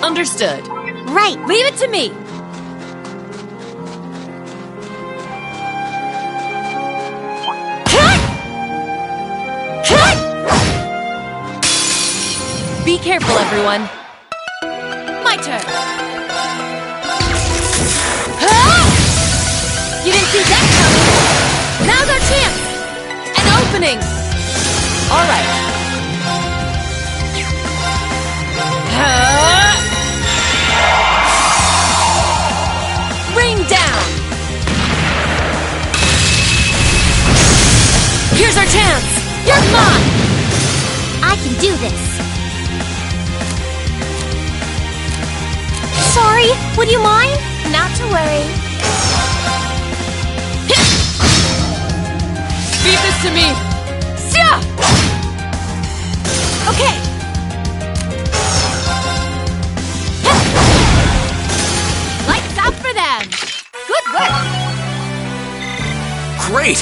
Understood. Right. Leave it to me. Be careful, everyone. My turn. You didn't see that coming. Now's our chance. An opening. All right. Rain down. Here's our chance. You're mine. I can do this. Sorry, would you mind? Not to worry. Leave this to me. Sia! Okay. Lights out for them. Good work. Great!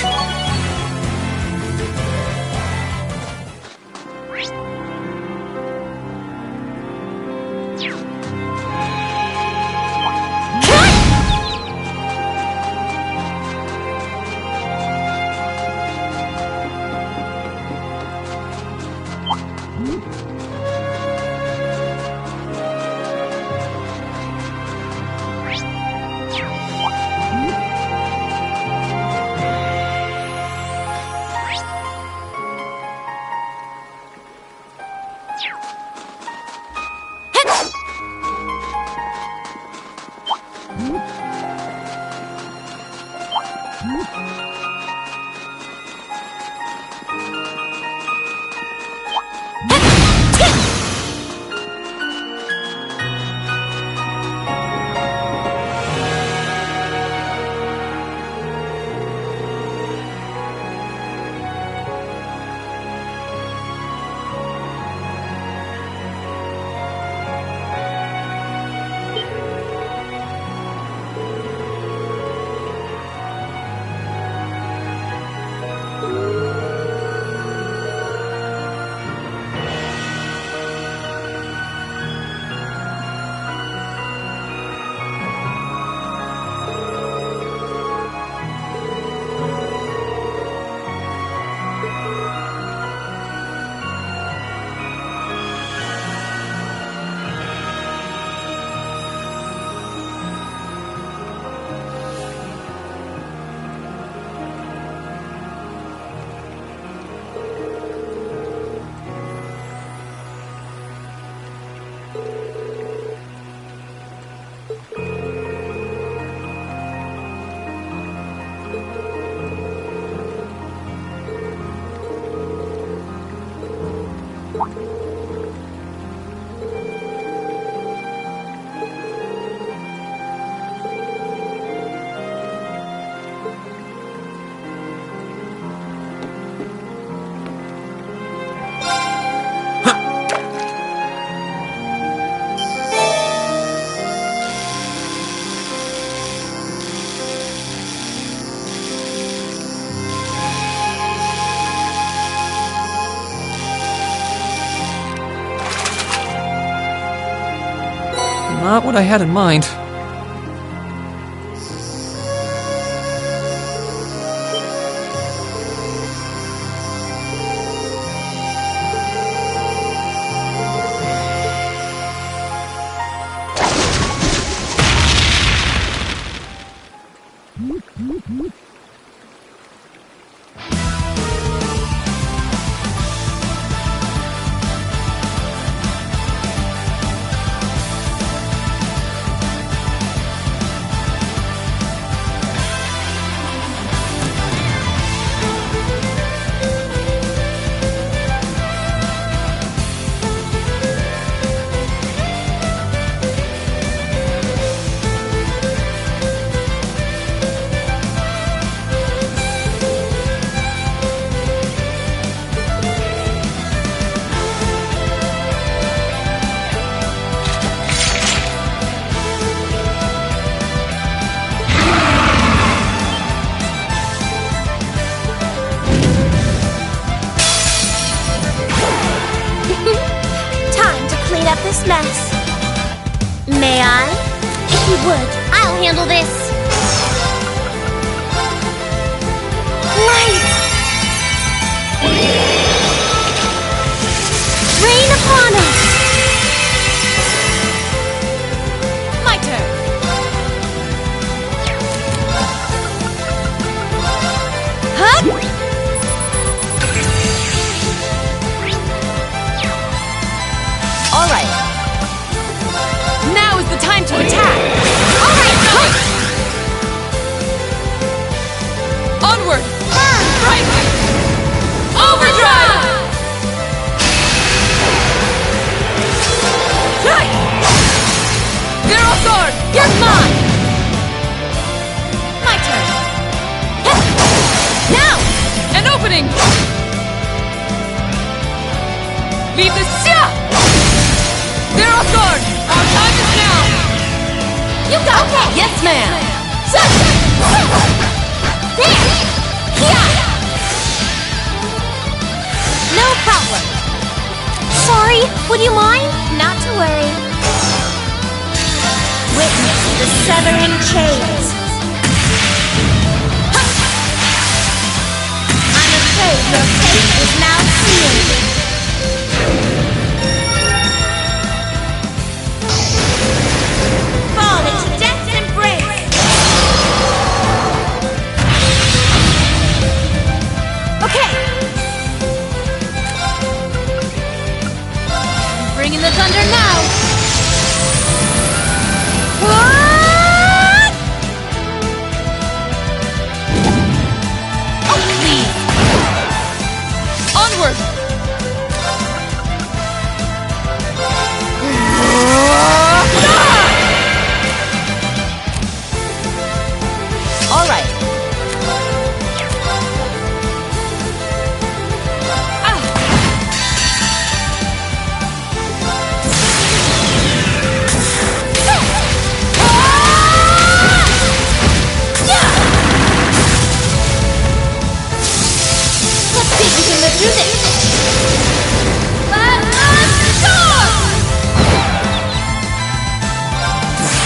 Not what I had in mind. wood. I'll handle this. Light! Rain upon us! My turn. Huh? All right. Now is the time to attack. All right. Onward. Right. Overdrive. Zero sword. You're mine. My turn. Now. An opening. Leave the Zero sword! Our time is now! You got it! Yes, ma'am! There! Here! No problem. Sorry, would you mind? Not to worry. Witness the severing chains. I'm afraid your fate is now sealed. Fall into death's embrace. Okay. Bringing the thunder now! What? Oh, please! Onward! All right. Let's see if we can live through this.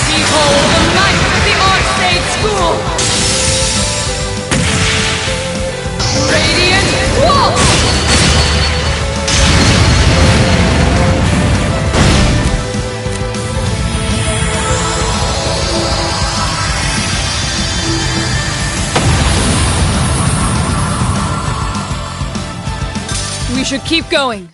Behold the might of the Archsage School! Radiant Wall! We should keep going.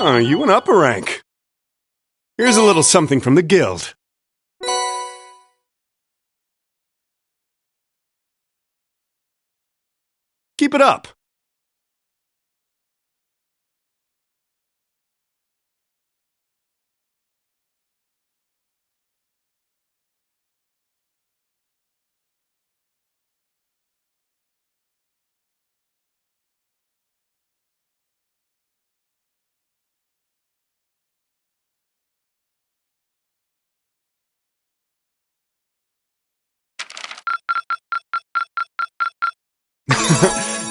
Oh, you went up a rank. Here's a little something from the guild. Keep it up.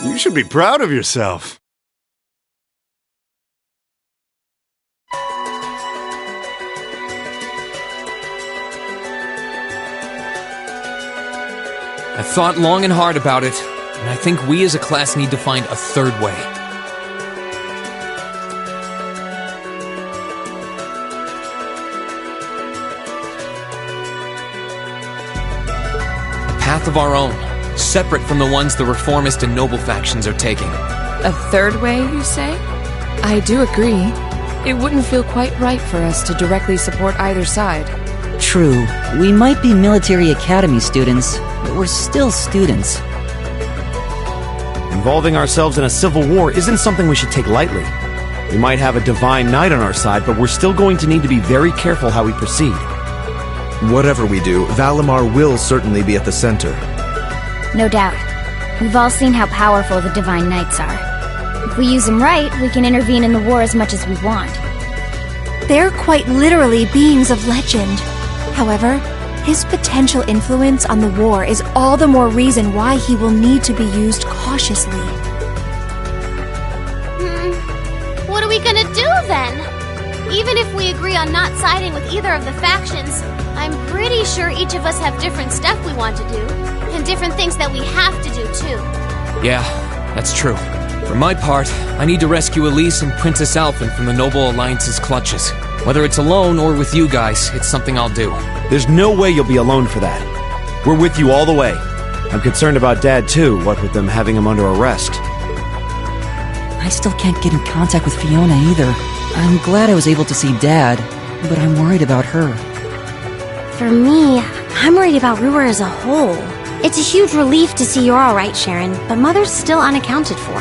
You should be proud of yourself. I thought long and hard about it, and I think we as a class need to find a third way. A path of our own, separate from the ones the reformist and noble factions are taking. A third way, you say? I do agree. It wouldn't feel quite right for us to directly support either side. True, we might be military academy students, but we're still students. Involving ourselves in a civil war isn't something we should take lightly. We might have a divine knight on our side, but we're still going to need to be very careful how we proceed. Whatever we do, Valimar will certainly be at the center. No doubt. We've all seen how powerful the Divine Knights are. If we use them right, we can intervene in the war as much as we want. They're quite literally beings of legend. However, his potential influence on the war is all the more reason why he will need to be used cautiously. What are we gonna do then? Even if we agree on not siding with either of the factions, I'm pretty sure each of us have different stuff we want to do, and different things that we have to do too. Yeah, that's true. For my part, I need to rescue Elise and Princess Alphen from the Noble Alliance's clutches. Whether it's alone or with you guys, it's something I'll do. There's no way you'll be alone for that. We're with you all the way. I'm concerned about Dad too, what with them having him under arrest. I still can't get in contact with Fiona either. I'm glad I was able to see Dad, but I'm worried about her. For me, I'm worried about Ruhr as a whole. It's a huge relief to see you're alright, Sharon, but Mother's still unaccounted for.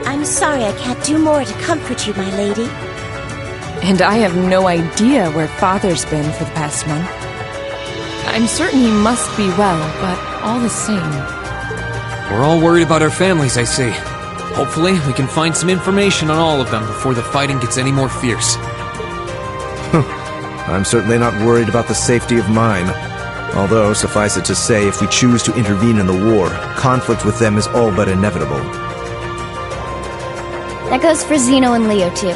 I'm sorry I can't do more to comfort you, my lady. And I have no idea where Father's been for the past month. I'm certain he must be well, but all the same. We're all worried about our families, I see. Hopefully, we can find some information on all of them before the fighting gets any more fierce. I'm certainly not worried about the safety of mine. Although, suffice it to say, if we choose to intervene in the war, conflict with them is all but inevitable. That goes for Zeno and Leo too.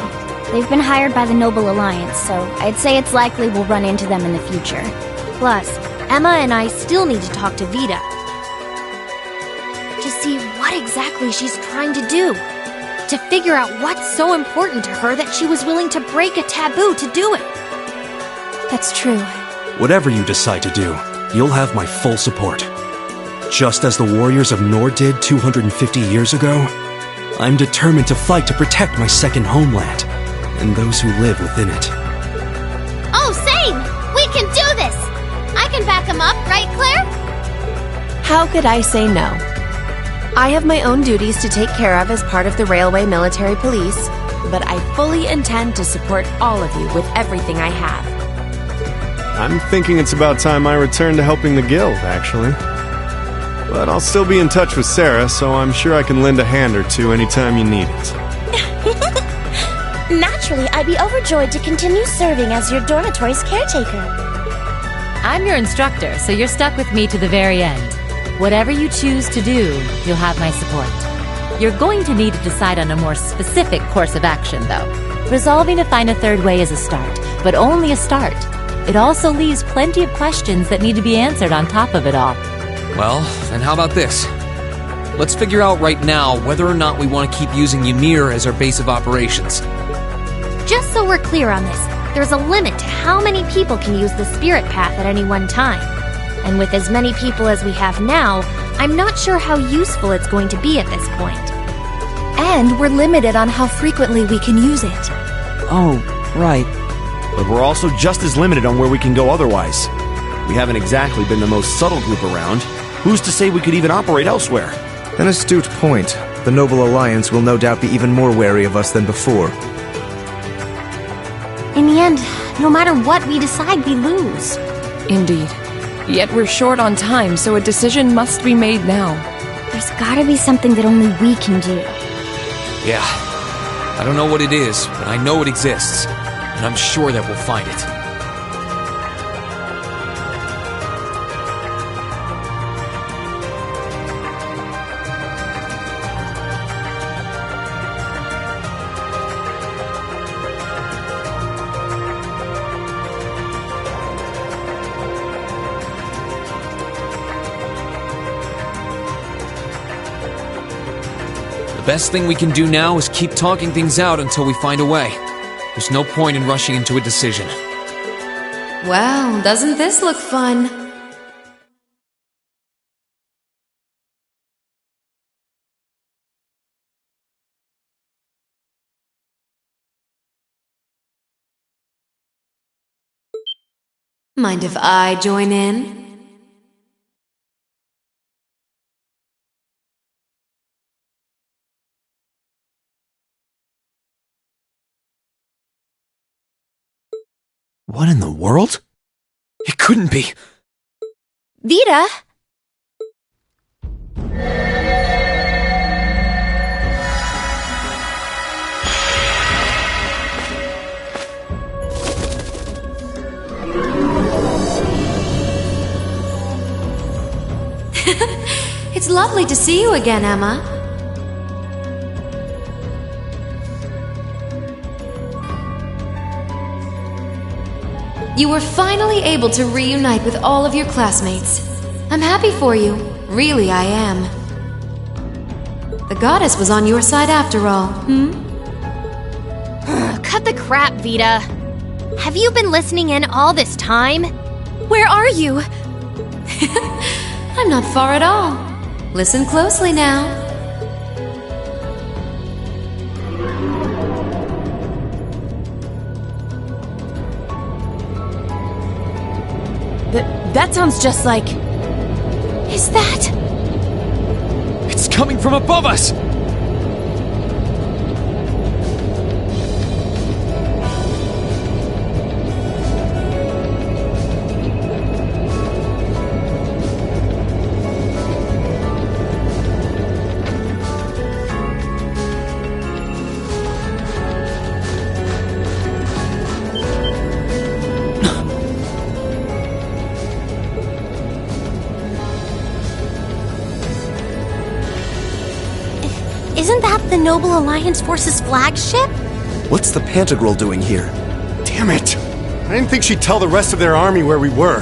They've been hired by the Noble Alliance, so I'd say it's likely we'll run into them in the future. Plus, Emma and I still need to talk to Vita to see what exactly she's trying to do. To figure out what's so important to her that she was willing to break a taboo to do it. That's true. Whatever you decide to do, you'll have my full support. Just as the warriors of Nord did 250 years ago, I'm determined to fight to protect my second homeland, and those who live within it. Oh, same! We can do this! I can back him up, right, Claire? How could I say no? I have my own duties to take care of as part of the Railway Military Police, but I fully intend to support all of you with everything I have. I'm thinking it's about time I return to helping the guild, actually. But I'll still be in touch with Sarah, so I'm sure I can lend a hand or two anytime you need it. Naturally, I'd be overjoyed to continue serving as your dormitory's caretaker. I'm your instructor, so you're stuck with me to the very end. Whatever you choose to do, you'll have my support. You're going to need to decide on a more specific course of action, though. Resolving to find a third way is a start, but only a start. It also leaves plenty of questions that need to be answered on top of it all. Well, then how about this? Let's figure out right now whether or not we want to keep using Ymir as our base of operations. Just so we're clear on this, there's a limit to how many people can use the Spirit Path at any one time. And with as many people as we have now, I'm not sure how useful it's going to be at this point. And we're limited on how frequently we can use it. Oh, right. But we're also just as limited on where we can go otherwise. We haven't exactly been the most subtle group around. Who's to say we could even operate elsewhere? An astute point. The Noble Alliance will no doubt be even more wary of us than before. In the end, no matter what we decide, we lose. Indeed. Yet we're short on time, so a decision must be made now. There's gotta be something that only we can do. Yeah. I don't know what it is, but I know it exists. And I'm sure that we'll find it. The best thing we can do now is keep talking things out until we find a way. There's no point in rushing into a decision. Well, doesn't this look fun? Mind if I join in? What in the world? It couldn't be. Vita! It's lovely to see you again, Emma. You were finally able to reunite with all of your classmates. I'm happy for you. Really, I am. The goddess was on your side after all, Cut the crap, Vita. Have you been listening in all this time? Where are you? I'm not far at all. Listen closely now. That sounds just like... Is that... It's coming from above us! Isn't that the Noble Alliance Force's flagship? What's the Pantagruel doing here? Damn it! I didn't think she'd tell the rest of their army where we were.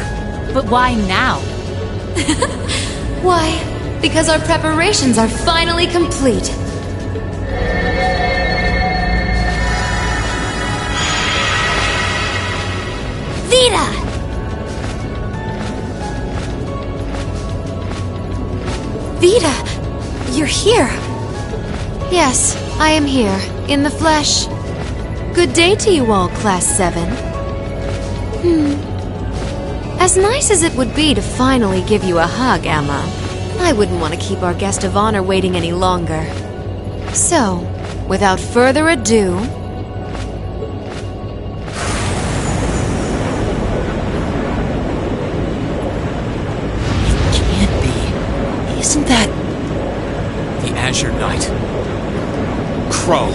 But why now? Why? Because our preparations are finally complete. Vita! Vita! You're here! Yes, I am here, in the flesh. Good day to you all, Class 7. As nice as it would be to finally give you a hug, Emma, I wouldn't want to keep our guest of honor waiting any longer. So, without further ado... Can't be. Isn't that... The Azure Knight. Crow.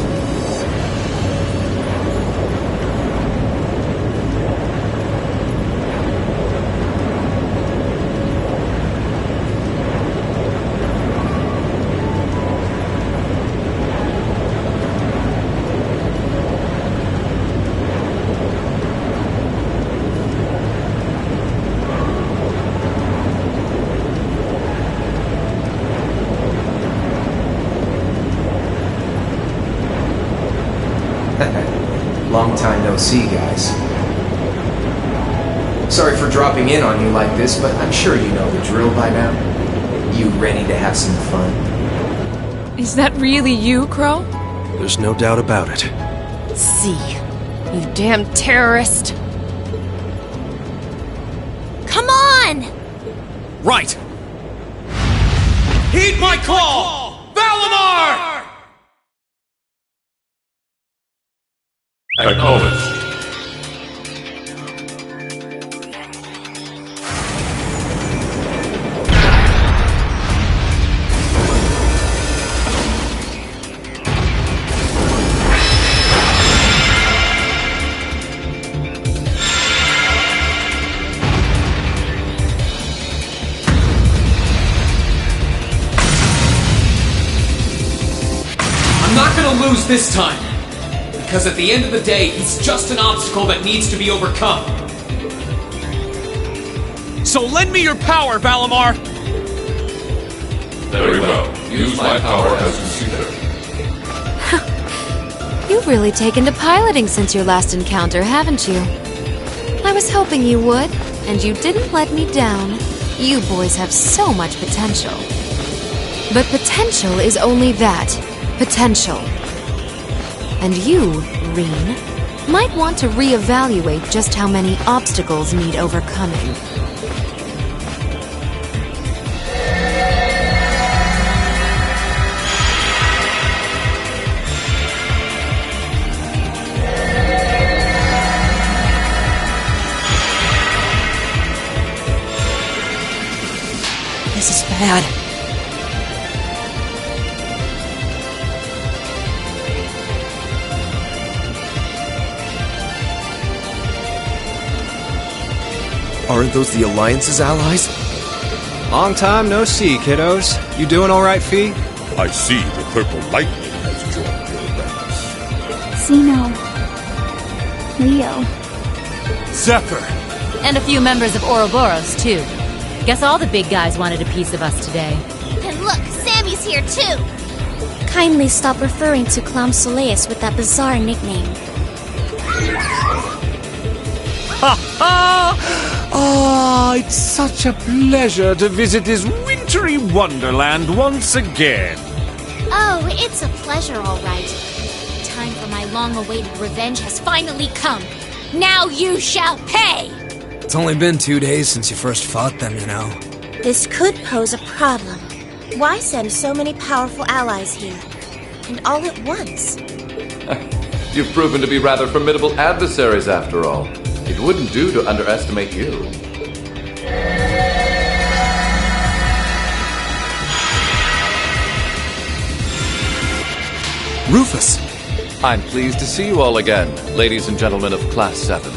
Long time no see, guys. Sorry for dropping in on you like this, but I'm sure you know the drill by now. You ready to have some fun? Is that really you, Crow? There's no doubt about it. See. You damn terrorist. Come on! Right! Heed my call! Valimar! Acknowledged. I'm not gonna lose this time! Because at the end of the day, he's just an obstacle that needs to be overcome. So lend me your power, Valimar! Very well. Use my power as you see fit. You've really taken to piloting since your last encounter, haven't you? I was hoping you would, and you didn't let me down. You boys have so much potential. But potential is only that. Potential. And you, Rean, might want to reevaluate just how many obstacles need overcoming. This is bad. Aren't those the Alliance's allies? Long time no see, kiddos. You doing all right, Fee? I see the purple lightning has joined your ranks. Zeno. Leo. Zephyr! And a few members of Ouroboros, too. Guess all the big guys wanted a piece of us today. And look, Sammy's here too! Kindly stop referring to Clown Soleus with that bizarre nickname. Ha ha! Ah, it's such a pleasure to visit this wintry wonderland once again. Oh, it's a pleasure, all right. The time for my long-awaited revenge has finally come. Now you shall pay! It's only been 2 days since you first fought them, you know. This could pose a problem. Why send so many powerful allies here? And all at once? You've proven to be rather formidable adversaries after all. It wouldn't do to underestimate you. Rufus! I'm pleased to see you all again, ladies and gentlemen of Class 7.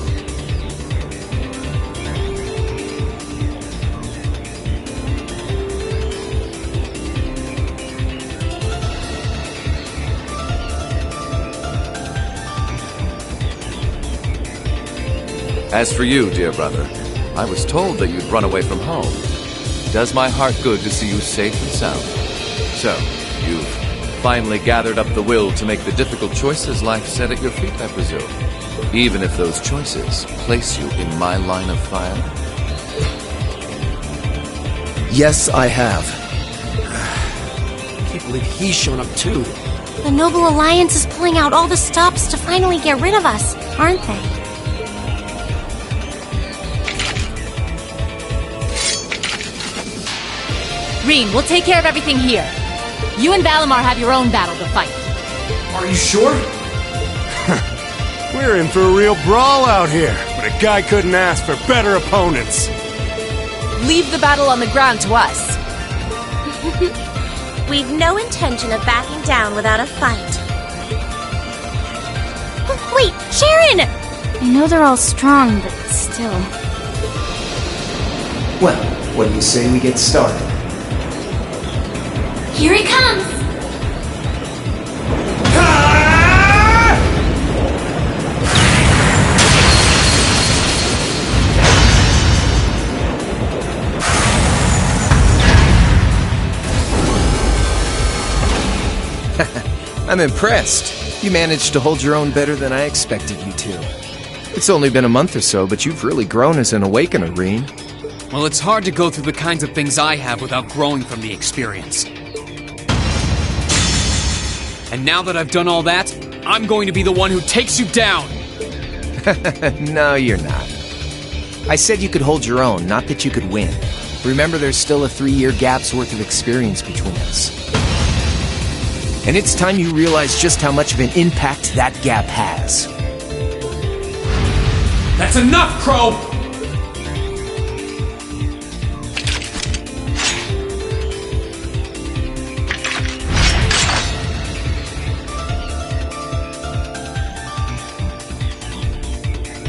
As for you, dear brother, I was told that you'd run away from home. It does my heart good to see you safe and sound. So, you've finally gathered up the will to make the difficult choices life set at your feet, I presume. Even if those choices place you in my line of fire. Yes, I have. I can't believe he's shown up too. The Noble Alliance is pulling out all the stops to finally get rid of us, aren't they? Rean, we'll take care of everything here. You and Valimar have your own battle to fight. Are you sure? We're in for a real brawl out here, but a guy couldn't ask for better opponents. Leave the battle on the ground to us. We've no intention of backing down without a fight. Wait, Sharon! I know they're all strong, but still. Well, what do you say we get started? Here he comes! I'm impressed. You managed to hold your own better than I expected you to. It's only been a month or so, but you've really grown as an Awakener, Rean. Well, it's hard to go through the kinds of things I have without growing from the experience. And now that I've done all that, I'm going to be the one who takes you down! No, you're not. I said you could hold your own, not that you could win. Remember, there's still a 3-year gap's worth of experience between us. And it's time you realize just how much of an impact that gap has. That's enough, Crow!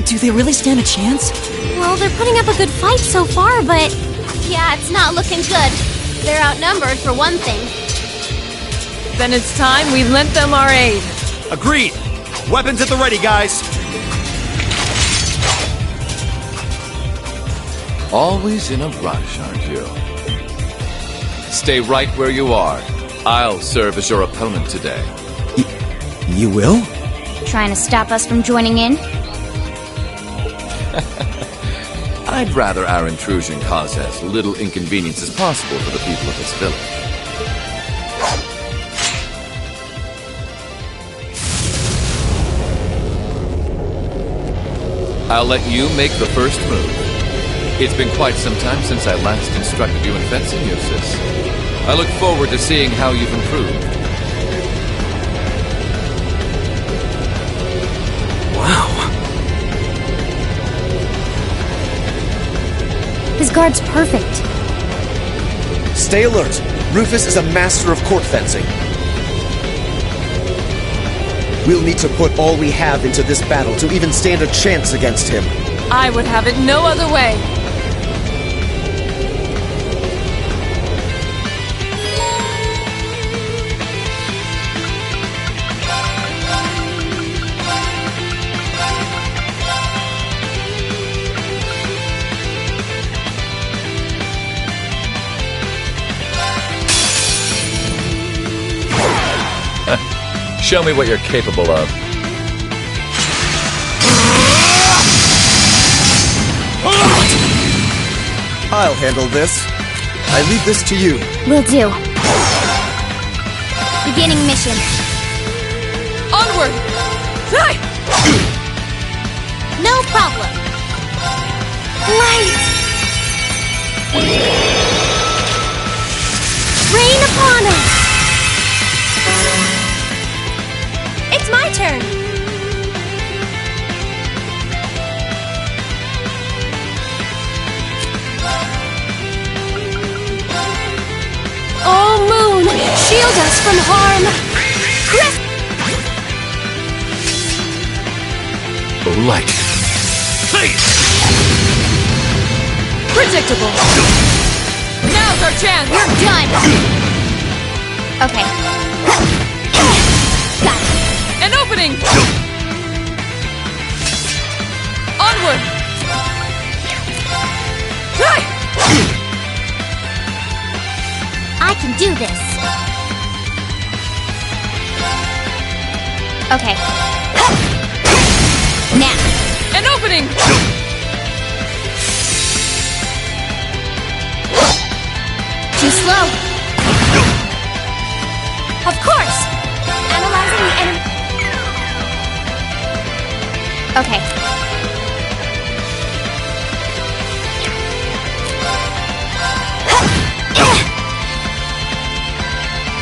Do they really stand a chance? Well, they're putting up a good fight so far, but... yeah, it's not looking good. They're outnumbered, for one thing. Then it's time we lent them our aid. Agreed! Weapons at the ready, guys! Always in a rush, aren't you? Stay right where you are. I'll serve as your opponent today. You will? Trying to stop us from joining in? I'd rather our intrusion cause as little inconvenience as possible for the people of this village. I'll let you make the first move. It's been quite some time since I last instructed you in fencing, Eustace. I look forward to seeing how you've improved. Wow. His guard's perfect. Stay alert. Rufus is a master of court fencing. We'll need to put all we have into this battle to even stand a chance against him. I would have it no other way. Show me what you're capable of. I'll handle this. I leave this to you. Will do. Beginning mission. Onward! No problem. Light! Rain upon us! It's my turn! Oh, Moon! Shield us from harm! Crisp! Oh, light. Predictable! Now's our chance! You're done! Okay. Got it. An opening! Onward! I can do this. Okay. Now. An opening! Too slow. Of course. Analyzing the enemy. Okay.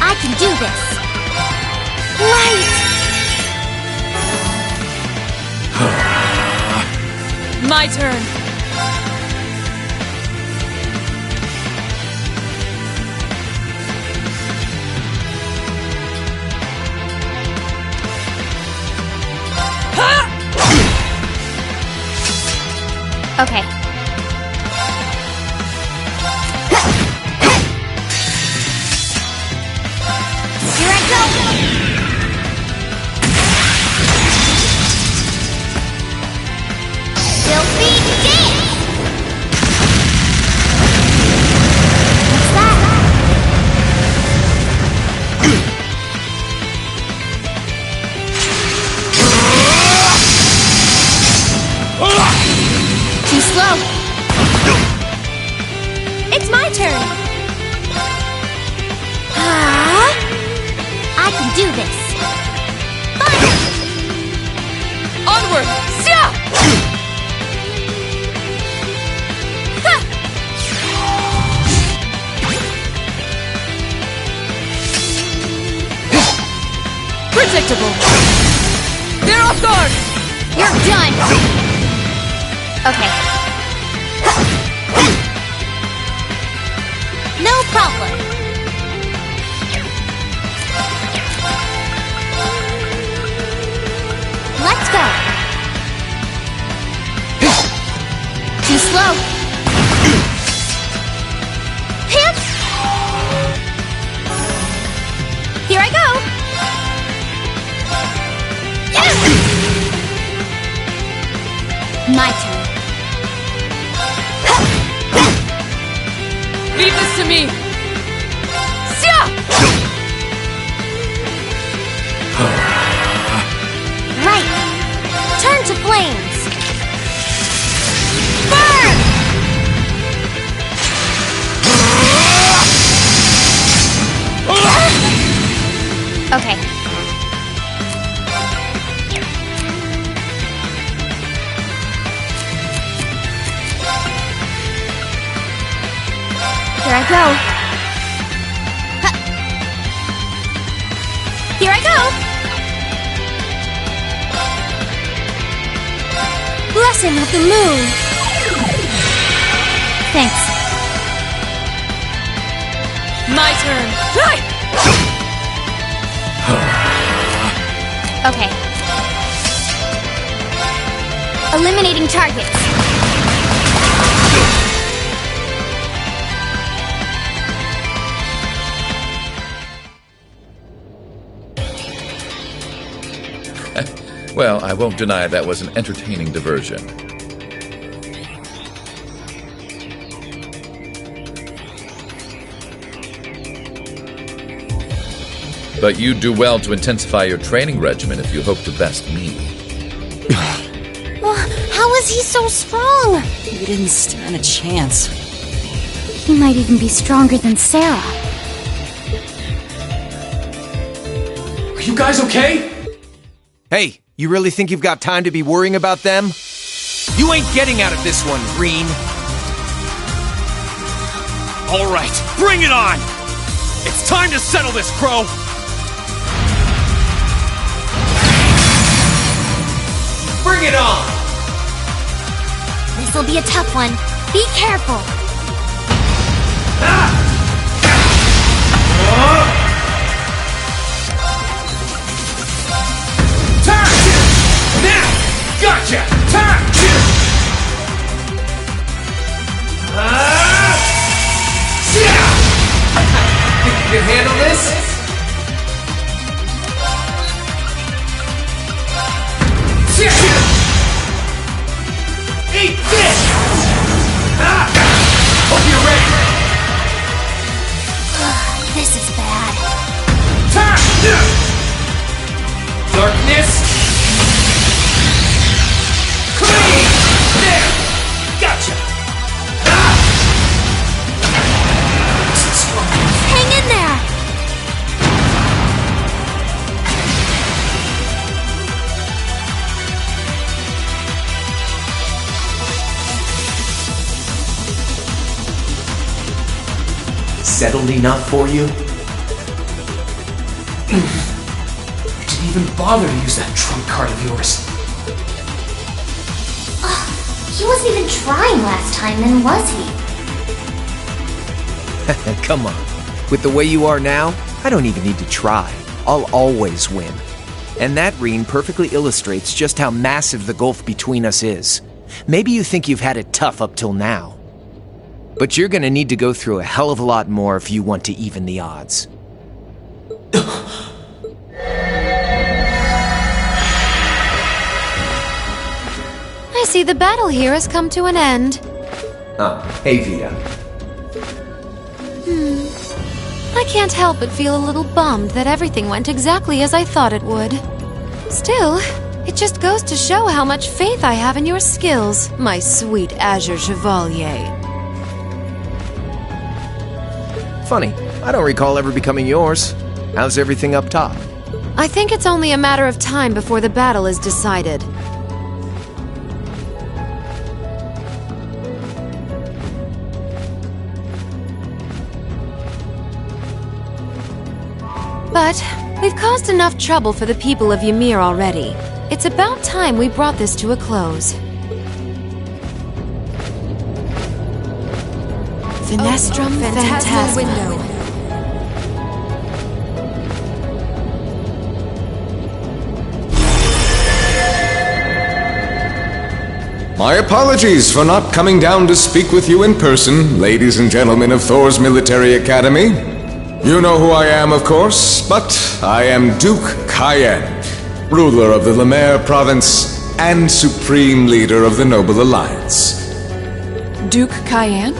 I can do this. Light! My turn. Okay. Here I go! Filthy dance! What's that? Too slow. Predictable. They're off guard. You're done. Okay. No problem. Let's go. Too slow. Hit. Here I go. My turn. Leave this to me. Right. Turn to flames. Burn! Okay. Here I go. Huh. Here I go. Blessing of the moon. Thanks. My turn. Okay. Eliminating targets. Well, I won't deny that was an entertaining diversion. But you'd do well to intensify your training regimen if you hope to best me. Well, how is he so strong? We didn't stand a chance. He might even be stronger than Sarah. Are you guys okay? Hey, you really think you've got time to be worrying about them? You ain't getting out of this one, Green. All right, bring it on! It's time to settle this, Crow! Bring it on! This'll be a tough one. Be careful. Now! Gotcha! Time! Think you can handle this? Eat this! Hope you're ready! This is bad. Darkness! Clean! There! Gotcha! Hang in there! Settled enough for you? I didn't even bother to use that trump card of yours. He wasn't even trying last time, then was he? Come on. With the way you are now, I don't even need to try. I'll always win. And that ring perfectly illustrates just how massive the gulf between us is. Maybe you think you've had it tough up till now. But you're gonna need to go through a hell of a lot more if you want to even the odds. I see the battle here has come to an end. Hey Vita. I can't help but feel a little bummed that everything went exactly as I thought it would. Still, it just goes to show how much faith I have in your skills, my sweet Azure Chevalier. Funny, I don't recall ever becoming yours. How's everything up top? I think it's only a matter of time before the battle is decided. But we've caused enough trouble for the people of Ymir already. It's about time we brought this to a close. Finestrum Phantasma window. My apologies for not coming down to speak with you in person, ladies and gentlemen of Thor's Military Academy. You know who I am, of course, but I am Duke Cayenne, ruler of the Lemaire province and supreme leader of the Noble Alliance. Duke Cayenne?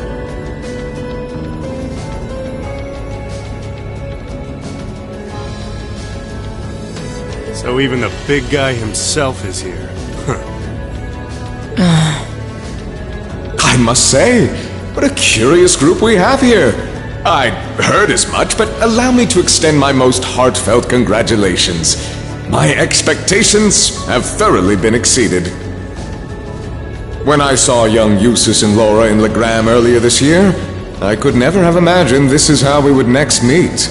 So even the big guy himself is here. I must say, what a curious group we have here. I'd heard as much, but allow me to extend my most heartfelt congratulations. My expectations have thoroughly been exceeded. When I saw young Eustace and Laura in Legram earlier this year, I could never have imagined this is how we would next meet.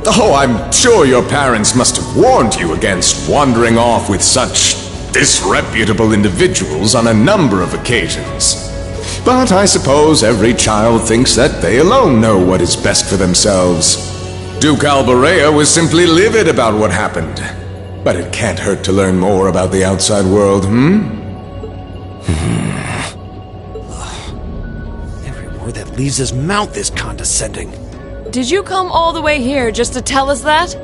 Oh, I'm sure your parents must have warned you against wandering off with such disreputable individuals on a number of occasions. But I suppose every child thinks that they alone know what is best for themselves. Duke Albarea was simply livid about what happened. But it can't hurt to learn more about the outside world, Every word that leaves his mouth is condescending. Did you come all the way here just to tell us that?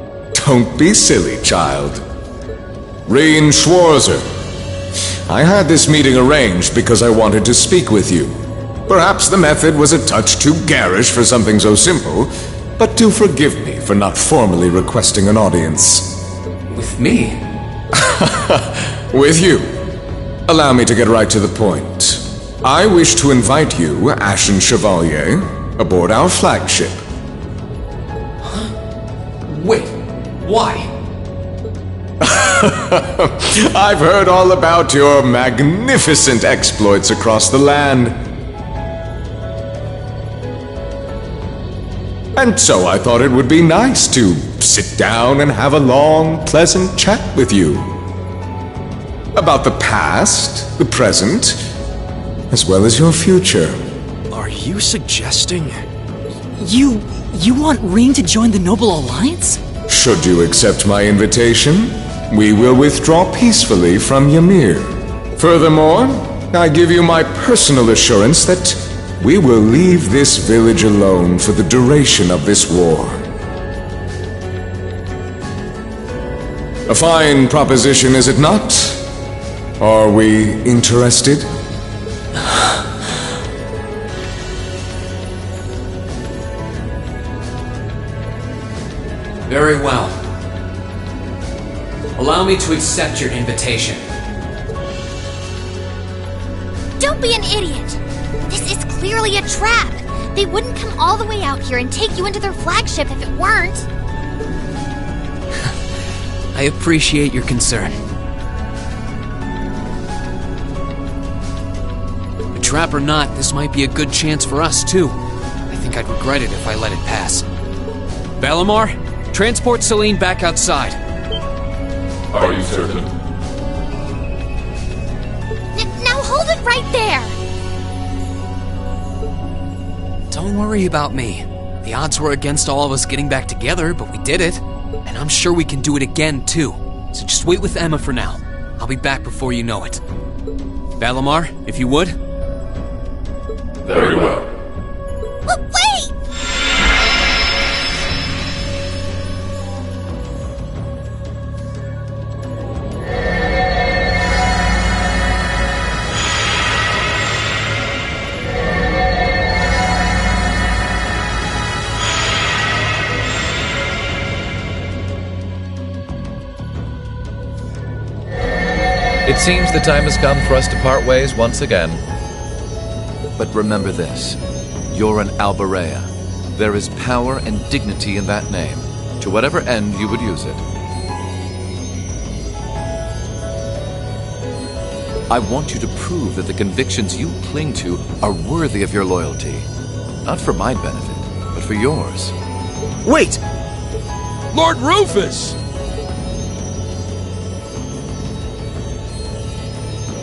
Don't be silly, child. Rien Schwarzer. I had this meeting arranged because I wanted to speak with you. Perhaps the method was a touch too garish for something so simple, but do forgive me for not formally requesting an audience. With me? With you. Allow me to get right to the point. I wish to invite you, Ashen Chevalier, aboard our flagship. Wait, why? I've heard all about your magnificent exploits across the land. And so I thought it would be nice to sit down and have a long, pleasant chat with you. About the past, the present, as well as your future. Are you suggesting... You want Rien to join the Noble Alliance? Should you accept my invitation, we will withdraw peacefully from Ymir. Furthermore, I give you my personal assurance that we will leave this village alone for the duration of this war. A fine proposition, is it not? Are we interested? Very well. Allow me to accept your invitation. Don't be an idiot! This is clearly a trap! They wouldn't come all the way out here and take you into their flagship if it weren't! I appreciate your concern. A trap or not, this might be a good chance for us, too. I think I'd regret it if I let it pass. Balamar, transport Celine back outside. Are you certain? Now hold it right there! Don't worry about me. The odds were against all of us getting back together, but we did it. And I'm sure we can do it again, too. So just wait with Emma for now. I'll be back before you know it. Balamar, if you would. Very well. Wait! It seems the time has come for us to part ways once again. But remember this. You're an Albarea. There is power and dignity in that name, to whatever end you would use it. I want you to prove that the convictions you cling to are worthy of your loyalty. Not for my benefit, but for yours. Wait! Lord Rufus!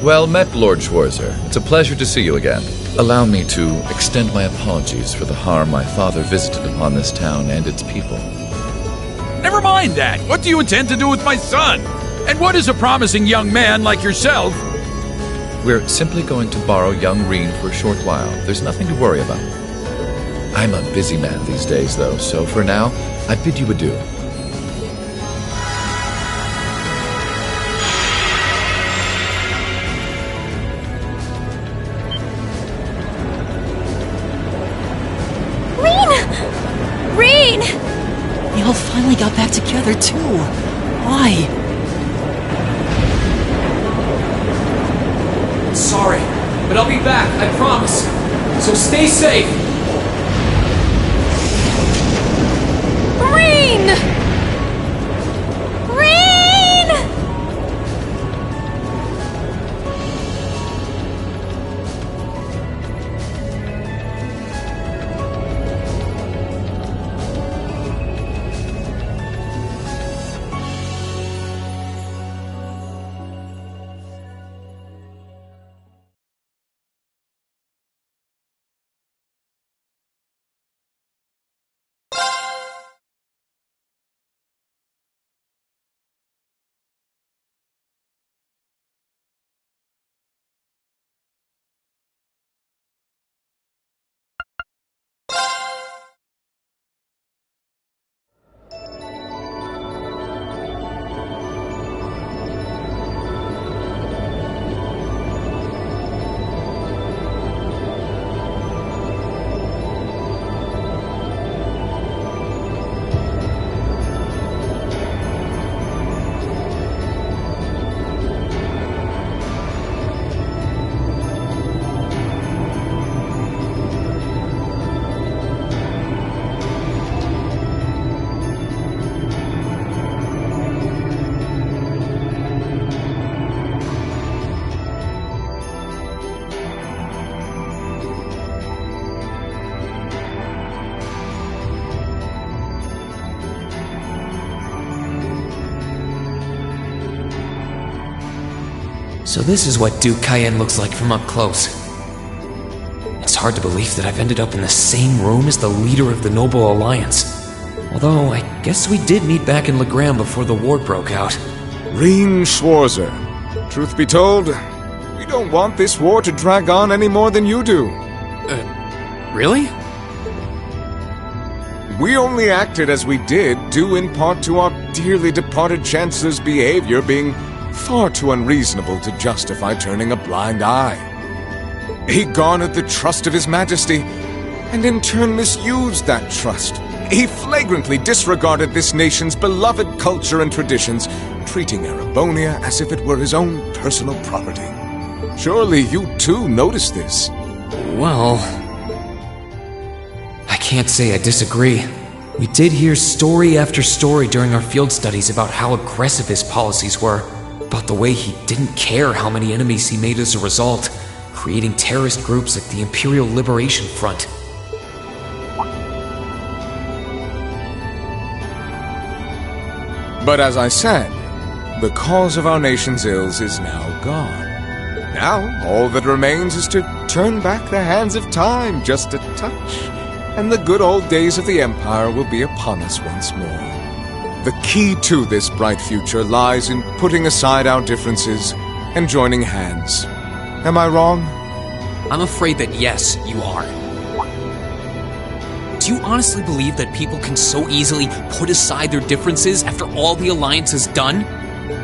Well met, Lord Schwarzer. It's a pleasure to see you again. Allow me to extend my apologies for the harm my father visited upon this town and its people. Never mind that. What do you intend to do with my son? And what is a promising young man like yourself? We're simply going to borrow young Reen for a short while. There's nothing to worry about. I'm a busy man these days, though, so for now, I bid you adieu. Reen! They all finally got back together, too. Why? Sorry, but I'll be back, I promise. So stay safe. Reen! Reen! So this is what Duke Cayenne looks like from up close. It's hard to believe that I've ended up in the same room as the leader of the Noble Alliance. Although, I guess we did meet back in Legram before the war broke out. Reen Schwarzer. Truth be told, we don't want this war to drag on any more than you do. Really? We only acted as we did, due in part to our dearly departed Chancellor's behavior being far too unreasonable to justify turning a blind eye. He garnered the trust of His Majesty, and in turn misused that trust. He flagrantly disregarded this nation's beloved culture and traditions, treating Erebonia as if it were his own personal property. Surely you too noticed this. Well, I can't say I disagree. We did hear story after story during our field studies about how aggressive his policies were, about the way he didn't care how many enemies he made as a result, creating terrorist groups like the Imperial Liberation Front. But as I said, the cause of our nation's ills is now gone. Now, all that remains is to turn back the hands of time just a touch, and the good old days of the Empire will be upon us once more. The key to this bright future lies in putting aside our differences and joining hands. Am I wrong? I'm afraid that yes, you are. Do you honestly believe that people can so easily put aside their differences after all the Alliance has done?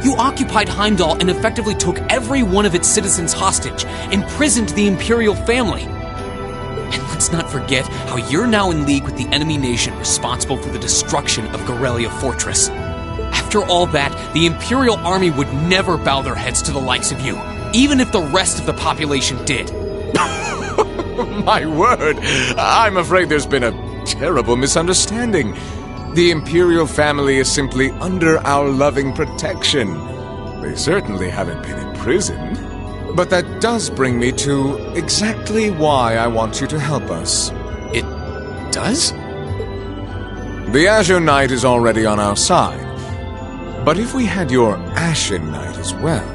You occupied Heimdall and effectively took every one of its citizens hostage, imprisoned the Imperial family. And let's not forget how you're now in league with the enemy nation responsible for the destruction of Garrelia Fortress. After all that, the Imperial army would never bow their heads to the likes of you, even if the rest of the population did. My word! I'm afraid there's been a terrible misunderstanding. The Imperial family is simply under our loving protection. They certainly haven't been imprisoned. But that does bring me to exactly why I want you to help us. It does? The Azure Knight is already on our side. But if we had your Ashen Knight as well,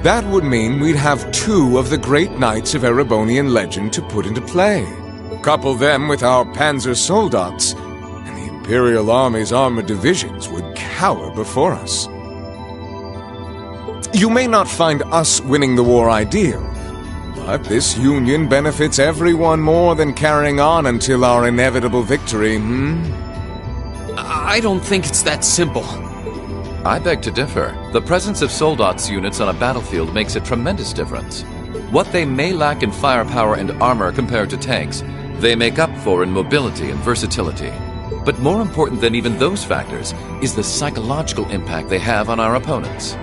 that would mean we'd have two of the great knights of Erebonian legend to put into play. Couple them with our Panzer Soldats, and the Imperial Army's armored divisions would cower before us. You may not find us winning the war ideal, but this union benefits everyone more than carrying on until our inevitable victory, I don't think it's that simple. I beg to differ. The presence of Soldats units on a battlefield makes a tremendous difference. What they may lack in firepower and armor compared to tanks, they make up for in mobility and versatility. But more important than even those factors is the psychological impact they have on our opponents.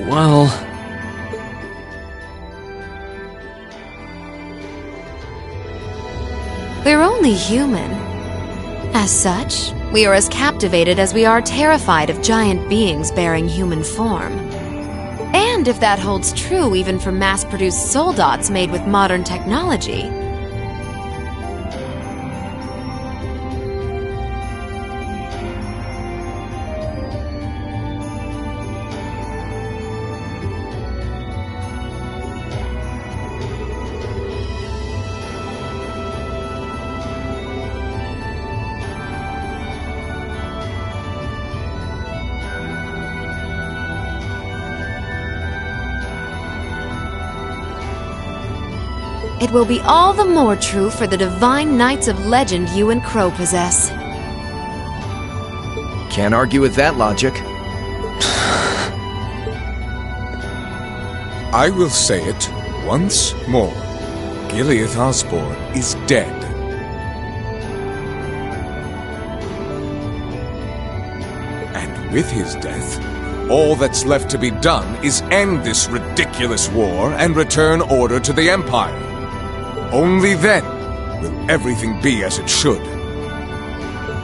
Well... We're only human. As such, we are as captivated as we are terrified of giant beings bearing human form. And if that holds true even for mass-produced soldats made with modern technology, it will be all the more true for the divine knights of legend you and Crow possess. Can't argue with that logic. I will say it once more. Gileath Osborne is dead. And with his death, all that's left to be done is end this ridiculous war and return order to the Empire. Only then will everything be as it should.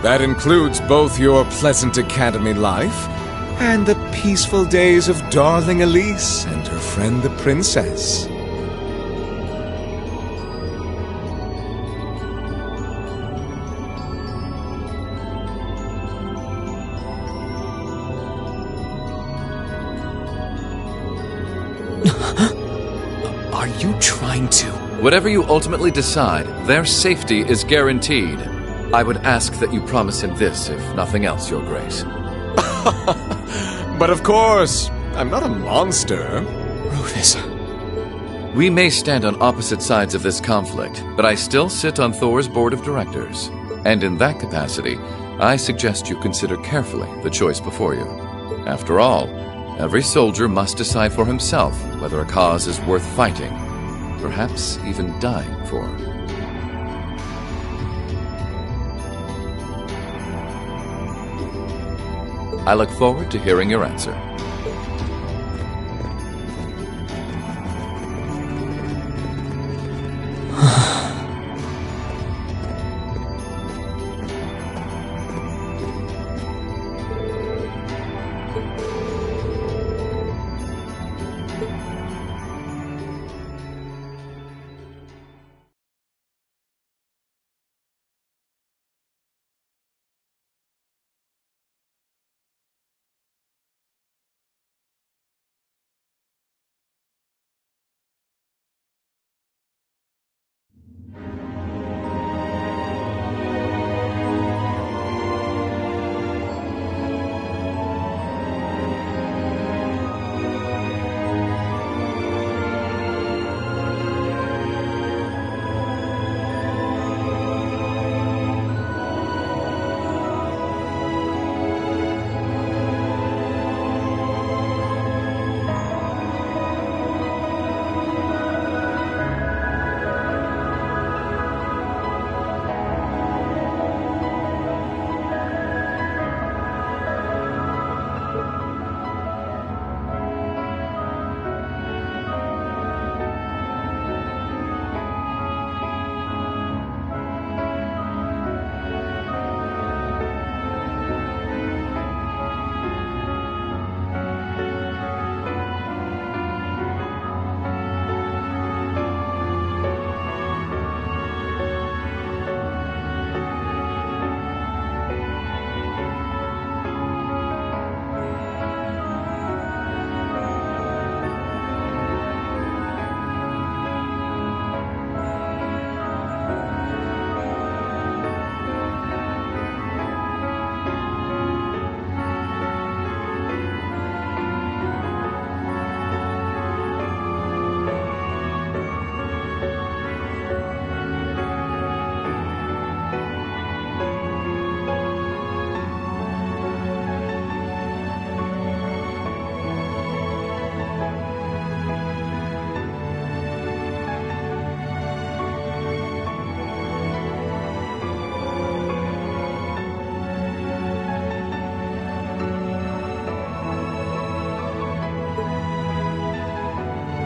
That includes both your pleasant academy life and the peaceful days of darling Elise and her friend the princess. Are you trying to... Whatever you ultimately decide, their safety is guaranteed. I would ask that you promise him this, if nothing else, Your Grace. But of course, I'm not a monster. Rufus. We may stand on opposite sides of this conflict, but I still sit on Thor's board of directors. And in that capacity, I suggest you consider carefully the choice before you. After all, every soldier must decide for himself whether a cause is worth fighting, perhaps even dying for. I look forward to hearing your answer.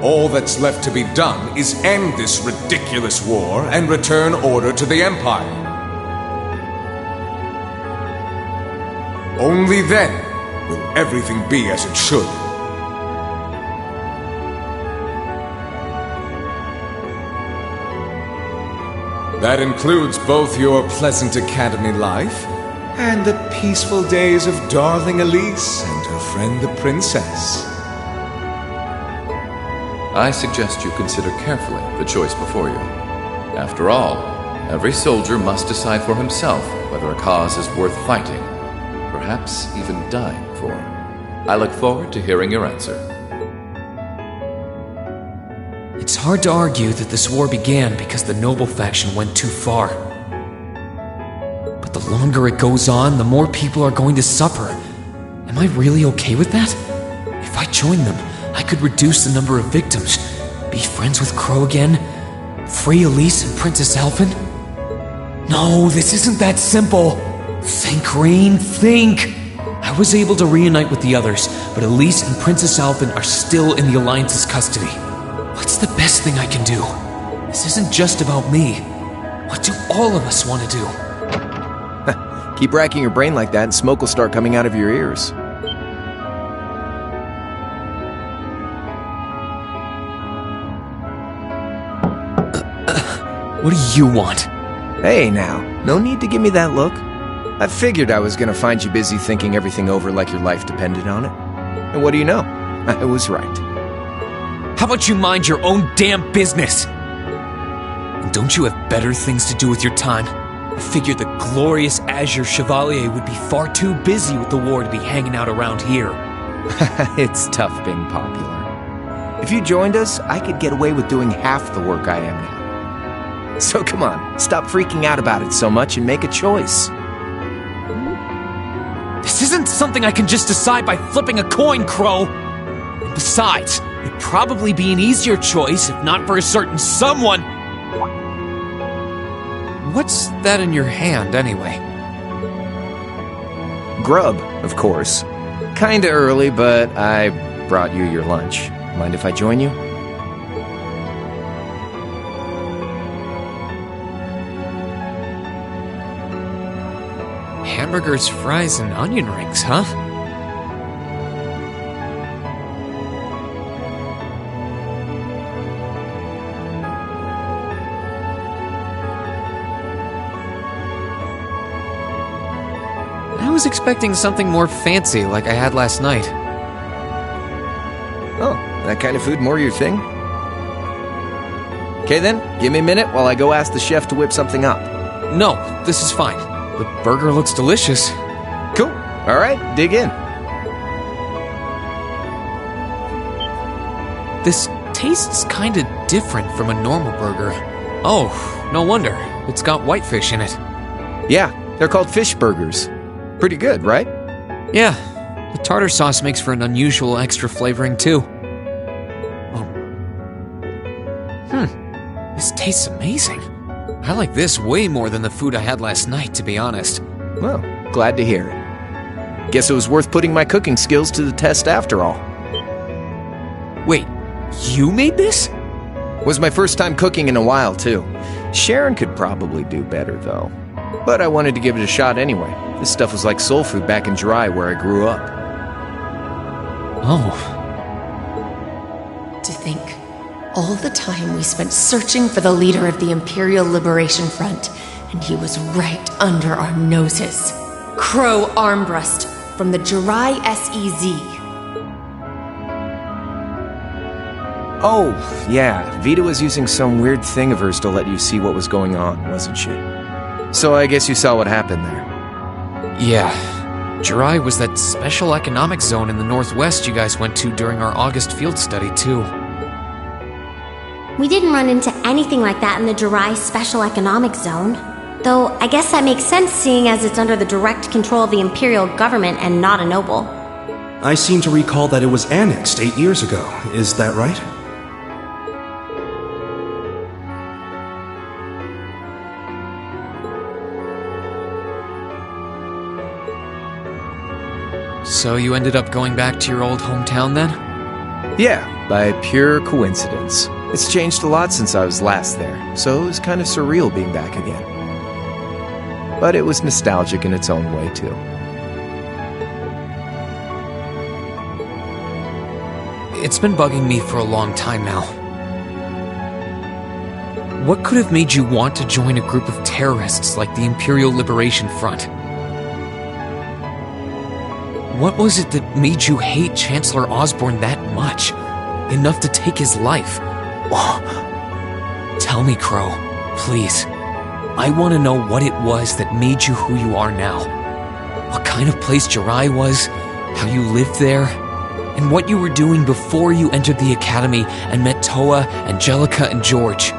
All that's left to be done is end this ridiculous war and return order to the Empire. Only then will everything be as it should. That includes both your pleasant academy life and the peaceful days of darling Elise and her friend the princess. I suggest you consider carefully the choice before you. After all, every soldier must decide for himself whether a cause is worth fighting, perhaps even dying for. I look forward to hearing your answer. It's hard to argue that this war began because the noble faction went too far. But the longer it goes on, the more people are going to suffer. Am I really okay with that? If I join them, I could reduce the number of victims, be friends with Crow again, free Elise and Princess Alphen. No, this isn't that simple. Think, Rain, think! I was able to reunite with the others, but Elise and Princess Alphen are still in the Alliance's custody. What's the best thing I can do? This isn't just about me. What do all of us want to do? Keep racking your brain like that and smoke will start coming out of your ears. What do you want? Hey now, no need to give me that look. I figured I was gonna find you busy thinking everything over like your life depended on it. And what do you know? I was right. How about you mind your own damn business? And don't you have better things to do with your time? I figured the glorious Azure Chevalier would be far too busy with the war to be hanging out around here. It's tough being popular. If you joined us, I could get away with doing half the work I am now. So come on, stop freaking out about it so much and make a choice. This isn't something I can just decide by flipping a coin, Crow. And besides, it'd probably be an easier choice if not for a certain someone. What's that in your hand, anyway? Grub, of course. Kinda early, but I brought you your lunch. Mind if I join you? Hamburgers, fries, and onion rings, huh? I was expecting something more fancy like I had last night. Oh, that kind of food more your thing? Okay then, give me a minute while I go ask the chef to whip something up. No, this is fine. The burger looks delicious. Cool. Alright, dig in. This tastes kinda different from a normal burger. Oh, no wonder. It's got whitefish in it. Yeah, they're called fish burgers. Pretty good, right? Yeah, the tartar sauce makes for an unusual extra flavoring too. This tastes amazing. I like this way more than the food I had last night, to be honest. Well, glad to hear it. Guess it was worth putting my cooking skills to the test after all. Wait, you made this? Was my first time cooking in a while, too. Sharon could probably do better, though. But I wanted to give it a shot anyway. This stuff was like soul food back in Dry, where I grew up. Oh. To think, all the time we spent searching for the leader of the Imperial Liberation Front, and he was right under our noses. Crow Armbrust from the Jirai SEZ. Oh, yeah, Vita was using some weird thing of hers to let you see what was going on, wasn't she? So I guess you saw what happened there. Yeah. Jirai was that special economic zone in the northwest you guys went to during our August field study, too. We didn't run into anything like that in the Jirai Special Economic Zone. Though, I guess that makes sense seeing as it's under the direct control of the Imperial government and not a noble. I seem to recall that it was annexed 8 years ago. Is that right? So you ended up going back to your old hometown then? Yeah, by pure coincidence. It's changed a lot since I was last there, so it was kind of surreal being back again. But it was nostalgic in its own way, too. It's been bugging me for a long time now. What could have made you want to join a group of terrorists like the Imperial Liberation Front? What was it that made you hate Chancellor Osborn that much? Enough to take his life? Tell me, Crow, please. I want to know what it was that made you who you are now. What kind of place Jirai was, how you lived there, and what you were doing before you entered the academy and met Toa, Angelica, and George.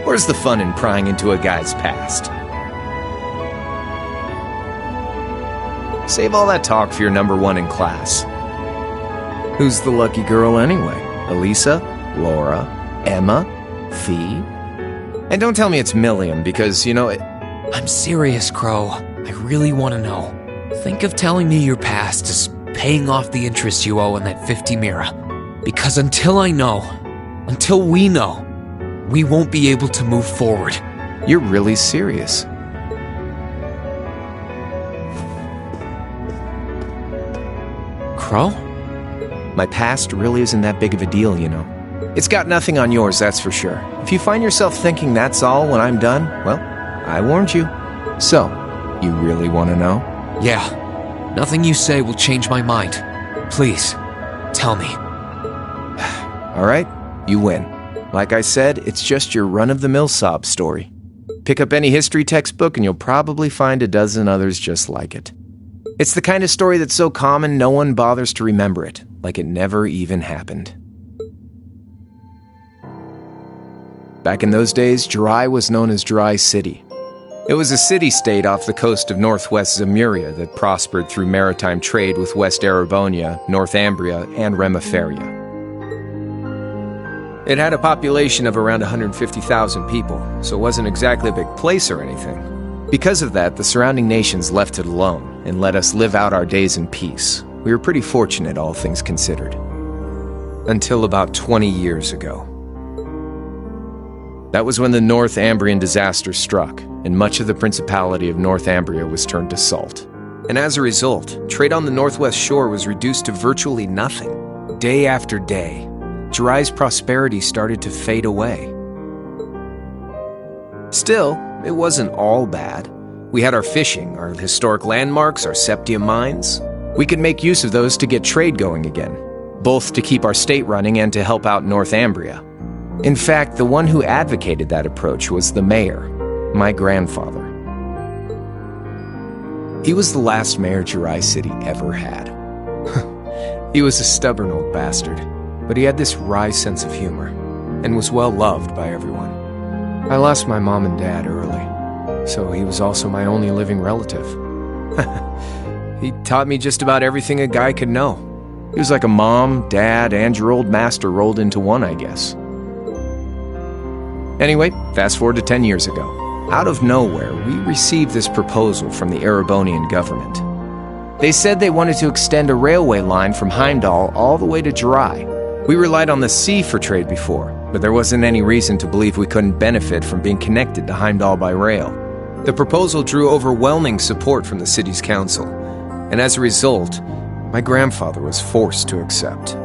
Where's the fun in prying into a guy's past? Save all that talk for your number one in class. Who's the lucky girl anyway? Elisa? Laura? Emma? Fee? And don't tell me it's Milliam, because, you know, I'm serious, Crow. I really want to know. Think of telling me your past as paying off the interest you owe on that 50 Mira. Because until I know, until we know, we won't be able to move forward. You're really serious. Crow? My past really isn't that big of a deal, you know. It's got nothing on yours, that's for sure. If you find yourself thinking that's all when I'm done, well, I warned you. So, you really want to know? Yeah. Nothing you say will change my mind. Please, tell me. All right, you win. Like I said, it's just your run-of-the-mill sob story. Pick up any history textbook and you'll probably find a dozen others just like it. It's the kind of story that's so common no one bothers to remember it, like it never even happened. Back in those days, Jirai was known as Jirai City. It was a city-state off the coast of northwest Zemuria that prospered through maritime trade with West Erebonia, Northumbria, and Remiferia. It had a population of around 150,000 people, so it wasn't exactly a big place or anything. Because of that, the surrounding nations left it alone and let us live out our days in peace. We were pretty fortunate, all things considered. Until about 20 years ago. That was when the Northumbrian disaster struck, and much of the Principality of Northumbria was turned to salt. And as a result, trade on the northwest shore was reduced to virtually nothing. Day after day, Jirai's prosperity started to fade away. Still, it wasn't all bad. We had our fishing, our historic landmarks, our septium mines. We could make use of those to get trade going again, both to keep our state running and to help out Northumbria. In fact, the one who advocated that approach was the mayor, my grandfather. He was the last mayor Jirai City ever had. He was a stubborn old bastard, but he had this wry sense of humor, and was well loved by everyone. I lost my mom and dad early, so he was also my only living relative. He taught me just about everything a guy could know. He was like a mom, dad, and your old master rolled into one, I guess. Anyway, fast forward to 10 years ago. Out of nowhere, we received this proposal from the Erebonian government. They said they wanted to extend a railway line from Heimdall all the way to Jirai. We relied on the sea for trade before, but there wasn't any reason to believe we couldn't benefit from being connected to Heimdall by rail. The proposal drew overwhelming support from the city's council, and as a result, my grandfather was forced to accept.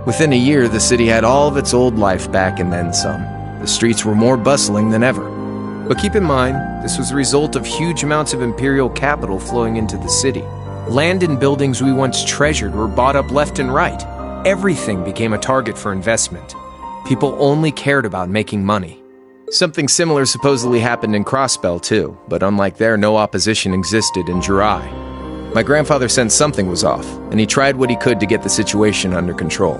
Within a year, the city had all of its old life back and then some. The streets were more bustling than ever. But keep in mind, this was a result of huge amounts of imperial capital flowing into the city. Land and buildings we once treasured were bought up left and right. Everything became a target for investment. People only cared about making money. Something similar supposedly happened in Crossbell too, but unlike there, no opposition existed in Jirai. My grandfather sensed something was off, and he tried what he could to get the situation under control.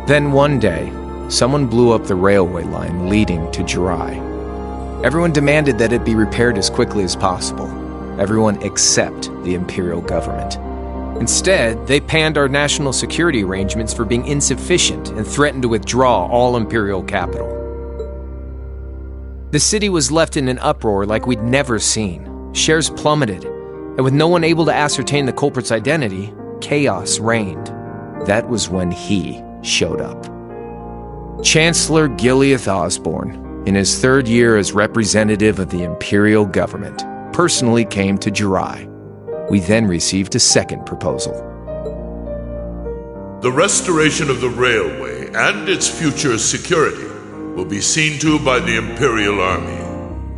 Then one day, someone blew up the railway line leading to Jirai. Everyone demanded that it be repaired as quickly as possible. Everyone except the imperial government. Instead, they panned our national security arrangements for being insufficient and threatened to withdraw all imperial capital. The city was left in an uproar like we'd never seen. Shares plummeted. and with no one able to ascertain the culprit's identity, chaos reigned. That was when he showed up. Chancellor Gileath Osborne, in his third year as representative of the Imperial government, personally came to Jirai. We then received a second proposal. The restoration of the railway and its future security will be seen to by the Imperial Army.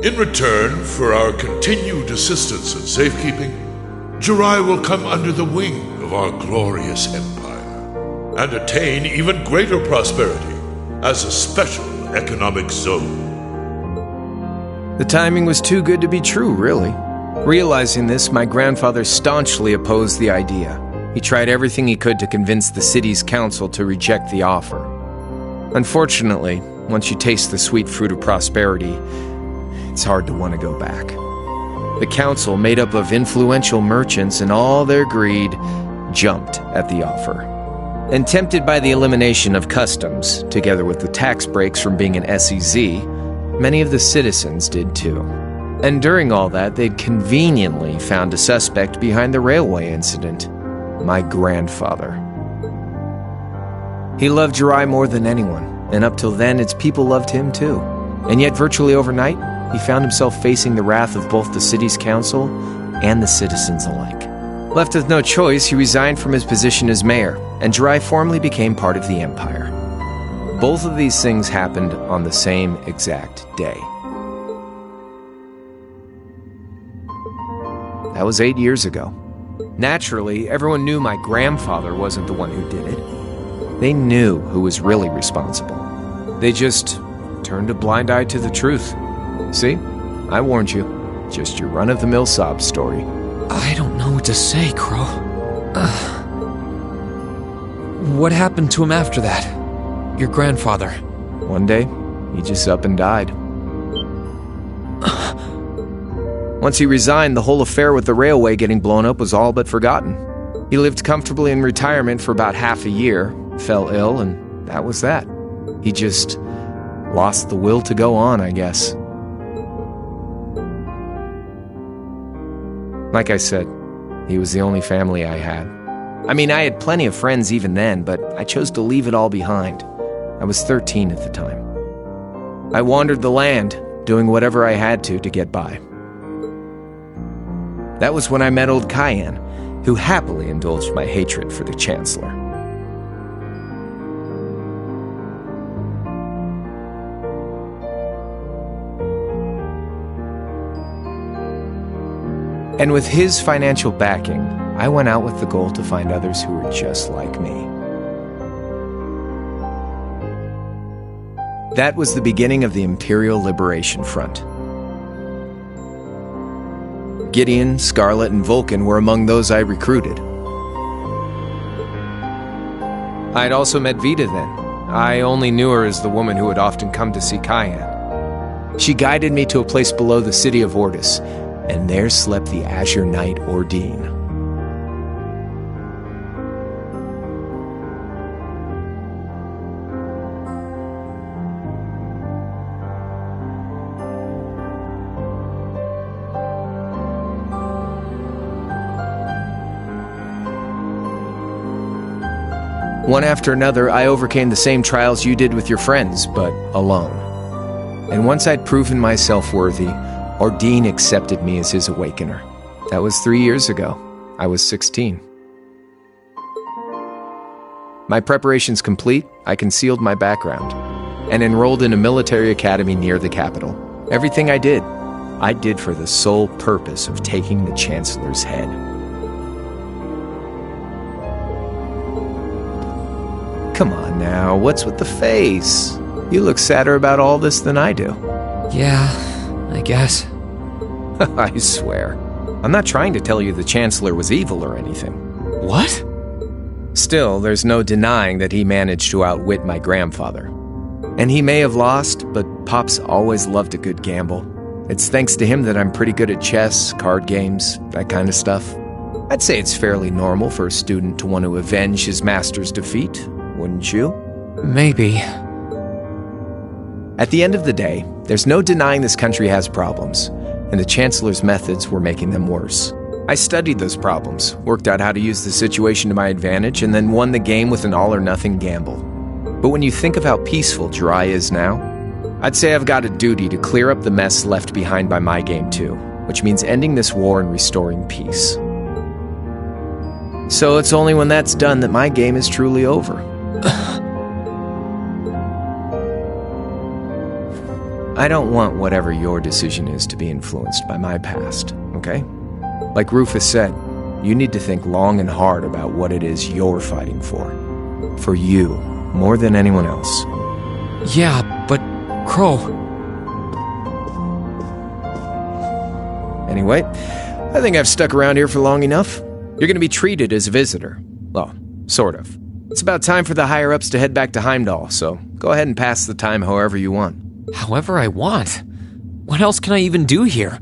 In return for our continued assistance and safekeeping, Jirai will come under the wing of our glorious empire and attain even greater prosperity as a special economic zone. The timing was too good to be true, really. Realizing this, my grandfather staunchly opposed the idea. He tried everything he could to convince the city's council to reject the offer. Unfortunately, once you taste the sweet fruit of prosperity, it's hard to want to go back. The council, made up of influential merchants and all their greed, jumped at the offer. And tempted by the elimination of customs, together with the tax breaks from being an SEZ, many of the citizens did too. And during all that, they'd conveniently found a suspect behind the railway incident. My grandfather. He loved Jirai more than anyone, and up till then its people loved him too. And yet virtually overnight, he found himself facing the wrath of both the city's council and the citizens alike. Left with no choice, he resigned from his position as mayor, and Jirai formally became part of the empire. Both of these things happened on the same exact day. That was 8 years ago. Naturally, everyone knew my grandfather wasn't the one who did it. They knew who was really responsible. They just turned a blind eye to the truth. See? I warned you. Just your run-of-the-mill sob story. I don't know what to say, Crow. What happened to him after that? Your grandfather. One day, he just up and died. Once he resigned, the whole affair with the railway getting blown up was all but forgotten. He lived comfortably in retirement for about half a year, fell ill, and that was that. He just lost the will to go on, I guess. Like I said, he was the only family I had. I mean, I had plenty of friends even then, but I chose to leave it all behind. I was 13 at the time. I wandered the land, doing whatever I had to get by. That was when I met old Cayenne, who happily indulged my hatred for the Chancellor. And with his financial backing, I went out with the goal to find others who were just like me. That was the beginning of the Imperial Liberation Front. Gideon, Scarlet, and Vulcan were among those I recruited. I'd also met Vita then. I only knew her as the woman who would often come to see Cayenne. She guided me to a place below the city of Ordis, and there slept the Azure Knight Ordine. One after another, I overcame the same trials you did with your friends, but alone. And once I'd proven myself worthy, Ordine accepted me as his awakener. That was 3 years ago. I was 16. My preparations complete, I concealed my background and enrolled in a military academy near the capital. Everything I did for the sole purpose of taking the Chancellor's head. Come on now, what's with the face? You look sadder about all this than I do. Yeah, I guess. I swear. I'm not trying to tell you the Chancellor was evil or anything. What? Still, there's no denying that he managed to outwit my grandfather. And he may have lost, but Pop's always loved a good gamble. It's thanks to him that I'm pretty good at chess, card games, that kind of stuff. I'd say it's fairly normal for a student to want to avenge his master's defeat, wouldn't you? Maybe. At the end of the day, there's no denying this country has problems, and the Chancellor's methods were making them worse. I studied those problems, worked out how to use the situation to my advantage, and then won the game with an all-or-nothing gamble. But when you think of how peaceful Jirai is now, I'd say I've got a duty to clear up the mess left behind by my game too, which means ending this war and restoring peace. So it's only when that's done that my game is truly over. I don't want whatever your decision is to be influenced by my past, okay? Like Rufus said, you need to think long and hard about what it is you're fighting for. For you, more than anyone else. Yeah, but Crow... Anyway, I think I've stuck around here for long enough. You're gonna be treated as a visitor. Well, sort of. It's about time for the higher-ups to head back to Heimdall, so go ahead and pass the time however you want. However I want? What else can I even do here?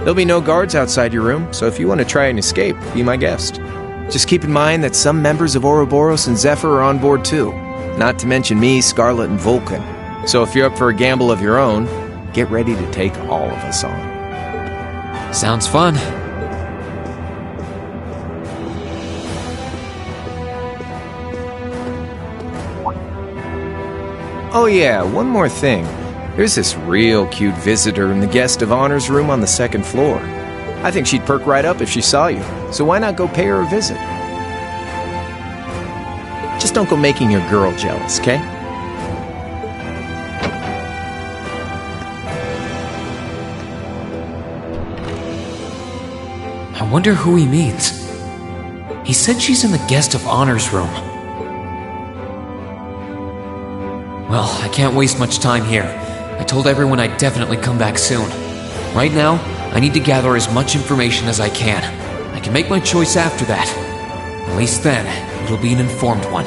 There'll be no guards outside your room, so if you want to try and escape, be my guest. Just keep in mind that some members of Ouroboros and Zephyr are on board too, not to mention me, Scarlet, and Vulcan. So if you're up for a gamble of your own, get ready to take all of us on. Sounds fun. Oh yeah, one more thing. There's this real cute visitor in the guest of honor's room on the second floor. I think she'd perk right up if she saw you, so why not go pay her a visit? Just don't go making your girl jealous, okay? I wonder who he means. He said she's in the guest of honor's room. Well, I can't waste much time here. I told everyone I'd definitely come back soon. Right now, I need to gather as much information as I can. I can make my choice after that. At least then, it'll be an informed one.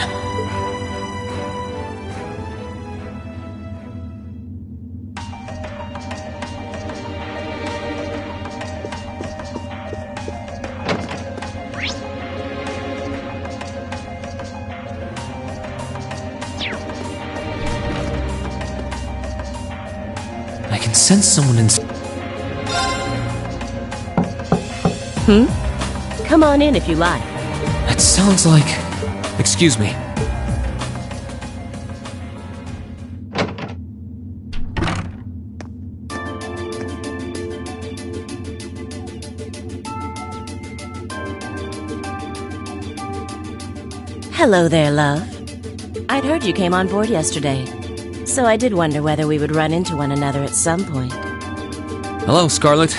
I can sense someone in... Come on in if you like. That sounds like... Excuse me. Hello there, love. I'd heard you came on board yesterday, so I did wonder whether we would run into one another at some point. Hello, Scarlet.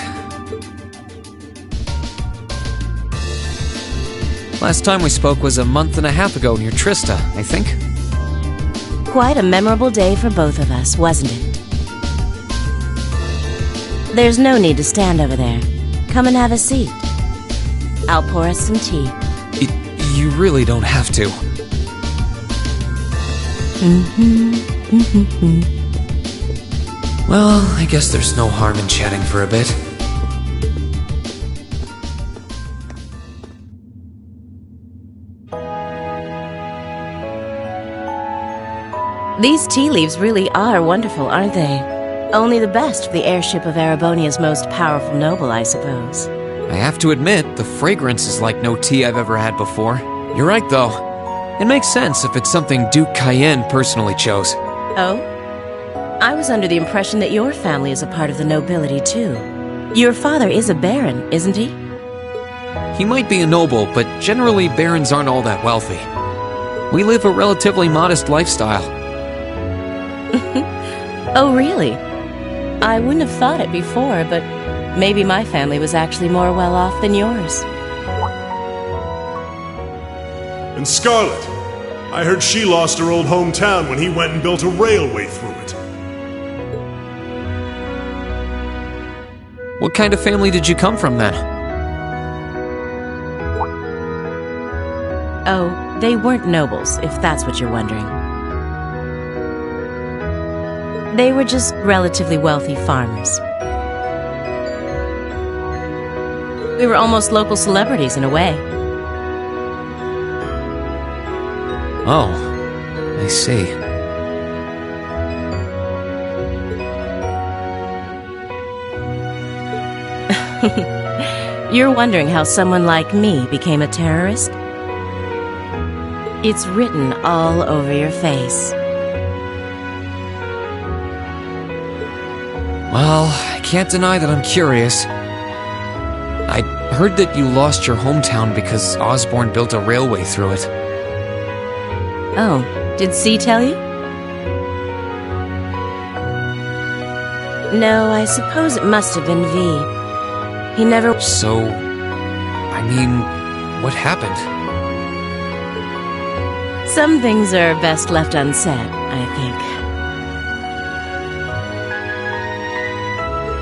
Last time we spoke was a month and a half ago near Trista, I think. Quite a memorable day for both of us, wasn't it? There's no need to stand over there. Come and have a seat. I'll pour us some tea. You really don't have to. Well, I guess there's no harm in chatting for a bit. These tea leaves really are wonderful, aren't they? Only the best for the airship of Erebonia's most powerful noble, I suppose. I have to admit, the fragrance is like no tea I've ever had before. You're right, though. It makes sense if it's something Duke Cayenne personally chose. Oh? I was under the impression that your family is a part of the nobility, too. Your father is a baron, isn't he? He might be a noble, but generally barons aren't all that wealthy. We live a relatively modest lifestyle. Oh, really? I wouldn't have thought it before, but maybe my family was actually more well off than yours. And Scarlet, I heard she lost her old hometown when he went and built a railway through it. What kind of family did you come from then? Oh, they weren't nobles, if that's what you're wondering. They were just relatively wealthy farmers. We were almost local celebrities in a way. Oh, I see. You're wondering how someone like me became a terrorist? It's written all over your face. Well, I can't deny that I'm curious. I heard that you lost your hometown because Osborn built a railway through it. Oh, did C tell you? No, I suppose it must have been V. He never... So, I mean, what happened? Some things are best left unsaid, I think.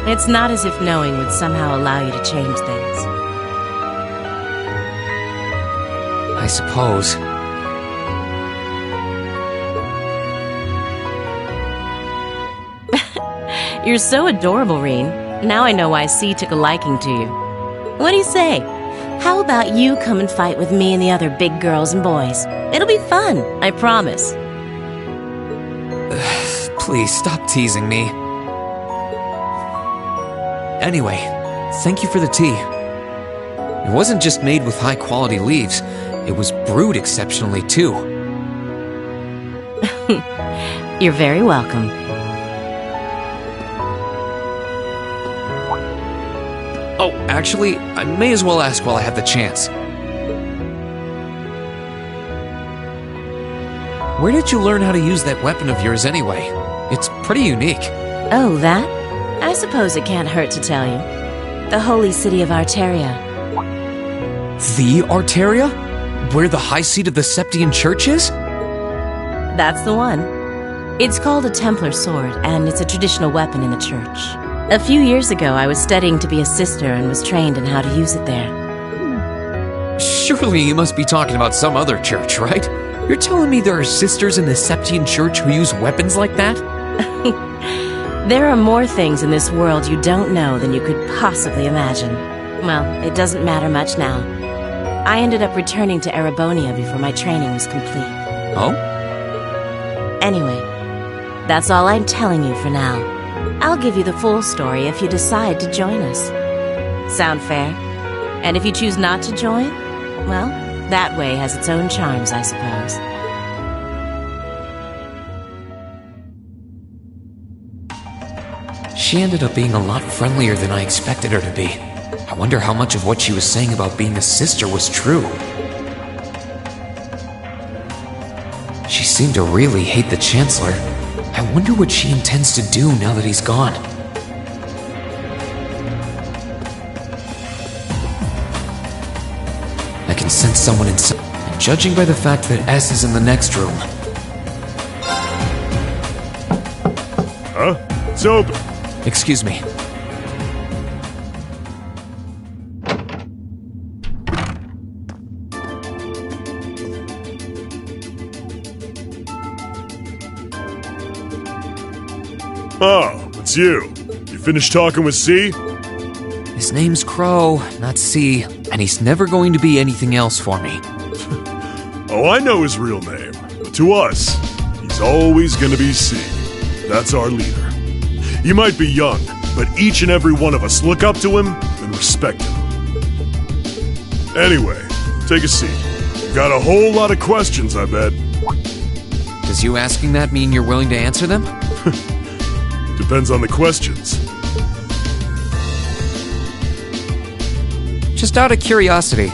It's not as if knowing would somehow allow you to change things. I suppose. You're so adorable, Reen. Now I know why C took a liking to you. What do you say? How about you come and fight with me and the other big girls and boys? It'll be fun, I promise. Please, stop teasing me. Anyway, thank you for the tea. It wasn't just made with high-quality leaves. It was brewed exceptionally, too. You're very welcome. Oh, actually, I may as well ask while I have the chance. Where did you learn how to use that weapon of yours anyway? It's pretty unique. Oh, that? I suppose it can't hurt to tell you. The holy city of Arteria. The Arteria? Where the high seat of the Septian Church is? That's the one. It's called a Templar sword, and it's a traditional weapon in the church. A few years ago, I was studying to be a sister and was trained in how to use it there. Surely you must be talking about some other church, right? You're telling me there are sisters in the Septian Church who use weapons like that? There are more things in this world you don't know than you could possibly imagine. Well, it doesn't matter much now. I ended up returning to Erebonia before my training was complete. Oh? Anyway, that's all I'm telling you for now. I'll give you the full story if you decide to join us. Sound fair? And if you choose not to join, well, that way has its own charms, I suppose. She ended up being a lot friendlier than I expected her to be. I wonder how much of what she was saying about being a sister was true. She seemed to really hate the Chancellor. I wonder what she intends to do now that he's gone. I can sense someone inside, and judging by the fact that S is in the next room. Huh? It's open. Excuse me. Oh, it's you. You finished talking with C? His name's Crow, not C, and he's never going to be anything else for me. Oh, I know his real name. But to us, he's always gonna be C. That's our leader. He might be young, but each and every one of us look up to him and respect him. Anyway, take a seat. You've got a whole lot of questions, I bet. Does you asking that mean you're willing to answer them? Depends on the questions. Just out of curiosity.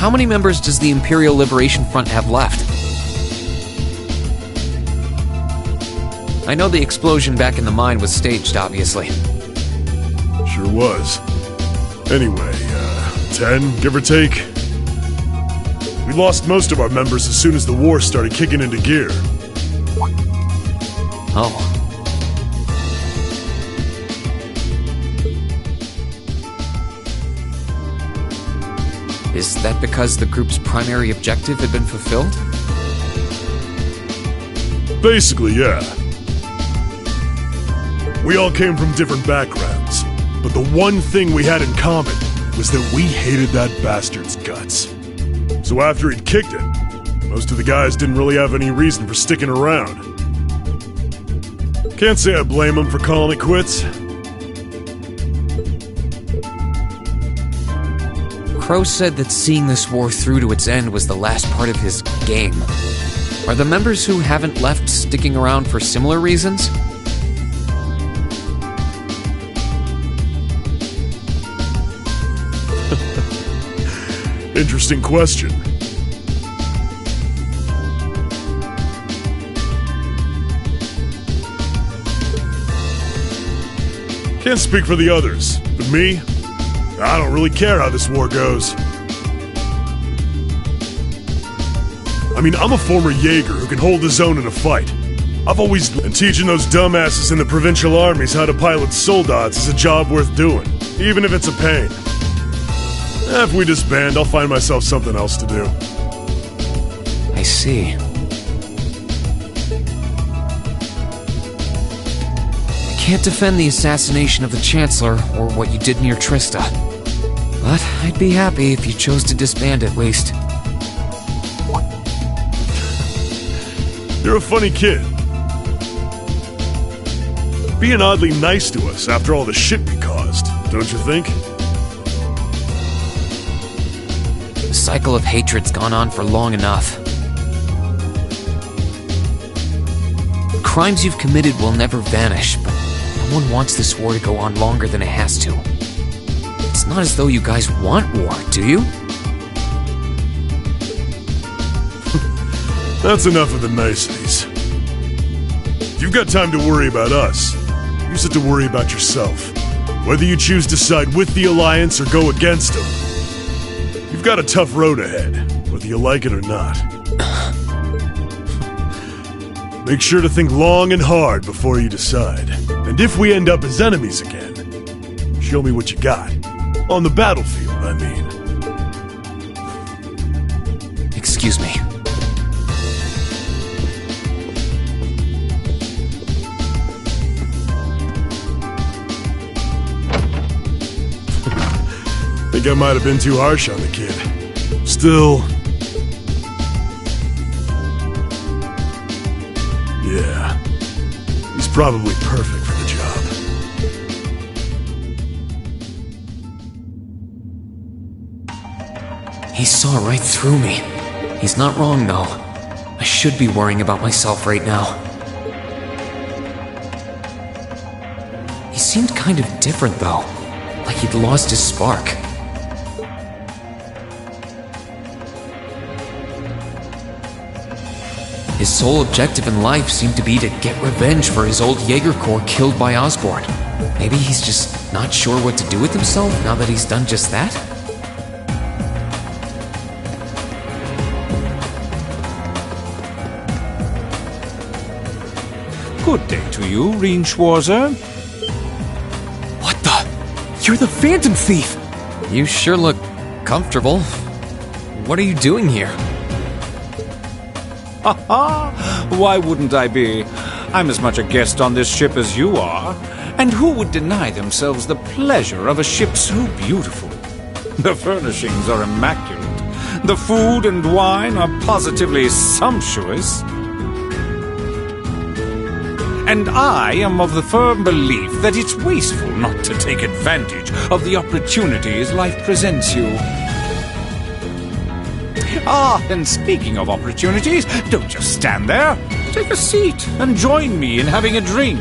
how many members does the Imperial Liberation Front have left? I know the explosion back in the mine was staged, obviously. Sure was. Anyway, 10, give or take. We lost most of our members as soon as the war started kicking into gear. Oh. Is that because the group's primary objective had been fulfilled? Basically, yeah. We all came from different backgrounds, but the one thing we had in common was that we hated that bastard's guts. So after he'd kicked it, most of the guys didn't really have any reason for sticking around. Can't say I blame him for calling it quits. Crow said that seeing this war through to its end was the last part of his game. Are the members who haven't left sticking around for similar reasons? Interesting question. Can't speak for the others, but me, I don't really care how this war goes. I mean, I'm a former Jaeger who can hold his own in a fight. I've always been teaching those dumbasses in the provincial armies how to pilot soldats is a job worth doing, even if it's a pain. If we disband, I'll find myself something else to do. I see. I can't defend the assassination of the Chancellor or what you did near Trista. But I'd be happy if you chose to disband at least. You're a funny kid. Being oddly nice to us after all the shit we caused, don't you think? The cycle of hatred's gone on for long enough. The crimes you've committed will never vanish, but no one wants this war to go on longer than it has to. It's not as though you guys want war, do you? That's enough of the niceties. If you've got time to worry about us, use it to worry about yourself. Whether you choose to side with the Alliance or go against them. You've got a tough road ahead, whether you like it or not. Make sure to think long and hard before you decide. And if we end up as enemies again, show me what you got. On the battlefield, I mean. Excuse me. Think I might have been too harsh on the kid. Still... yeah. He's probably perfect for the job. He saw right through me. He's not wrong, though. I should be worrying about myself right now. He seemed kind of different, though. Like he'd lost his spark. His sole objective in life seemed to be to get revenge for his old Jaeger Corps killed by Osborn. Maybe he's just not sure what to do with himself now that he's done just that? Good day to you, Reinschwarzer. What the? You're the Phantom Thief! You sure look comfortable. What are you doing here? Ha ha! Why wouldn't I be? I'm as much a guest on this ship as you are. And who would deny themselves the pleasure of a ship so beautiful? The furnishings are immaculate. The food and wine are positively sumptuous. And I am of the firm belief that it's wasteful not to take advantage of the opportunities life presents you. Ah, and speaking of opportunities, don't just stand there. Take a seat and join me in having a drink.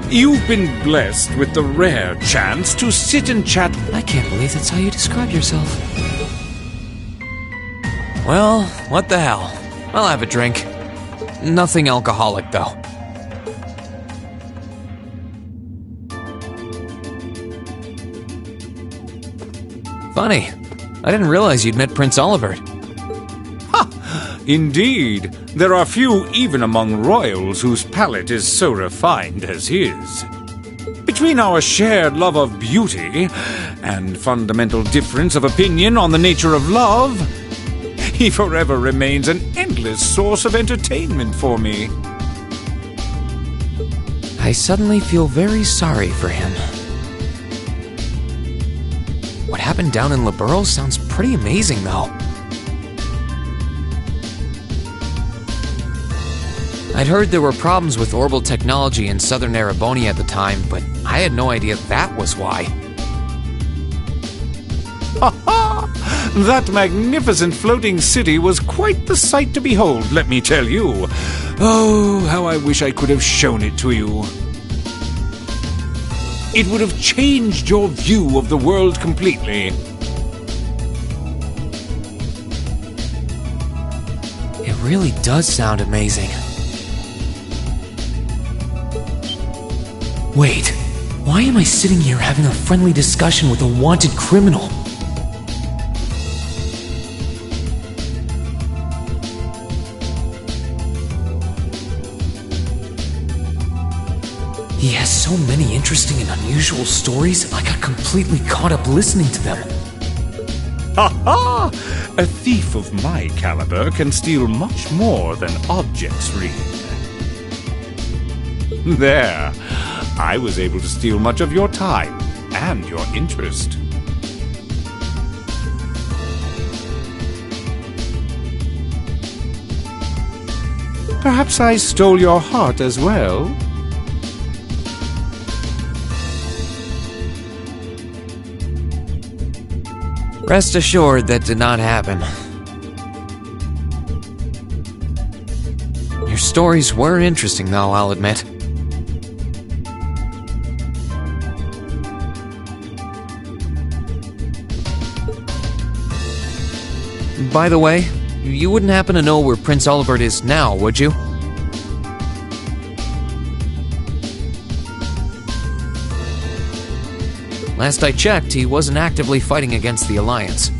You've been blessed with the rare chance to sit and chat. I can't believe that's how you describe yourself. Well, what the hell. I'll have a drink. Nothing alcoholic, though. Funny. I didn't realize you'd met Prince Olivert. Indeed, there are few even among royals whose palate is so refined as his. Between our shared love of beauty and fundamental difference of opinion on the nature of love, he forever remains an endless source of entertainment for me. I suddenly feel very sorry for him. What happened down in Liberl sounds pretty amazing, though. I'd heard there were problems with orbital technology in southern Erebonia at the time, but I had no idea that was why. That magnificent floating city was quite the sight to behold, let me tell you. Oh, how I wish I could have shown it to you. It would have changed your view of the world completely. It really does sound amazing. Wait, why am I sitting here having a friendly discussion with a wanted criminal? He has so many interesting and unusual stories, I got completely caught up listening to them. Ha! A thief of my caliber can steal much more than objects read. There. I was able to steal much of your time and your interest. Perhaps I stole your heart as well? Rest assured that did not happen. Your stories were interesting, though, I'll admit. By the way, you wouldn't happen to know where Prince Olivert is now, would you? Last I checked, he wasn't actively fighting against the Alliance.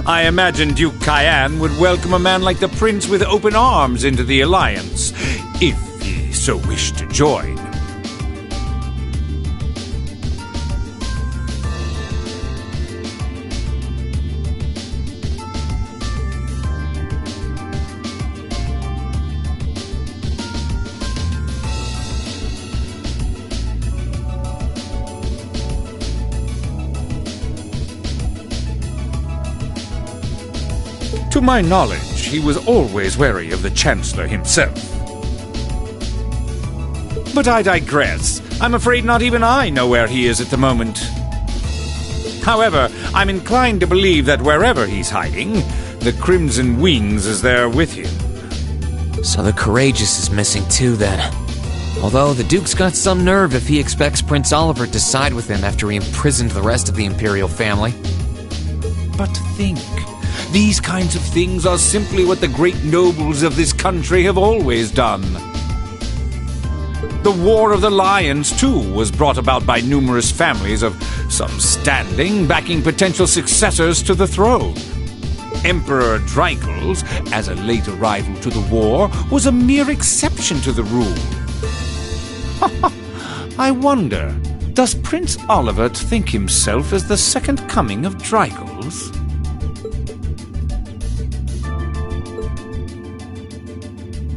I imagined Duke Cayenne would welcome a man like the Prince with open arms into the Alliance, if he so wished to join. To my knowledge, he was always wary of the Chancellor himself. But I digress. I'm afraid not even I know where he is at the moment. However, I'm inclined to believe that wherever he's hiding, the Crimson Wings is there with him. So the Courageous is missing too, then. Although the Duke's got some nerve if he expects Prince Olivert to side with him after he imprisoned the rest of the Imperial family. But think. These kinds of things are simply what the great nobles of this country have always done. The War of the Lions, too, was brought about by numerous families of some standing backing potential successors to the throne. Emperor Dreikels, as a late arrival to the war, was a mere exception to the rule. I wonder, does Prince Olivert think himself as the second coming of Dreikels?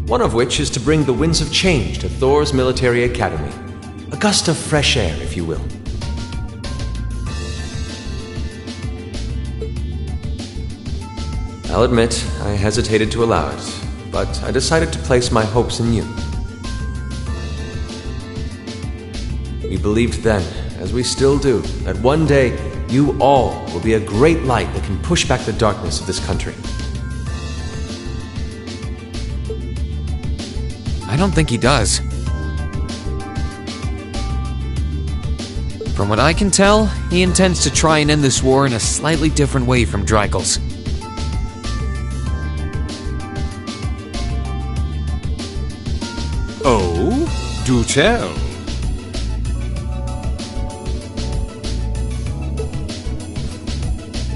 One of which is to bring the winds of change to Thor's military academy. A gust of fresh air, if you will. I'll admit, I hesitated to allow it, but I decided to place my hopes in you. We believed then, as we still do, that one day you all will be a great light that can push back the darkness of this country. I don't think he does. From what I can tell, he intends to try and end this war in a slightly different way from Drykel's. Oh? Do tell.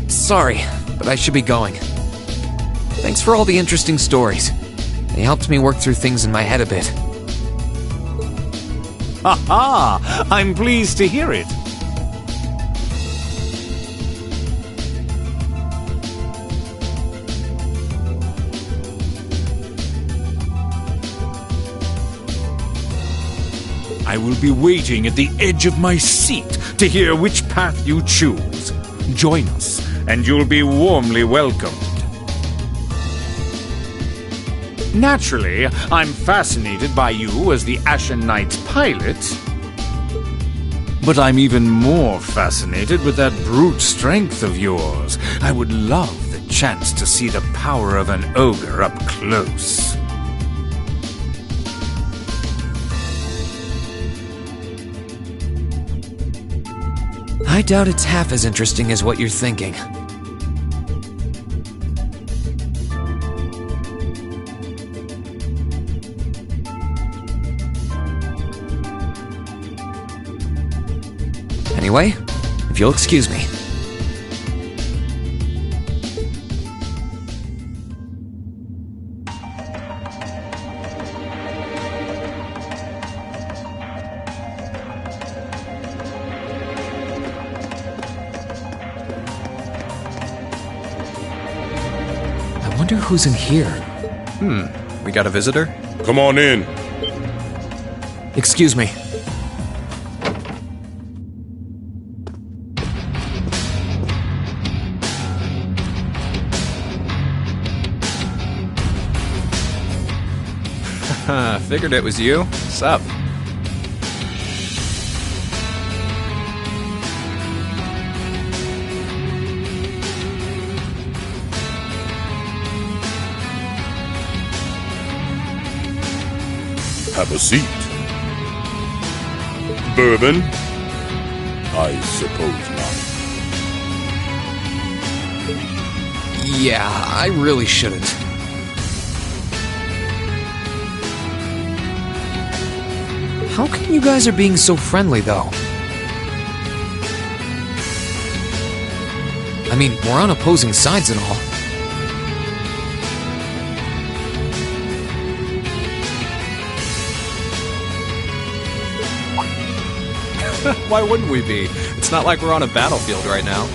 Sorry, but I should be going. Thanks for all the interesting stories. They helped me work through things in my head a bit. Ha ha! I'm pleased to hear it. I will be waiting at the edge of my seat to hear which path you choose. Join us, and you'll be warmly welcomed. Naturally, I'm fascinated by you as the Ashen Knight's pilot. But I'm even more fascinated with that brute strength of yours. I would love the chance to see the power of an ogre up close. I doubt it's half as interesting as what you're thinking. Anyway, if you'll excuse me. I wonder who's in here. We got a visitor? Come on in. Excuse me. Figured it was you. Sup? Have a seat. Bourbon? I suppose not. Yeah, I really shouldn't. How come you guys are being so friendly, though? I mean, we're on opposing sides and all. Why wouldn't we be? It's not like we're on a battlefield right now.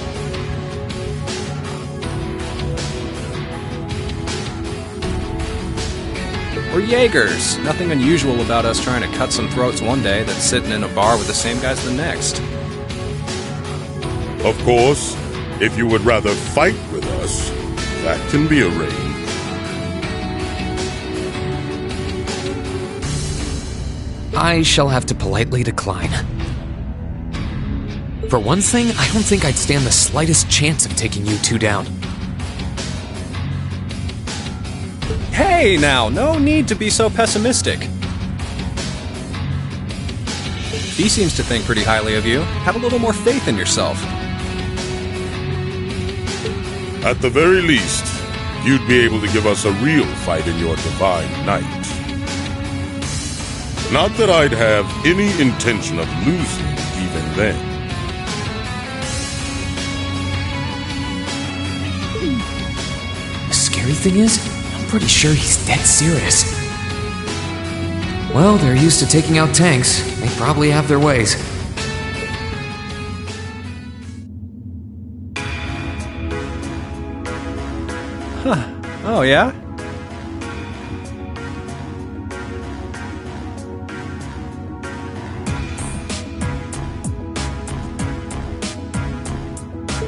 We're Jaegers. Nothing unusual about us trying to cut some throats one day that's sitting in a bar with the same guys the next. Of course, if you would rather fight with us, that can be arranged. I shall have to politely decline. For one thing, I don't think I'd stand the slightest chance of taking you two down. Hey now, no need to be so pessimistic. He seems to think pretty highly of you. Have a little more faith in yourself. At the very least, you'd be able to give us a real fight in your divine night. Not that I'd have any intention of losing even then. The scary thing is, I'm pretty sure he's dead serious. Well, they're used to taking out tanks. They probably have their ways. Huh. Oh, yeah?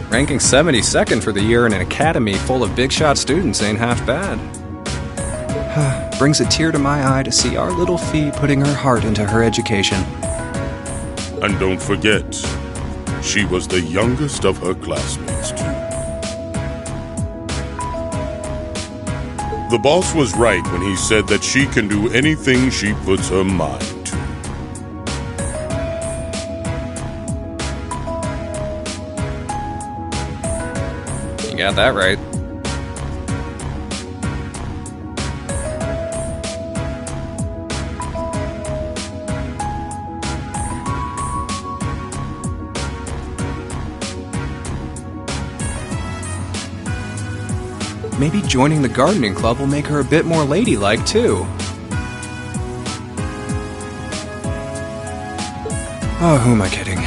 Ranking 72nd for the year in an academy full of big shot students ain't half bad. Brings a tear to my eye to see our little Fee putting her heart into her education. And don't forget, she was the youngest of her classmates, too. The boss was right when he said that she can do anything she puts her mind to. got that right. Maybe joining the gardening club will make her a bit more ladylike, too. Oh, who am I kidding?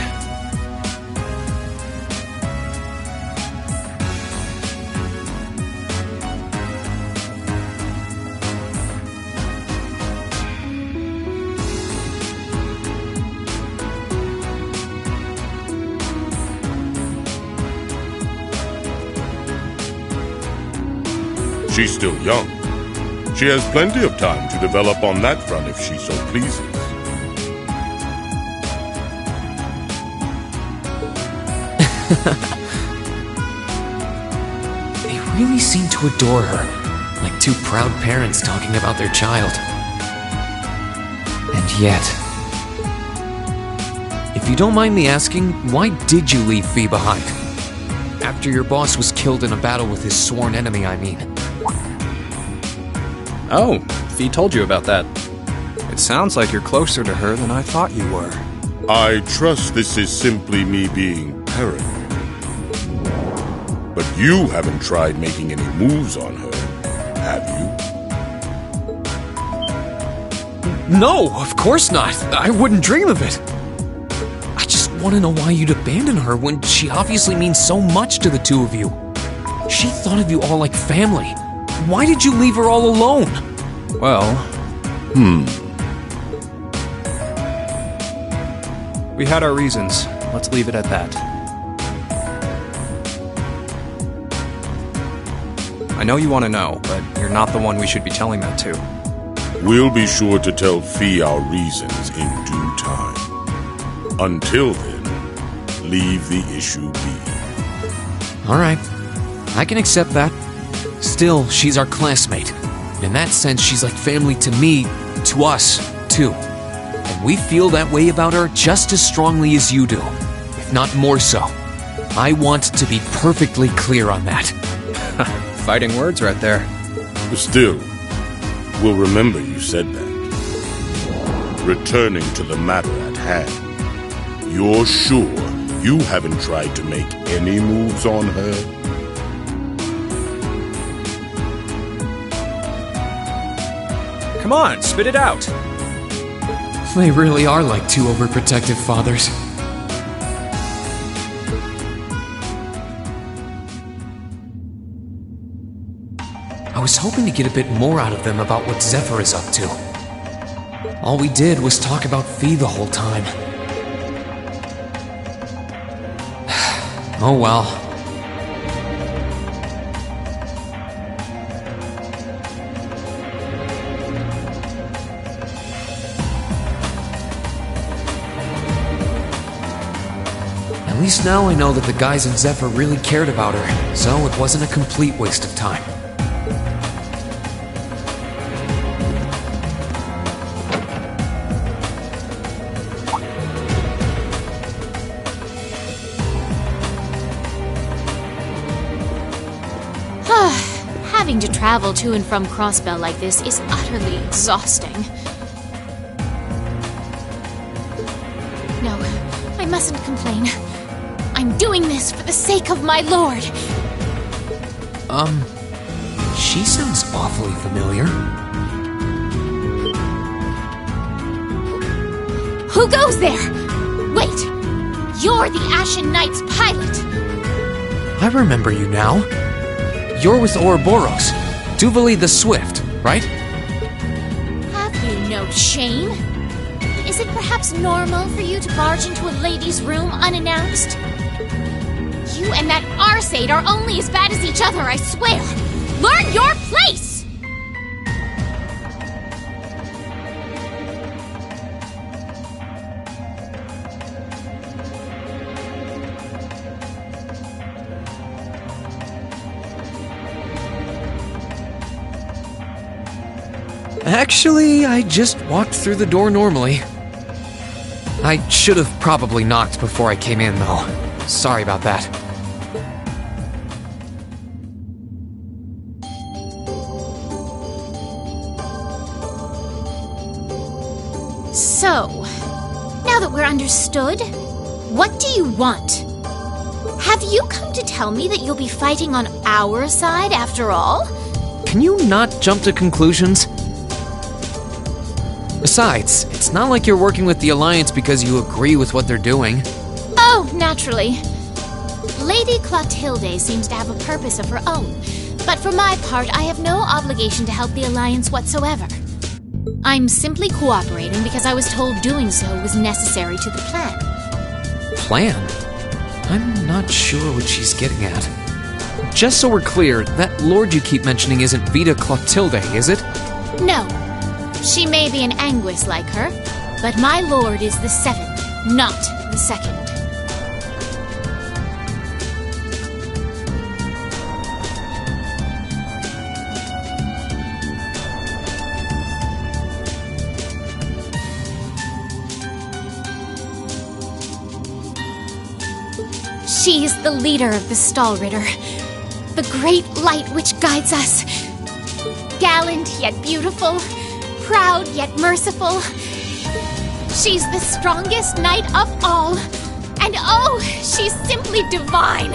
She's still young. She has plenty of time to develop on that front if she so pleases. They really seem to adore her, like two proud parents talking about their child. And yet... If you don't mind me asking, why did you leave Fee behind? After your boss was killed in a battle with his sworn enemy, I mean. Oh, Fee told you about that. It sounds like you're closer to her than I thought you were. I trust this is simply me being paranoid. But you haven't tried making any moves on her, have you? No, of course not. I wouldn't dream of it. I just want to know why you'd abandon her when she obviously means so much to the two of you. She thought of you all like family. Why did you leave her all alone? Well... We had our reasons. Let's leave it at that. I know you want to know, but you're not the one we should be telling that to. We'll be sure to tell Fee our reasons in due time. Until then, leave the issue be. Alright, I can accept that. Still, she's our classmate. In that sense, she's like family to me, to us, too. And we feel that way about her just as strongly as you do, if not more so. I want to be perfectly clear on that. Fighting words right there. Still, we'll remember you said that. Returning to the matter at hand, you're sure you haven't tried to make any moves on her? Come on, spit it out! They really are like two overprotective fathers. I was hoping to get a bit more out of them about what Zephyr is up to. All we did was talk about Fee the whole time. Oh well. At least now I know that the guys in Zephyr really cared about her, so it wasn't a complete waste of time. Having to travel to and from Crossbell like this is utterly exhausting. No, I mustn't complain. I'm doing this for the sake of my lord. She sounds awfully familiar. Who goes there? Wait, you're the Ashen Knight's pilot. I remember you now. You're with Ouroboros, Duvali the Swift, right? Have you no shame? Is it perhaps normal for you to barge into a lady's room unannounced? You and that Arseid are only as bad as each other, I swear! Learn your place! Actually, I just walked through the door normally. I should have probably knocked before I came in, though. Sorry about that. So, now that we're understood, what do you want? Have you come to tell me that you'll be fighting on our side after all? Can you not jump to conclusions? Besides, it's not like you're working with the Alliance because you agree with what they're doing. Oh, naturally. Lady Clotilde seems to have a purpose of her own, but for my part, I have no obligation to help the Alliance whatsoever. I'm simply cooperating because I was told doing so was necessary to the plan. Plan? I'm not sure what she's getting at. Just so we're clear, that lord you keep mentioning isn't Vita Clotilde, is it? No. She may be an Anguis like her, but my lord is the 7th, not the 2nd. She is the leader of the Stahlritter, the great light which guides us. Gallant yet beautiful, proud yet merciful. She's the strongest knight of all, and oh, she's simply divine.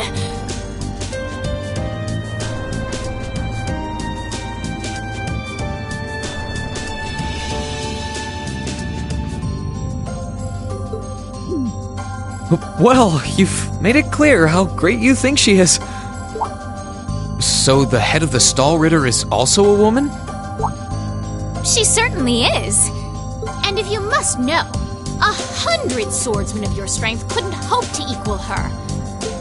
Well, you've made it clear how great you think she is. So the head of the Stahlritter is also a woman? She certainly is. And if you must know, 100 swordsmen of your strength couldn't hope to equal her.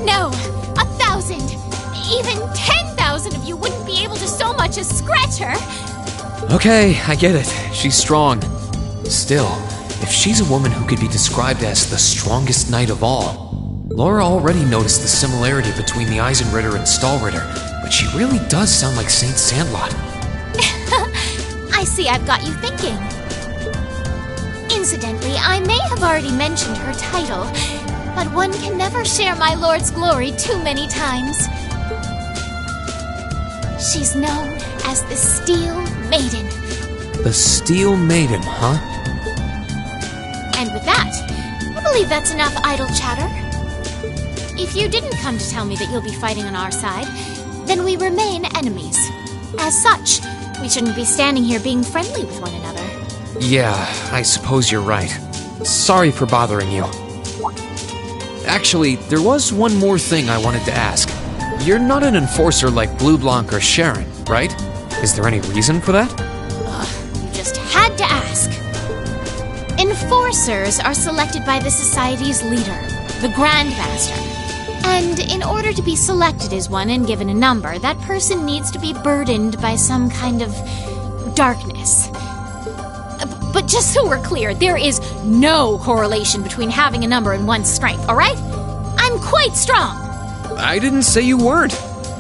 No, 1,000, even 10,000 of you wouldn't be able to so much as scratch her. Okay, I get it. She's strong. Still, if she's a woman who could be described as the strongest knight of all, Laura already noticed the similarity between the Eisenritter and Stahlritter, but she really does sound like Saint Sandlot. I see I've got you thinking. Incidentally, I may have already mentioned her title, but one can never share my lord's glory too many times. She's known as the Steel Maiden. The Steel Maiden, huh? And with that, I believe that's enough idle chatter. If you didn't come to tell me that you'll be fighting on our side, then we remain enemies. As such, we shouldn't be standing here being friendly with one another. Yeah, I suppose you're right. Sorry for bothering you. Actually, there was one more thing I wanted to ask. You're not an enforcer like Blue Blanc or Sharon, right? Is there any reason for that? You just had to ask. Enforcers are selected by the Society's leader, the Grandmaster. And in order to be selected as one and given a number, that person needs to be burdened by some kind of darkness. But just so we're clear, there is no correlation between having a number and one's strength, alright? I'm quite strong. I didn't say you weren't,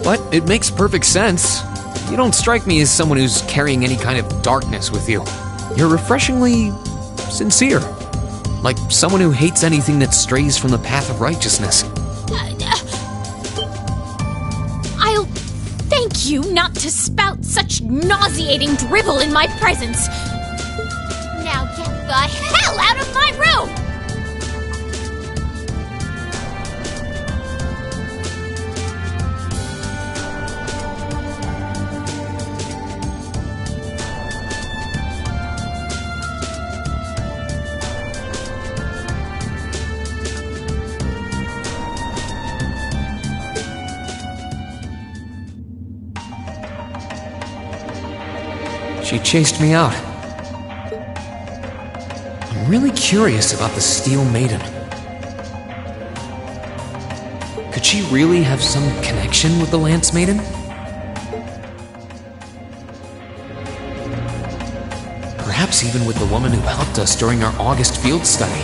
but it makes perfect sense. You don't strike me as someone who's carrying any kind of darkness with you. You're refreshingly sincere. Like someone who hates anything that strays from the path of righteousness. I'll thank you not to spout such nauseating drivel in my presence. Now get the hell out of my room! She chased me out. I'm really curious about the Steel Maiden. Could she really have some connection with the Lance Maiden? Perhaps even with the woman who helped us during our August field study.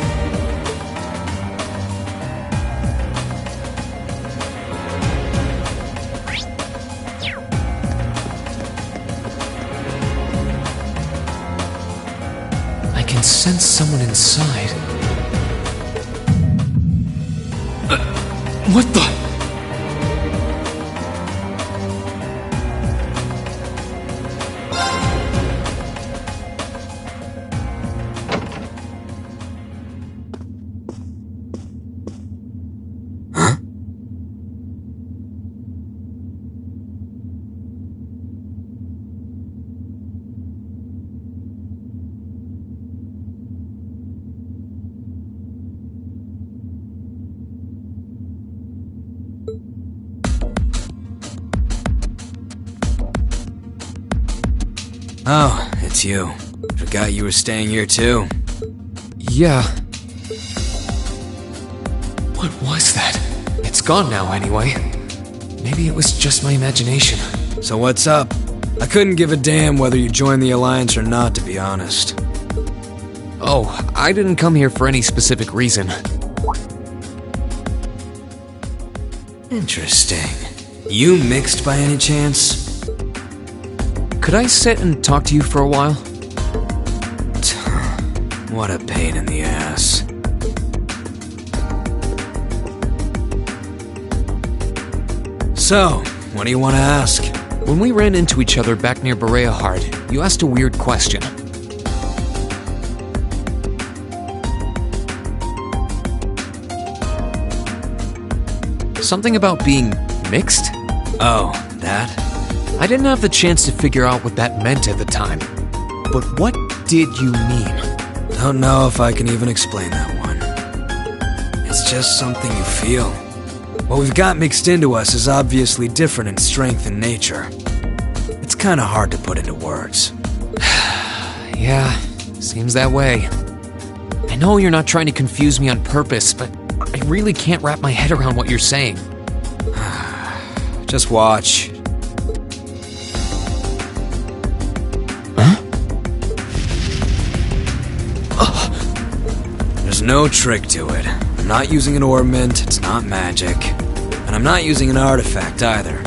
I can sense someone inside. What the? Oh, it's you. Forgot you were staying here too. Yeah. What was that? It's gone now anyway. Maybe it was just my imagination. So what's up? I couldn't give a damn whether you joined the Alliance or not, to be honest. Oh, I didn't come here for any specific reason. Interesting. You mixed by any chance? Could I sit and talk to you for a while? What a pain in the ass. So, what do you want to ask? When we ran into each other back near Berea Heart, you asked a weird question. Something about being mixed? Oh, that? I didn't have the chance to figure out what that meant at the time. But what did you mean? Don't know if I can even explain that one. It's just something you feel. What we've got mixed into us is obviously different in strength and nature. It's kinda hard to put into words. Yeah, seems that way. I know you're not trying to confuse me on purpose, but I really can't wrap my head around what you're saying. Just watch. There's no trick to it. I'm not using an ornament, it's not magic. And I'm not using an artifact either.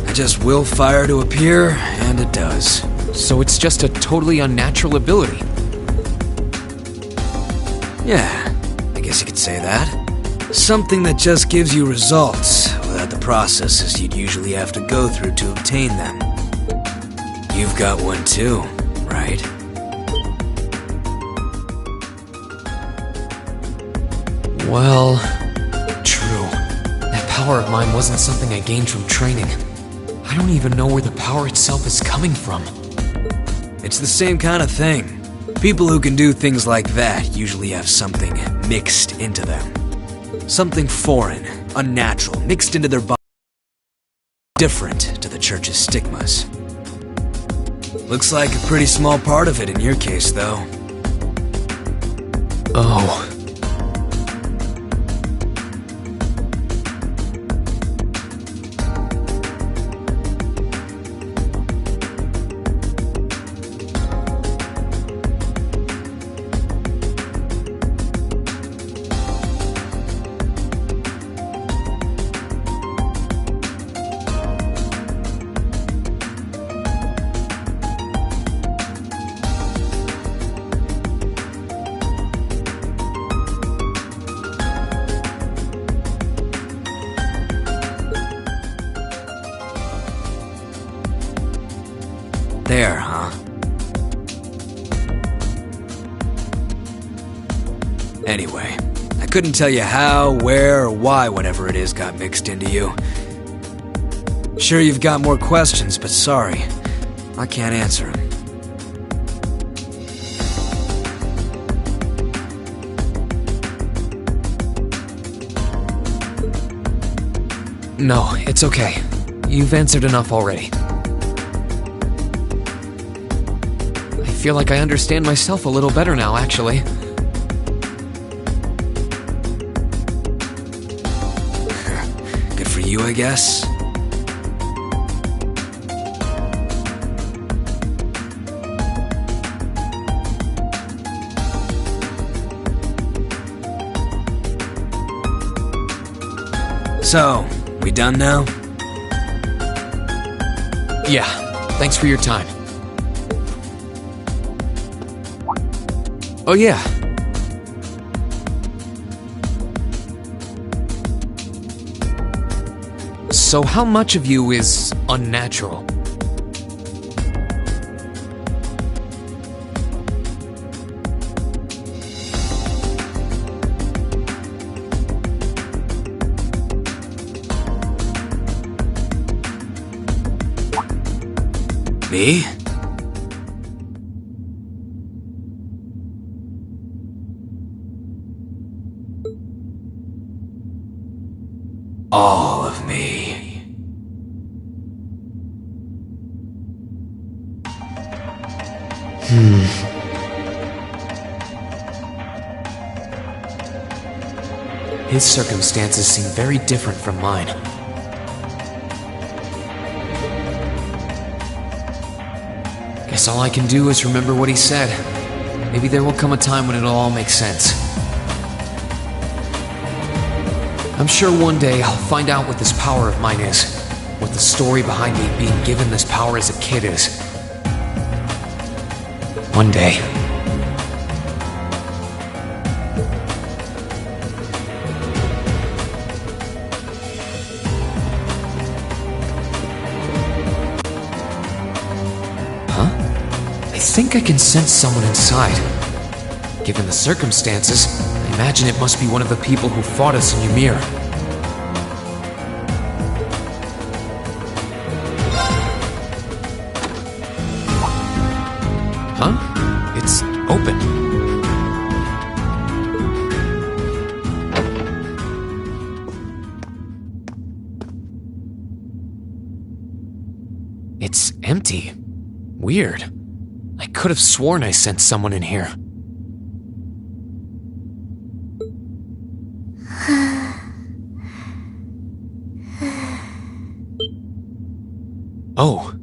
I just will fire to appear, and it does. So it's just a totally unnatural ability? Yeah, I guess you could say that. Something that just gives you results, without the processes you'd usually have to go through to obtain them. You've got one too, right? Well, true. That power of mine wasn't something I gained from training. I don't even know where the power itself is coming from. It's the same kind of thing. People who can do things like that usually have something mixed into them. Something foreign, unnatural, mixed into their body. Different to the Church's stigmas. Looks like a pretty small part of it in your case, though. Oh. There, huh? Anyway, I couldn't tell you how, where, or why whatever it is got mixed into you. Sure you've got more questions, but sorry, I can't answer them. No, it's okay. You've answered enough already. I feel like I understand myself a little better now, actually. Good for you, I guess. So, we done now? Yeah, thanks for your time. Oh yeah. So how much of you is unnatural? Me? All of me. His circumstances seem very different from mine. Guess all I can do is remember what he said. Maybe there will come a time when it'll all make sense. I'm sure one day I'll find out what this power of mine is. What the story behind me being given this power as a kid is. One day. Huh? I think I can sense someone inside. Given the circumstances, I imagine it must be one of the people who fought us in Ymir. Huh? It's open. It's empty. Weird. I could have sworn I sensed someone in here. Oh.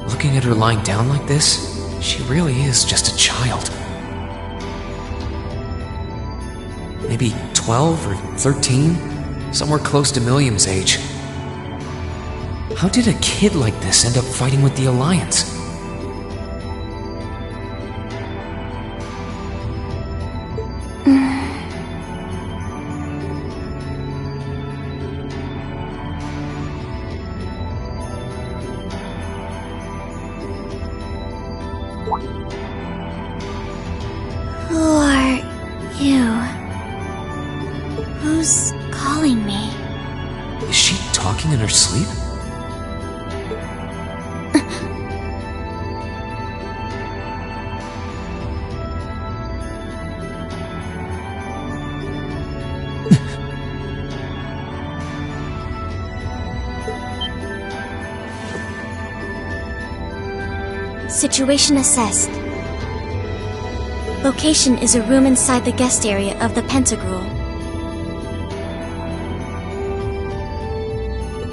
Looking at her lying down like this, she really is just a child. Maybe 12 or 13? Somewhere close to Milliam's age. How did a kid like this end up fighting with the Alliance? Who are you? Who's calling me? Is she talking in her sleep? Situation assessed. Location is a room inside the guest area of the Pentagrule.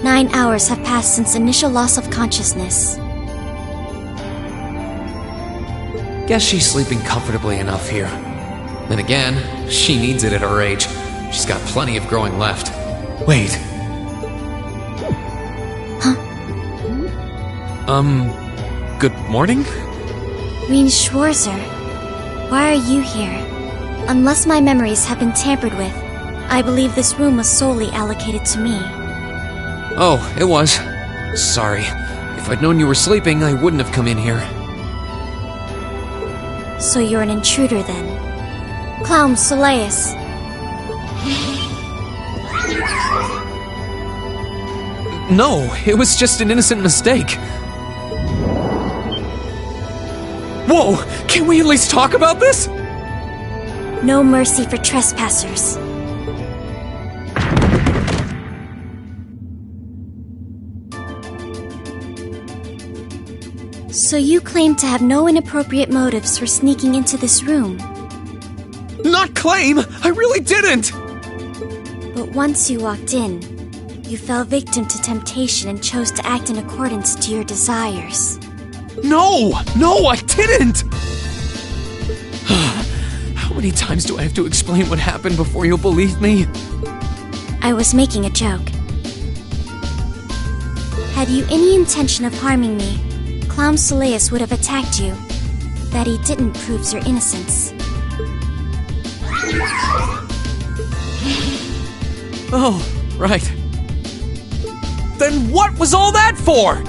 9 hours have passed since initial loss of consciousness. Guess she's sleeping comfortably enough here. Then again, she needs it at her age. She's got plenty of growing left. Wait. Huh? Good morning? Rean Schwarzer, why are you here? Unless my memories have been tampered with, I believe this room was solely allocated to me. Oh, it was. Sorry. If I'd known you were sleeping, I wouldn't have come in here. So you're an intruder then? Clown Soleus. No, it was just an innocent mistake. Whoa! Can we at least talk about this? No mercy for trespassers. So you claim to have no inappropriate motives for sneaking into this room. Not claim! I really didn't! But once you walked in, you fell victim to temptation and chose to act in accordance to your desires. No! No, I didn't! How many times do I have to explain what happened before you'll believe me? I was making a joke. Had you any intention of harming me, Clown Soleus would have attacked you. That he didn't proves your innocence. Oh, right. Then what was all that for?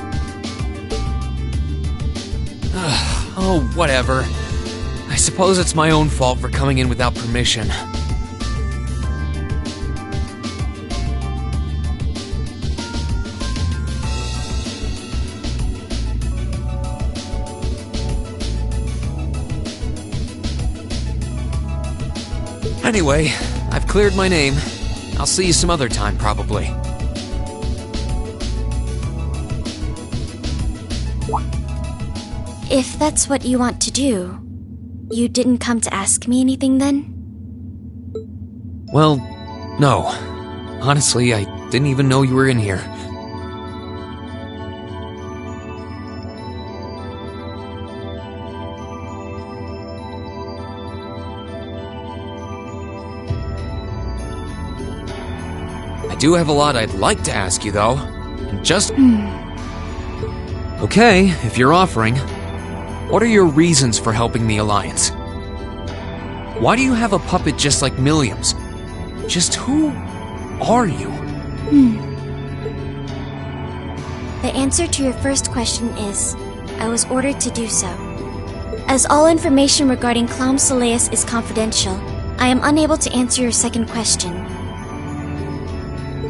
Oh, whatever. I suppose it's my own fault for coming in without permission. Anyway, I've cleared my name. I'll see you some other time, probably. If that's what you want to do, you didn't come to ask me anything then? Well, no. Honestly, I didn't even know you were in here. I do have a lot I'd like to ask you, though. And just... Okay, if you're offering, what are your reasons for helping the Alliance? Why do you have a puppet just like Milliam's? Just who are you? The answer to your first question is, I was ordered to do so. As all information regarding Clown Soleus is confidential, I am unable to answer your second question.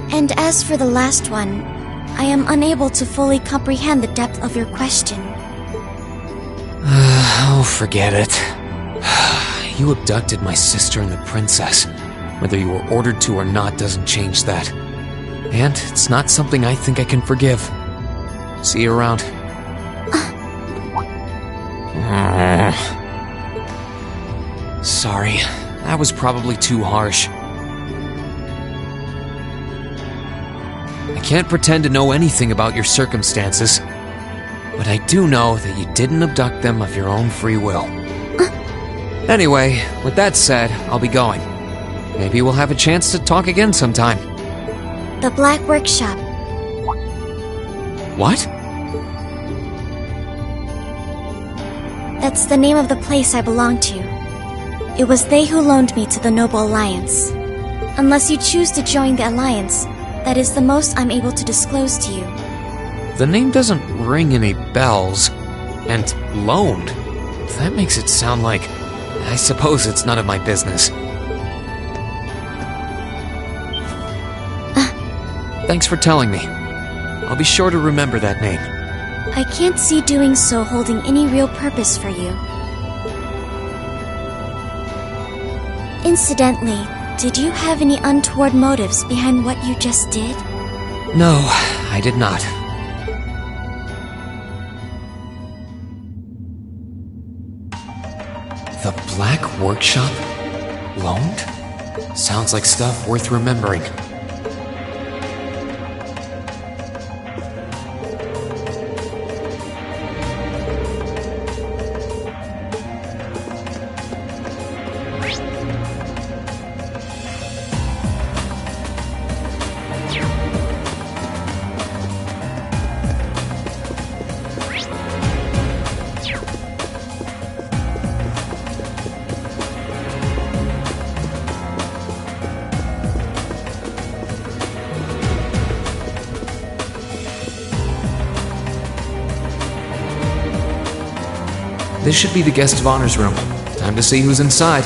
And as for the last one, I am unable to fully comprehend the depth of your question. Oh, forget it. You abducted my sister and the princess. Whether you were ordered to or not doesn't change that. And it's not something I think I can forgive. See you around. Sorry, that was probably too harsh. I can't pretend to know anything about your circumstances, but I do know that you didn't abduct them of your own free will. Anyway, with that said, I'll be going. Maybe we'll have a chance to talk again sometime. The Black Workshop. What? That's the name of the place I belong to. It was they who loaned me to the Noble Alliance. Unless you choose to join the Alliance, that is the most I'm able to disclose to you. The name doesn't ring any bells. And loaned? That makes it sound like... I suppose it's none of my business. Thanks for telling me. I'll be sure to remember that name. I can't see doing so holding any real purpose for you. Incidentally, did you have any untoward motives behind what you just did? No, I did not. The Black Workshop? Loaned? Sounds like stuff worth remembering. This should be the guest of honor's room. Time to see who's inside.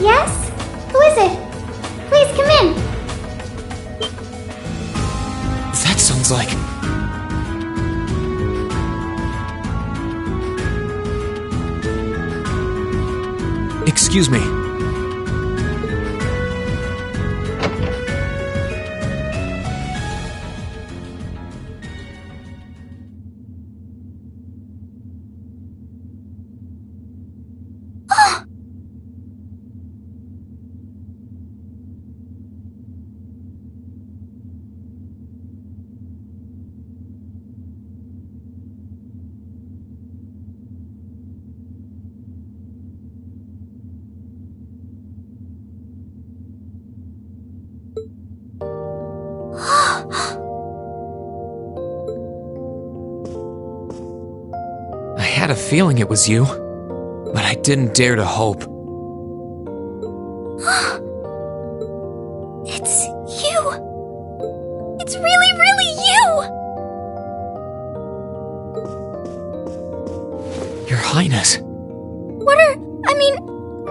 Yes? Who is it? Please come in. That sounds like... Excuse me. I had a feeling it was you, but I didn't dare to hope. It's you! It's really, really you! Your Highness.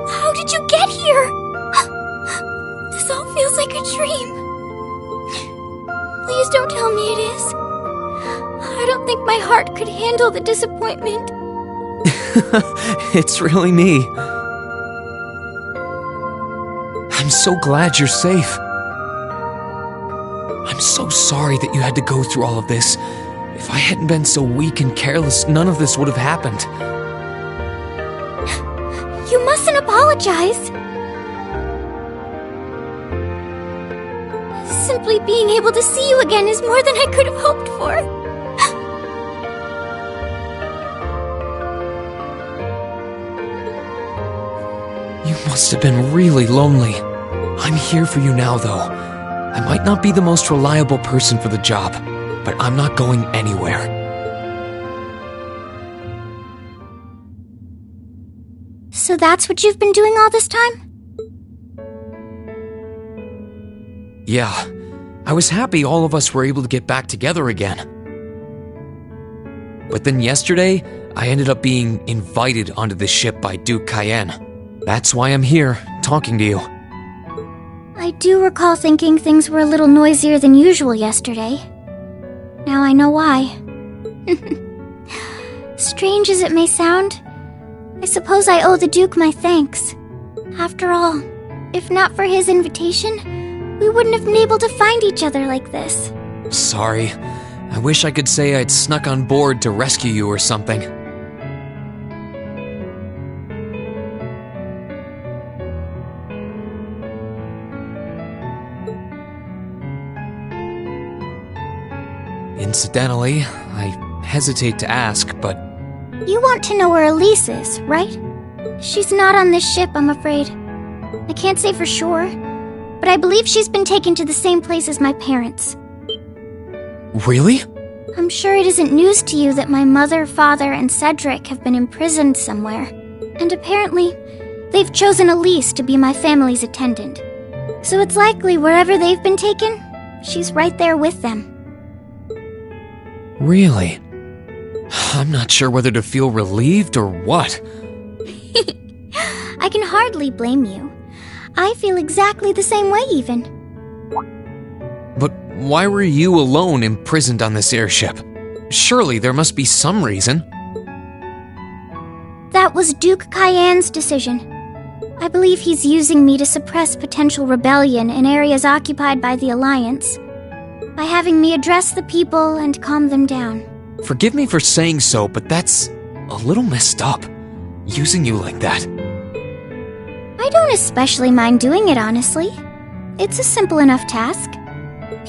How did you get here? This all feels like a dream. Please don't tell me it is. I don't think my heart could handle the disappointment. It's really me. I'm so glad you're safe. I'm so sorry that you had to go through all of this. If I hadn't been so weak and careless, none of this would have happened. You mustn't apologize. Simply being able to see you again is more than I could have hoped for. You must have been really lonely. I'm here for you now, though. I might not be the most reliable person for the job, but I'm not going anywhere. So that's what you've been doing all this time? Yeah, I was happy all of us were able to get back together again. But then yesterday, I ended up being invited onto the ship by Duke Cayenne. That's why I'm here, talking to you. I do recall thinking things were a little noisier than usual yesterday. Now I know why. Strange as it may sound, I suppose I owe the Duke my thanks. After all, if not for his invitation, we wouldn't have been able to find each other like this. Sorry. I wish I could say I'd snuck on board to rescue you or something. Incidentally, I hesitate to ask, but... You want to know where Elise is, right? She's not on this ship, I'm afraid. I can't say for sure, but I believe she's been taken to the same place as my parents. Really? I'm sure it isn't news to you that my mother, father, and Cedric have been imprisoned somewhere. And apparently, they've chosen Elise to be my family's attendant. So it's likely wherever they've been taken, she's right there with them. Really? I'm not sure whether to feel relieved or what. I can hardly blame you. I feel exactly the same way, even. But why were you alone imprisoned on this airship? Surely there must be some reason. That was Duke Cayenne's decision. I believe he's using me to suppress potential rebellion in areas occupied by the Alliance, by having me address the people and calm them down. Forgive me for saying so, but that's a little messed up, using you like that. I don't especially mind doing it, honestly. It's a simple enough task.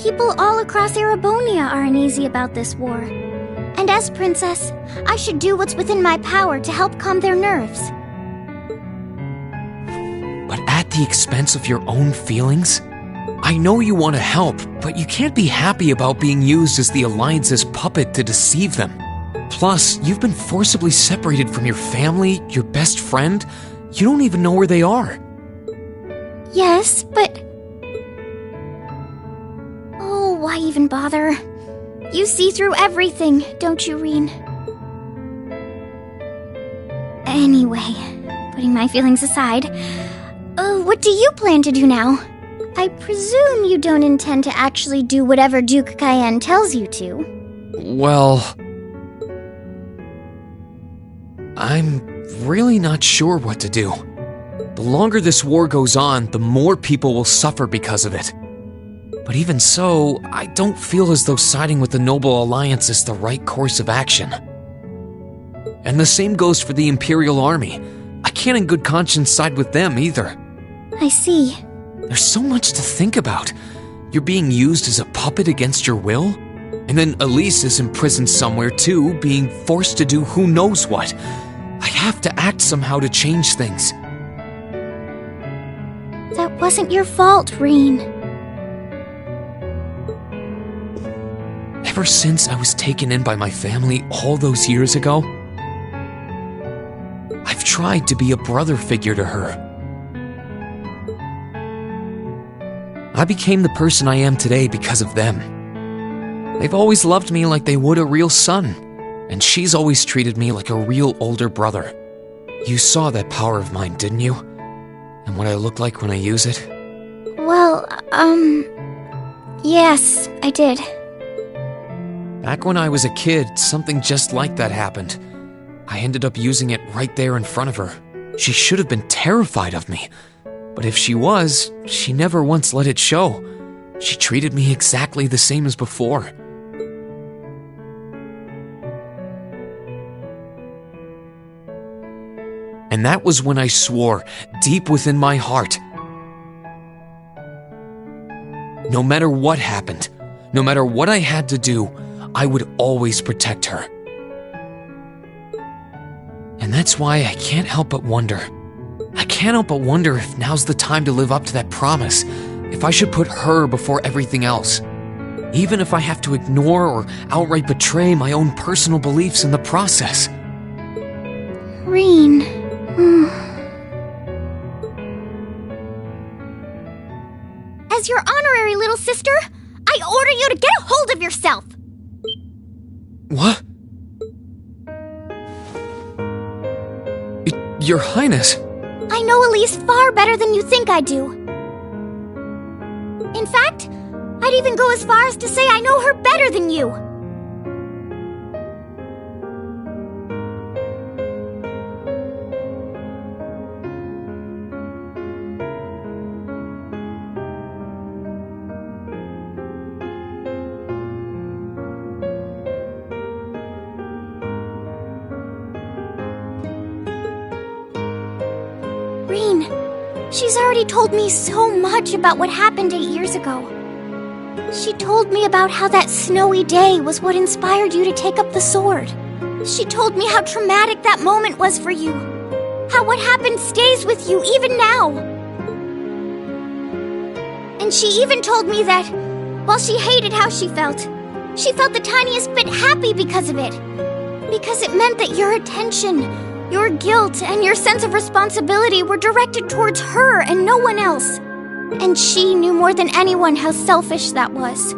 People all across Erebonia are uneasy about this war. And as princess, I should do what's within my power to help calm their nerves. But at the expense of your own feelings? I know you want to help, but you can't be happy about being used as the Alliance's puppet to deceive them. Plus, you've been forcibly separated from your family, your best friend. You don't even know where they are. Yes, but... Oh, why even bother? You see through everything, don't you, Reen? Anyway, putting my feelings aside, what do you plan to do now? I presume you don't intend to actually do whatever Duke Cayenne tells you to. Well... I'm really not sure what to do. The longer this war goes on, the more people will suffer because of it. But even so, I don't feel as though siding with the Noble Alliance is the right course of action. And the same goes for the Imperial Army. I can't in good conscience side with them either. I see. There's so much to think about. You're being used as a puppet against your will? And then Elise is imprisoned somewhere too, being forced to do who knows what. I have to act somehow to change things. That wasn't your fault, Reen. Ever since I was taken in by my family all those years ago, I've tried to be a brother figure to her. I became the person I am today because of them. They've always loved me like they would a real son, and she's always treated me like a real older brother. You saw that power of mine, didn't you? And what I look like when I use it? Well, yes, I did. Back when I was a kid, something just like that happened. I ended up using it right there in front of her. She should have been terrified of me. But if she was, she never once let it show. She treated me exactly the same as before. And that was when I swore, deep within my heart, no matter what happened, no matter what I had to do, I would always protect her. And that's why I can't help but wonder. I can't help but wonder if now's the time to live up to that promise, if I should put her before everything else, even if I have to ignore or outright betray my own personal beliefs in the process. Rean. As your honorary little sister, I order you to get a hold of yourself! What? Your Highness. I know Elise far better than you think I do. In fact, I'd even go as far as to say I know her better than you. Rean, she's already told me so much about what happened 8 years ago. She told me about how that snowy day was what inspired you to take up the sword. She told me how traumatic that moment was for you. How what happened stays with you even now. And she even told me that, while she hated how she felt the tiniest bit happy because of it. Because it meant that your attention, your guilt, and your sense of responsibility were directed towards her and no one else. And she knew more than anyone how selfish that was.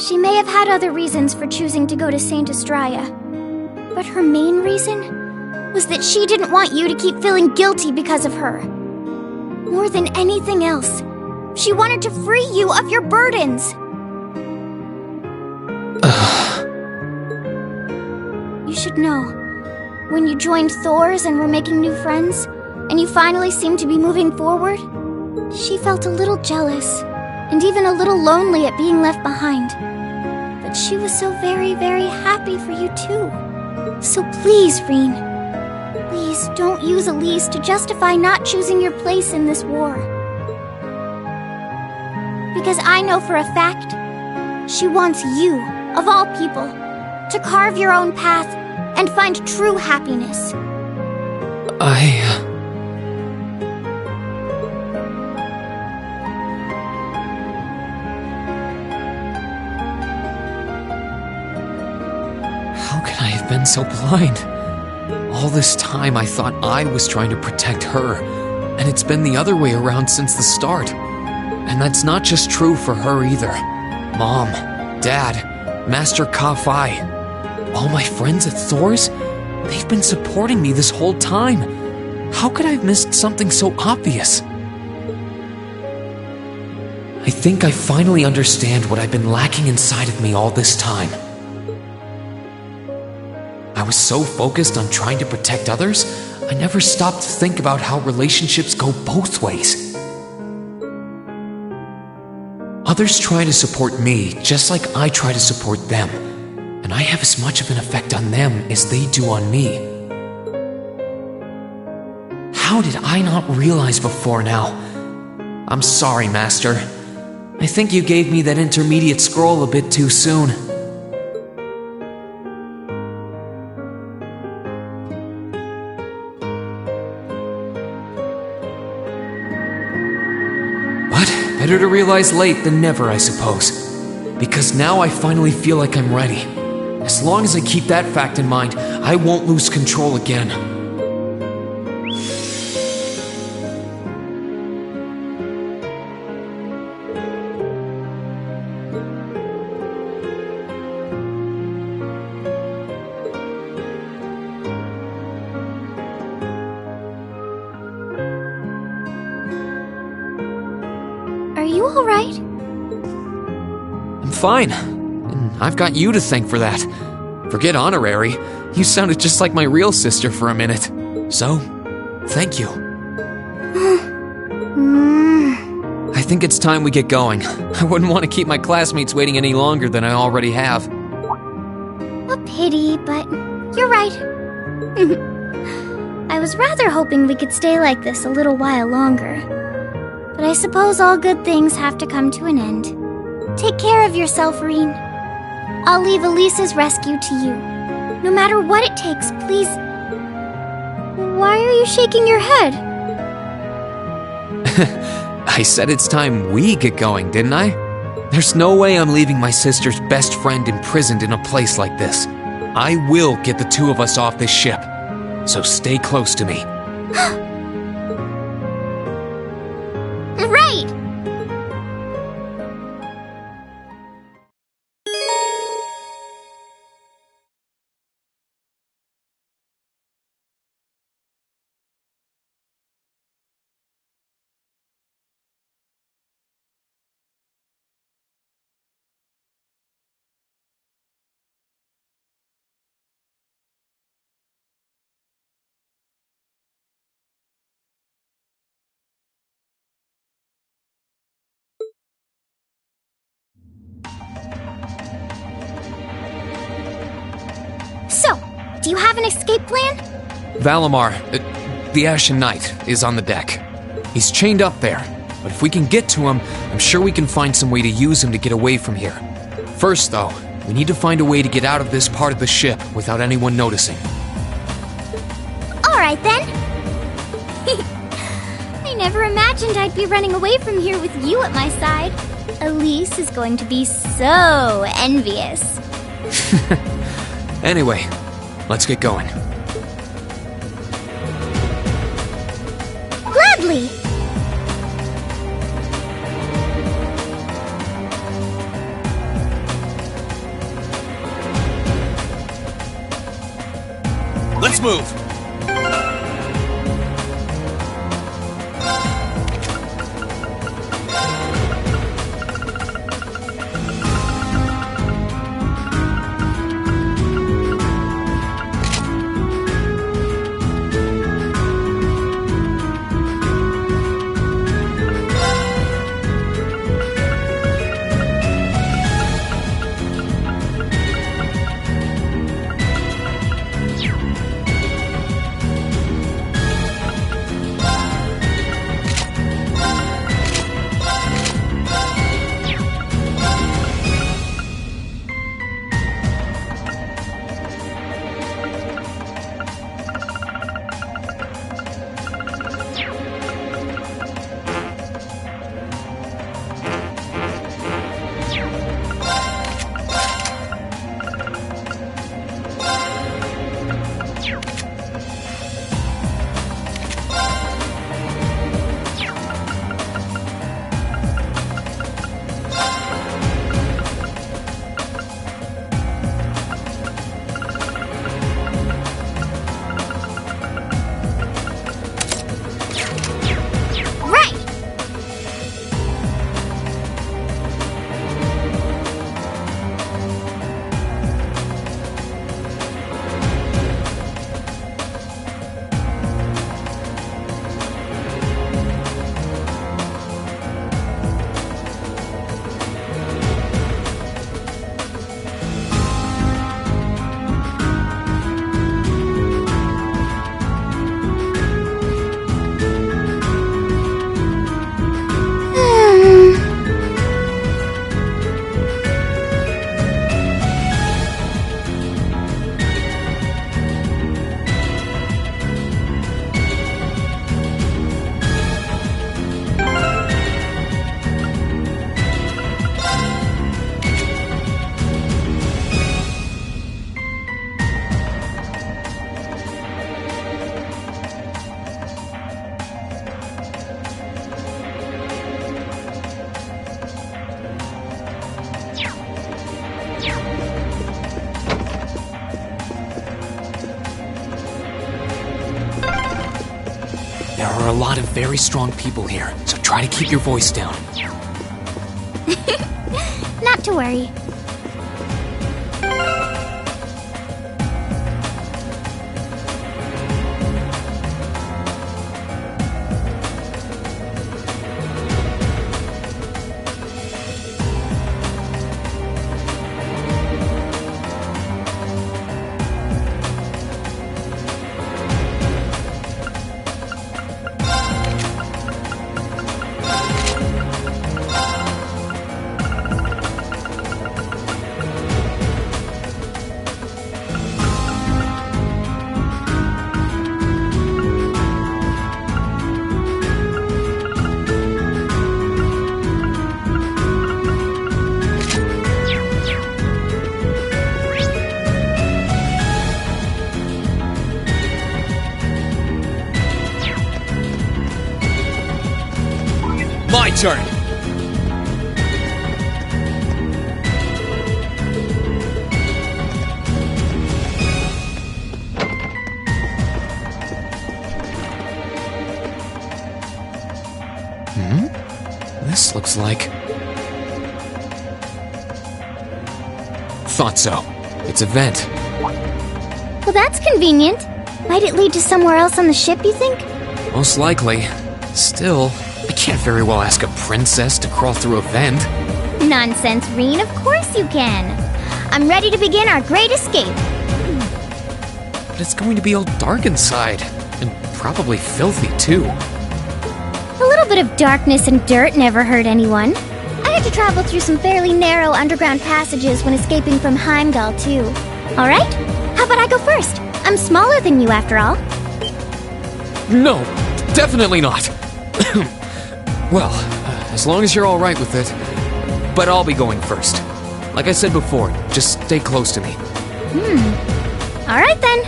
She may have had other reasons for choosing to go to Saint Estrella, but her main reason was that she didn't want you to keep feeling guilty because of her. More than anything else, she wanted to free you of your burdens. You should know, when you joined Thor's and were making new friends, and you finally seemed to be moving forward, she felt a little jealous, and even a little lonely at being left behind. But she was so very, very happy for you too. So please, Rean, please don't use Elise to justify not choosing your place in this war. Because I know for a fact, she wants you, of all people, to carve your own path and find true happiness. How could I have been so blind? All this time I thought I was trying to protect her, and it's been the other way around since the start. And that's not just true for her either. Mom, Dad, Master Ka-Fai, all my friends at Thor's, they've been supporting me this whole time. How could I have missed something so obvious? I think I finally understand what I've been lacking inside of me all this time. I was so focused on trying to protect others, I never stopped to think about how relationships go both ways. Others try to support me just like I try to support them, and I have as much of an effect on them as they do on me. How did I not realize before now? I'm sorry, Master. I think you gave me that intermediate scroll a bit too soon. But better to realize late than never, I suppose. Because now I finally feel like I'm ready. As long as I keep that fact in mind, I won't lose control again. Are you all right? fine. And I've got you to thank for that. Forget honorary. You sounded just like my real sister for a minute. So, thank you. I think it's time we get going. I wouldn't want to keep my classmates waiting any longer than I already have. A pity, but you're right. I was rather hoping we could stay like this a little while longer. But I suppose all good things have to come to an end. Take care of yourself, Rean. I'll leave Elise's rescue to you. No matter what it takes, please. Why are you shaking your head? I said it's time we get going, didn't I? There's no way I'm leaving my sister's best friend imprisoned in a place like this. I will get the two of us off this ship. So stay close to me. Right! So, do you have an escape plan? Valimar, the Ashen Knight, is on the deck. He's chained up there, but if we can get to him, I'm sure we can find some way to use him to get away from here. First, though, we need to find a way to get out of this part of the ship without anyone noticing. Alright then. I never imagined I'd be running away from here with you at my side. Elise is going to be so envious. Anyway, let's get going. Gladly! Let's move! There are a lot of very strong people here, so try to keep your voice down. Not to worry. My turn! This looks like... Thought so. It's a vent. Well, that's convenient. Might it lead to somewhere else on the ship, you think? Most likely. Still, I can't very well ask a princess to crawl through a vent. Nonsense, Reen. Of course you can. I'm ready to begin our great escape. But it's going to be all dark inside. And probably filthy, too. A little bit of darkness and dirt never hurt anyone. I had to travel through some fairly narrow underground passages when escaping from Heimdall, too. Alright? How about I go first? I'm smaller than you, after all. No, definitely not. Well, as long as you're alright with it. But I'll be going first. Like I said before, just stay close to me. Alright then.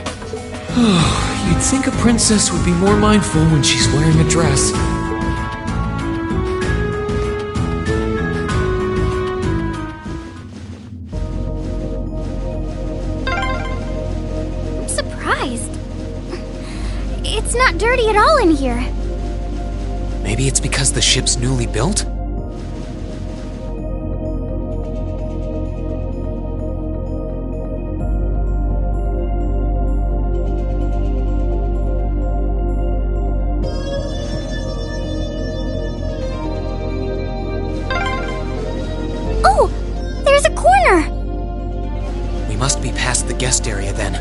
You'd think a princess would be more mindful when she's wearing a dress. I'm surprised. It's not dirty at all in here. Maybe it's because the ship's newly built? Oh! There's a corner! We must be past the guest area then.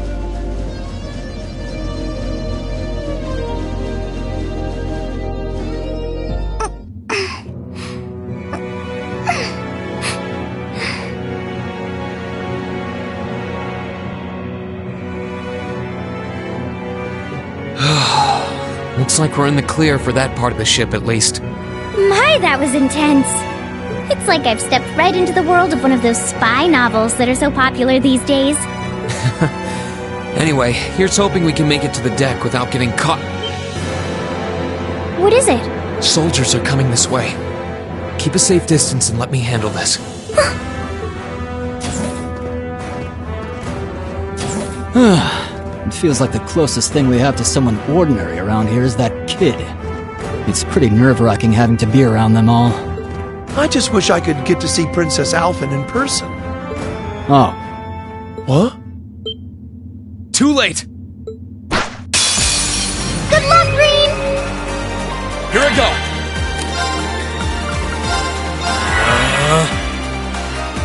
Looks like we're in the clear for that part of the ship, at least. My, that was intense. It's like I've stepped right into the world of one of those spy novels that are so popular these days. Anyway, here's hoping we can make it to the deck without getting caught. What is it? Soldiers are coming this way. Keep a safe distance and let me handle this. It feels like the closest thing we have to someone ordinary around here is that kid. It's pretty nerve-wracking having to be around them all. I just wish I could get to see Princess Alphen in person. Oh. What? Too late! Good luck, Green! Here I go!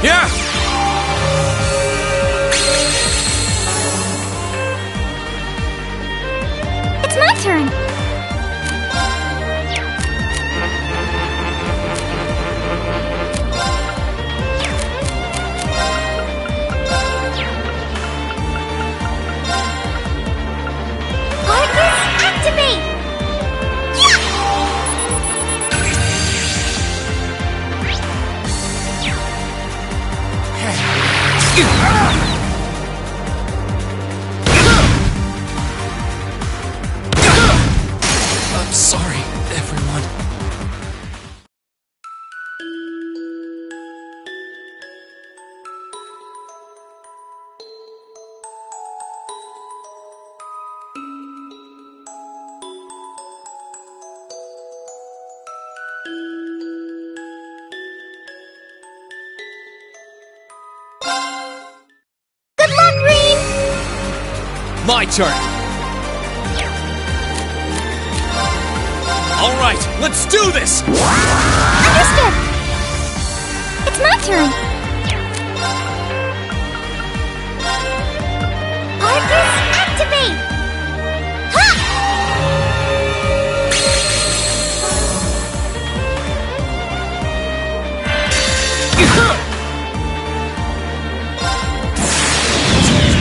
Yeah! It's my turn! Arcus, activate! Yeah! My turn. All right, let's do this! Understood! It's my turn! Arcus, activate! Ha!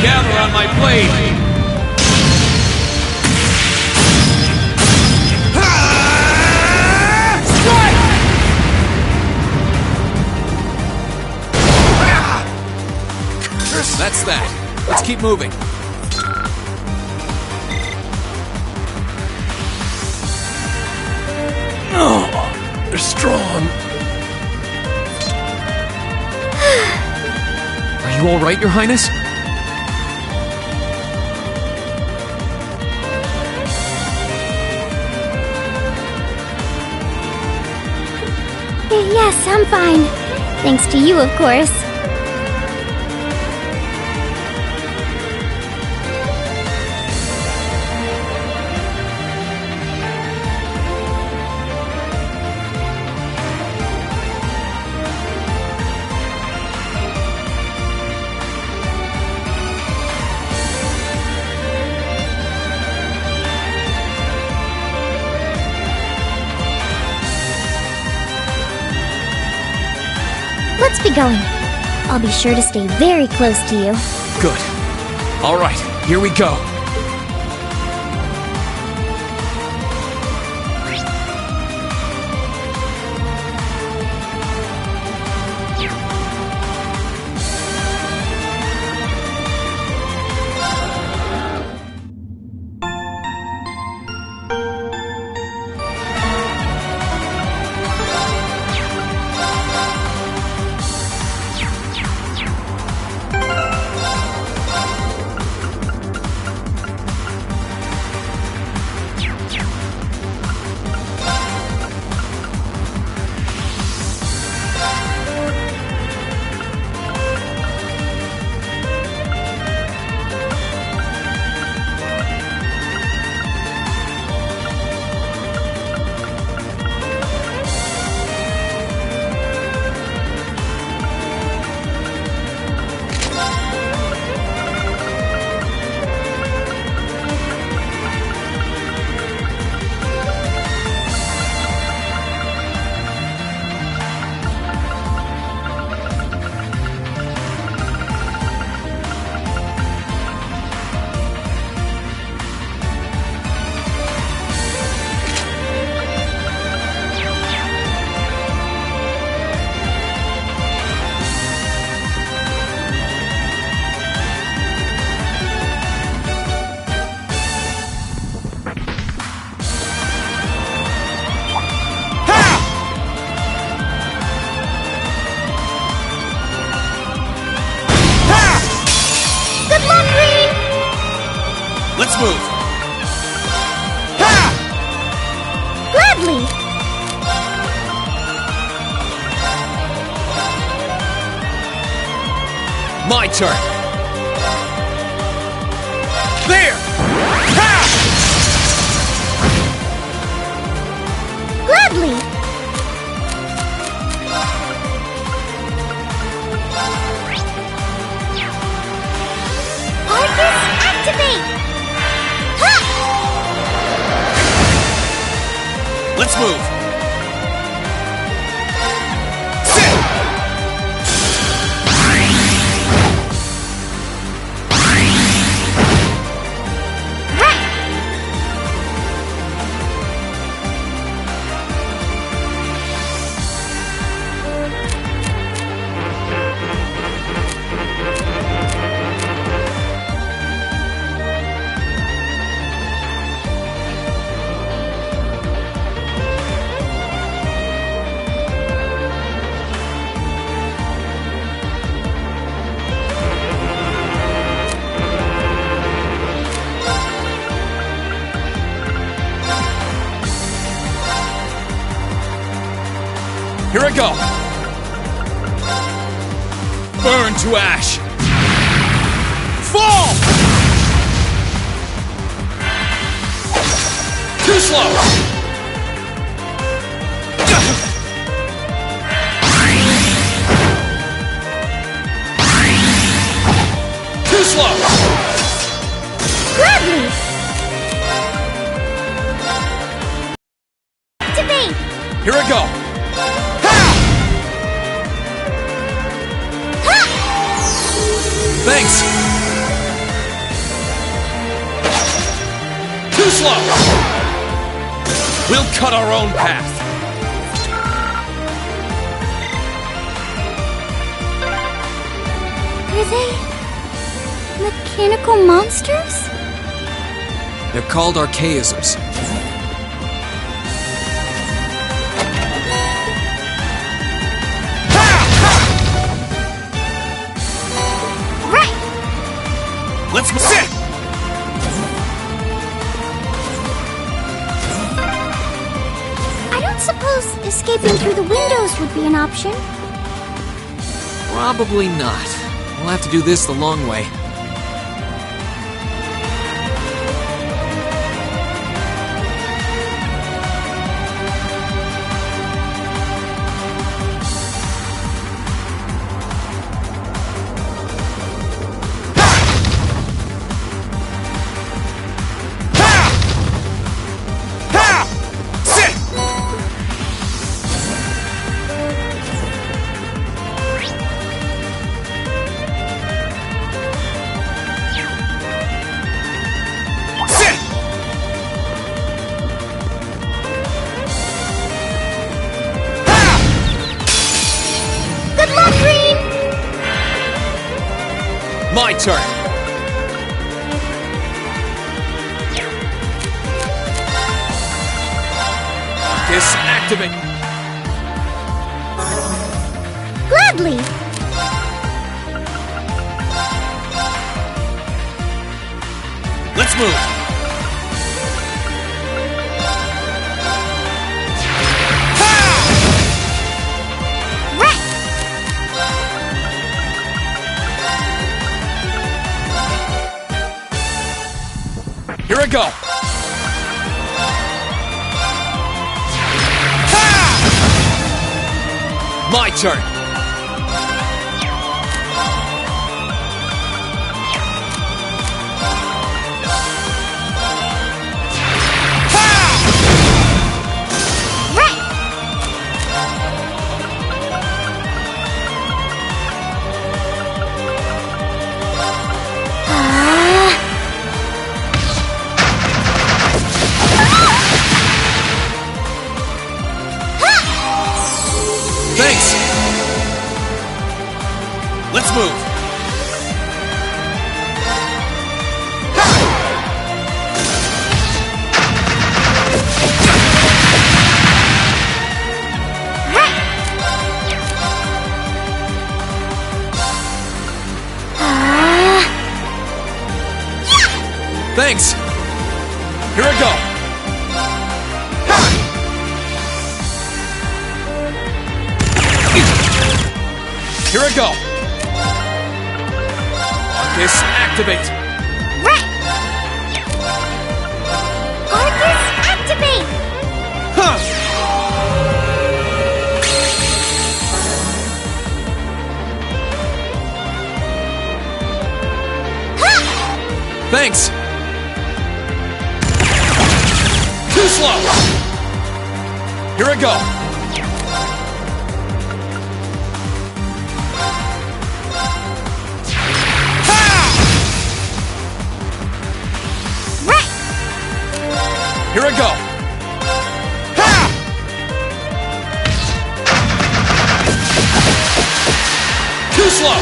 Gather on my blade! That's that. Let's keep moving. Oh, they're strong. Are you all right, Your Highness? Yes, I'm fine. Thanks to you, of course. Let's be going. I'll be sure to stay very close to you. Good. All right, here we go. Let's move. Ha! Gladly. My turn. There. Ha! Gladly. Arcus, activate. Let's move. Here I go. Burn to ash. Fall! Too slow! Too slow! Gladly! Activate! Here I go! Thanks! Too slow! We'll cut our own path. Are they mechanical monsters? They're called archaisms. Let's sit! I don't suppose escaping through the windows would be an option. Probably not. We'll have to do this the long way. My turn! Disactivate! Gladly! Let's move! Here I go! Ha! My turn! Thanks! Let's move! Thanks! Here I go! Here I go! Arcus, activate! Right! Arcus, activate! Huh! Ha! Thanks! Too slow! Here I go! Here I go! Ha! Too slow!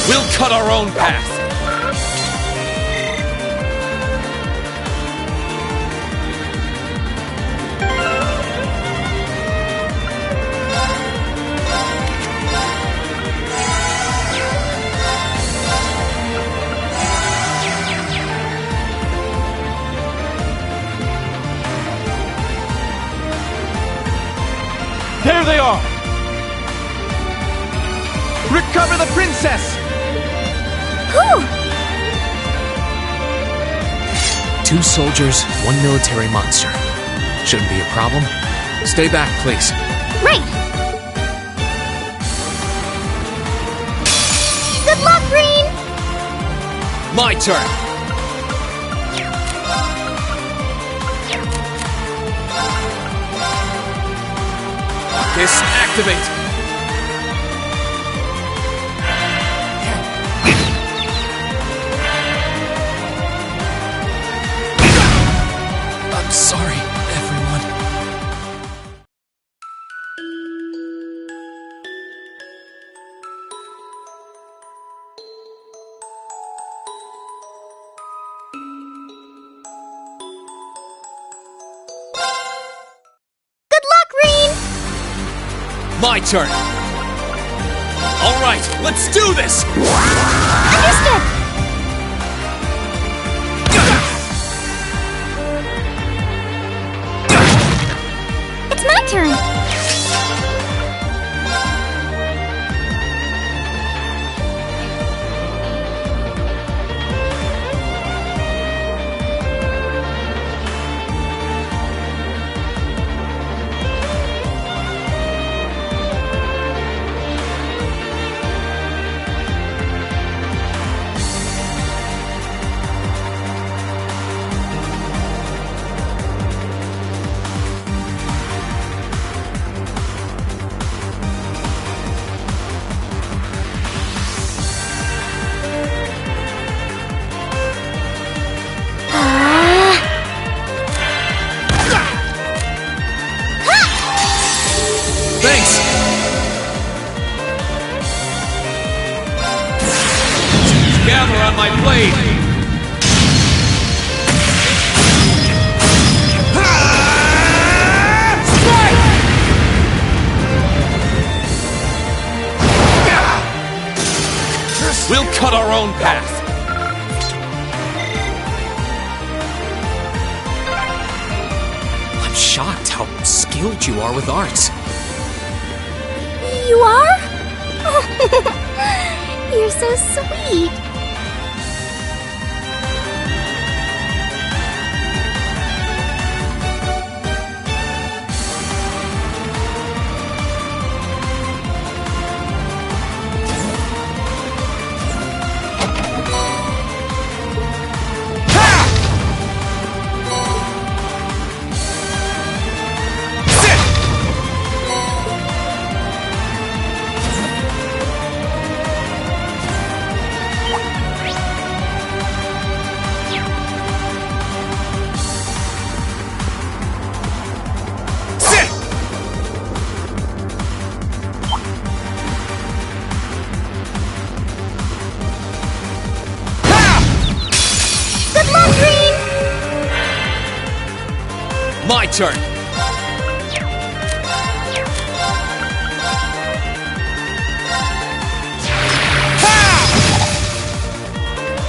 We'll cut our own path. There they are! Recover the princess! Whew! 2 soldiers, 1 military monster. Shouldn't be a problem. Stay back, please. Right! Good luck, Green! My turn! This activate! I'm sorry, everyone. Good luck, Green! My turn! Alright, let's do this! Understood! It's my turn! Thanks! Gather on my blade! We'll cut our own path! I'm shocked how skilled you are with arts. You are? You're so sweet. My turn!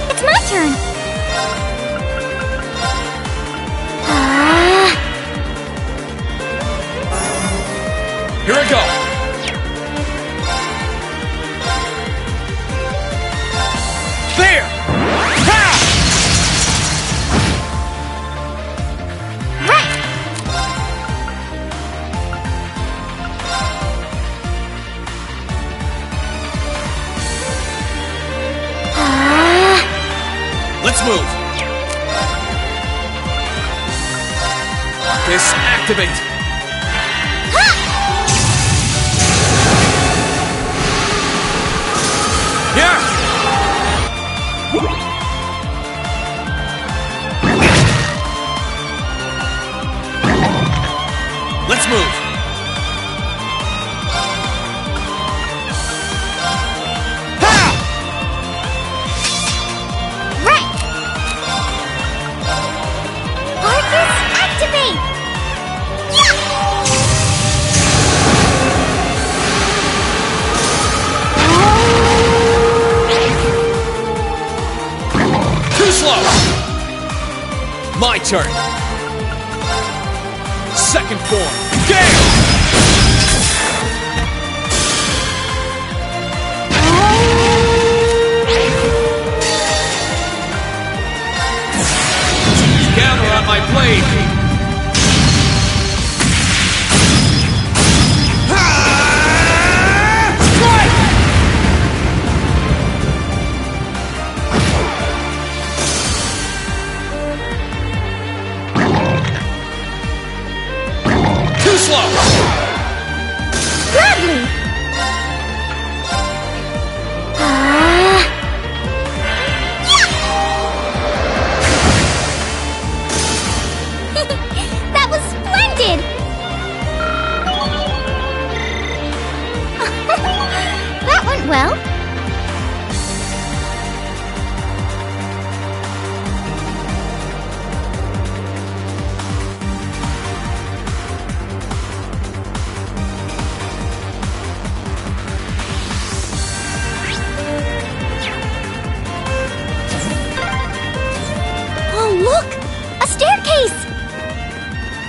It's my turn! Here I go! There! Let's move! This activate! Yeah! Let's move! My turn. Second form. Gale!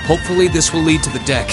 Hopefully this will lead to the deck.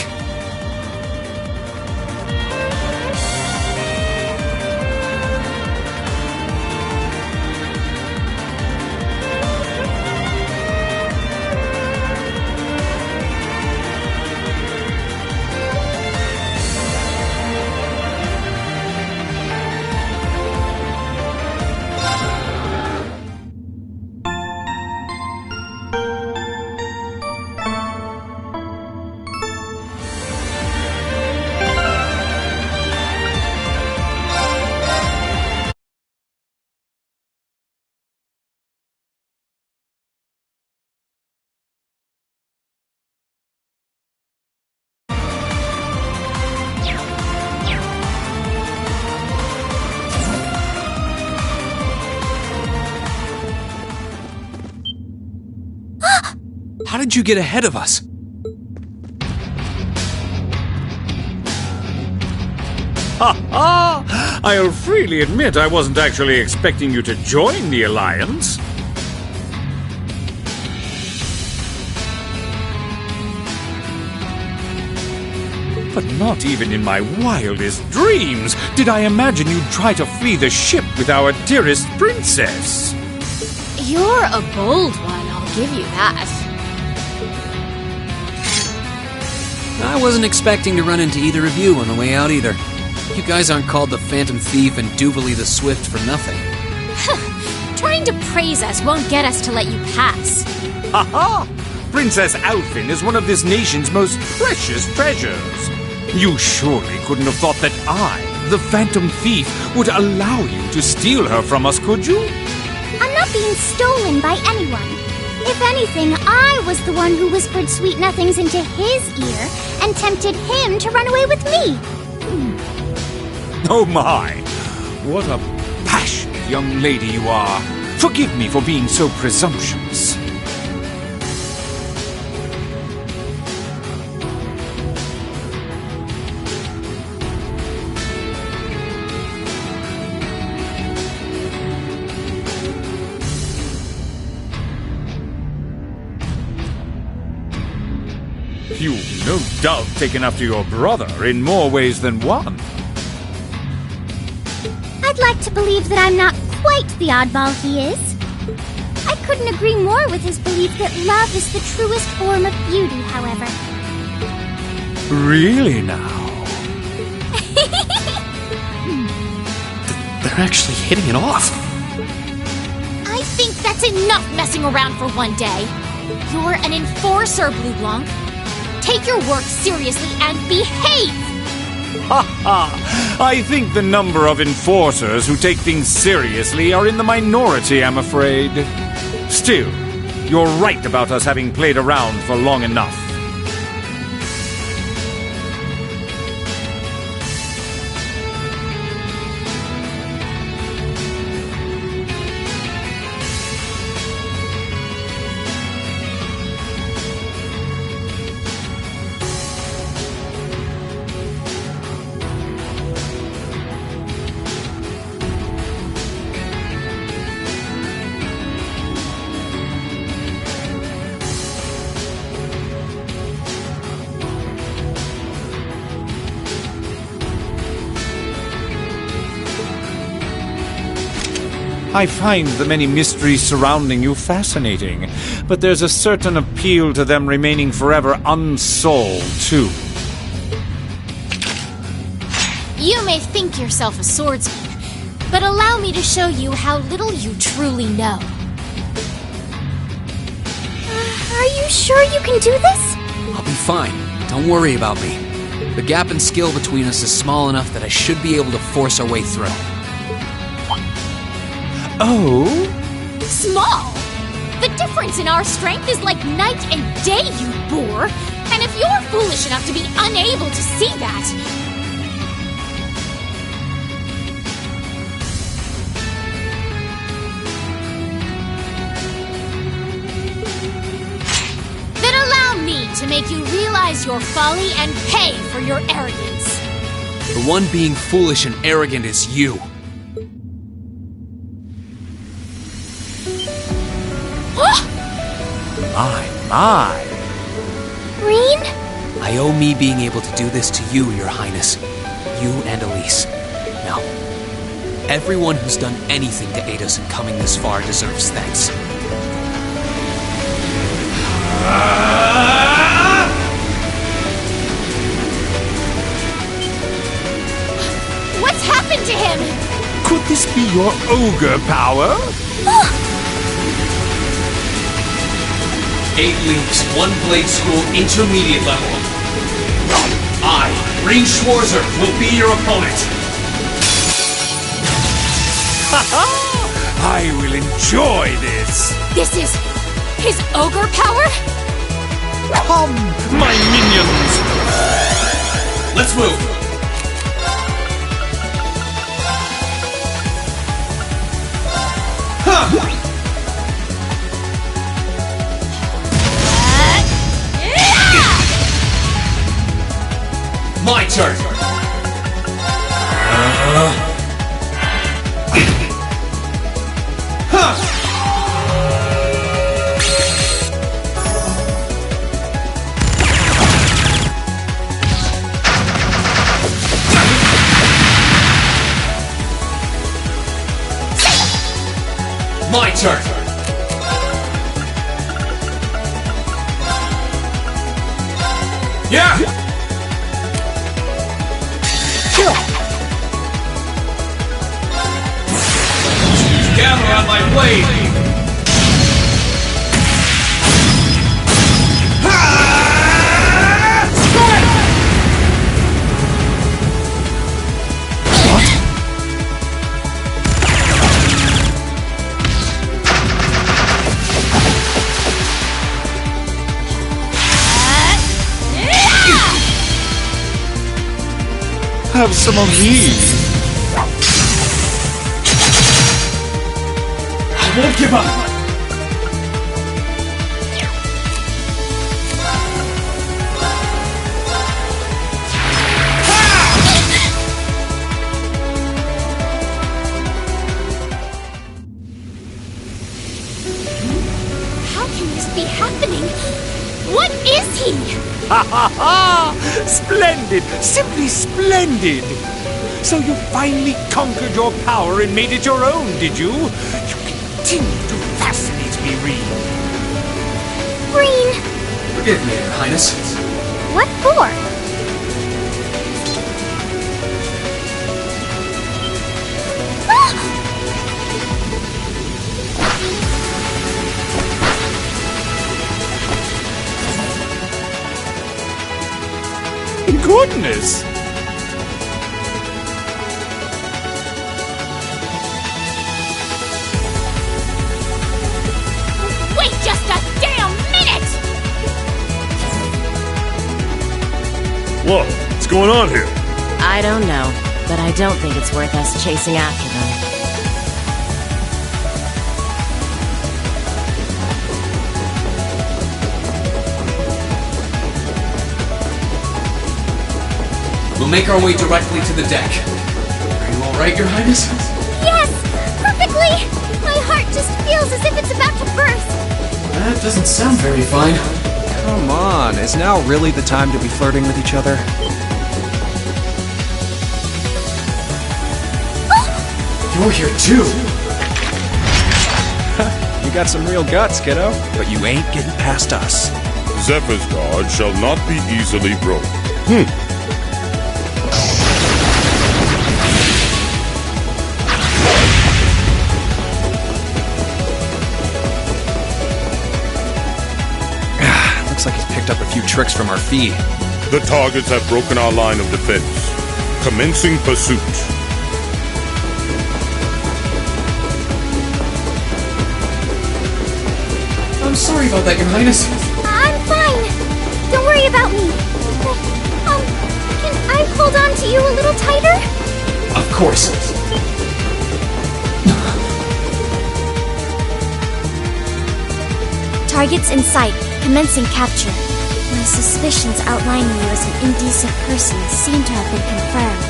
How did you get ahead of us? Ha ha! I'll freely admit I wasn't actually expecting you to join the Alliance. But not even in my wildest dreams did I imagine you'd try to flee the ship with our dearest princess. You're a bold one, I'll give you that. I wasn't expecting to run into either of you on the way out either. You guys aren't called the Phantom Thief and Duvalie the Swift for nothing. Trying to praise us won't get us to let you pass. Ha ha! Princess Alfin is one of this nation's most precious treasures. You surely couldn't have thought that I, the Phantom Thief, would allow you to steal her from us, could you? I'm not being stolen by anyone. If anything, I was the one who whispered sweet nothings into his ear and tempted him to run away with me. Oh my! What a passionate young lady you are. Forgive me for being so presumptuous. You've no doubt taken after your brother in more ways than one. I'd like to believe that I'm not quite the oddball he is. I couldn't agree more with his belief that love is the truest form of beauty, however. Really now? They're actually hitting it off. I think that's enough messing around for one day. You're an enforcer, Blue Blanc. Take your work seriously and behave! Ha ha! I think the number of enforcers who take things seriously are in the minority, I'm afraid. Still, you're right about us having played around for long enough. I find the many mysteries surrounding you fascinating, but there's a certain appeal to them remaining forever unsolved, too. You may think yourself a swordsman, but allow me to show you how little you truly know. Are you sure you can do this? I'll be fine. Don't worry about me. The gap in skill between us is small enough that I should be able to force our way through. Oh? Small? The difference in our strength is like night and day, you boor! And if you're foolish enough to be unable to see that... then allow me to make you realize your folly and pay for your arrogance. The one being foolish and arrogant is you. My. Green? I owe me being able to do this to you, Your Highness. You and Elise. Now, everyone who's done anything to aid us in coming this far deserves thanks. What's happened to him? Could this be your ogre power? 8 leagues, 1 blade school, intermediate level. I, Green Schwarzer, will be your opponent. I will enjoy this. This is his ogre power? Come, my minions. Let's move. My turn. My turn. Yeah. Gather on my blade! Have some of these. I won't give up! How can this be happening? What is he? Ha ha ha! Splendid! Simply splendid! So you finally conquered your power and made it your own, did you? You continue to fascinate me, Reed. Green! Forgive me, Your Highness. What for? Goodness! Wait just a damn minute! What? What's going on here? I don't know, but I don't think it's worth us chasing after them. We'll make our way directly to the deck. Are you alright, Your Highness? Yes! Perfectly! My heart just feels as if it's about to burst. That doesn't sound very fine. Come on, is now really the time to be flirting with each other? You're here too! You got some real guts, kiddo. But you ain't getting past us. Zephyr's guard shall not be easily broken. Looks like he's picked up a few tricks from our fee. The targets have broken our line of defense. Commencing pursuit. I'm sorry about that, Your Highness. I'm fine. Don't worry about me. Can I hold on to you a little tighter? Of course. Targets in sight. Commencing capture. My suspicions outlining you as an indecent person seem to have been confirmed.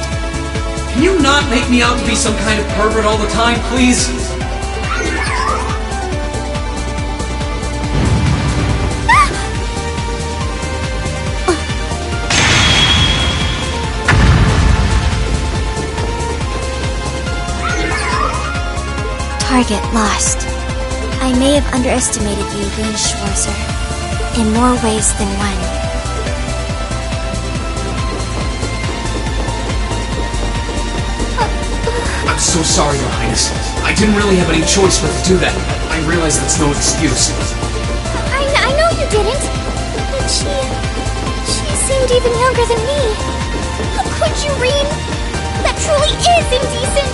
Can you not make me out to be some kind of pervert all the time, please? get lost. I may have underestimated you, Green Schwarzer, in more ways than one. I'm so sorry, Your Highness. I didn't really have any choice but to do that. I realize that's no excuse. I know you didn't. But she seemed even younger than me. How could you, Rean? That truly is indecent.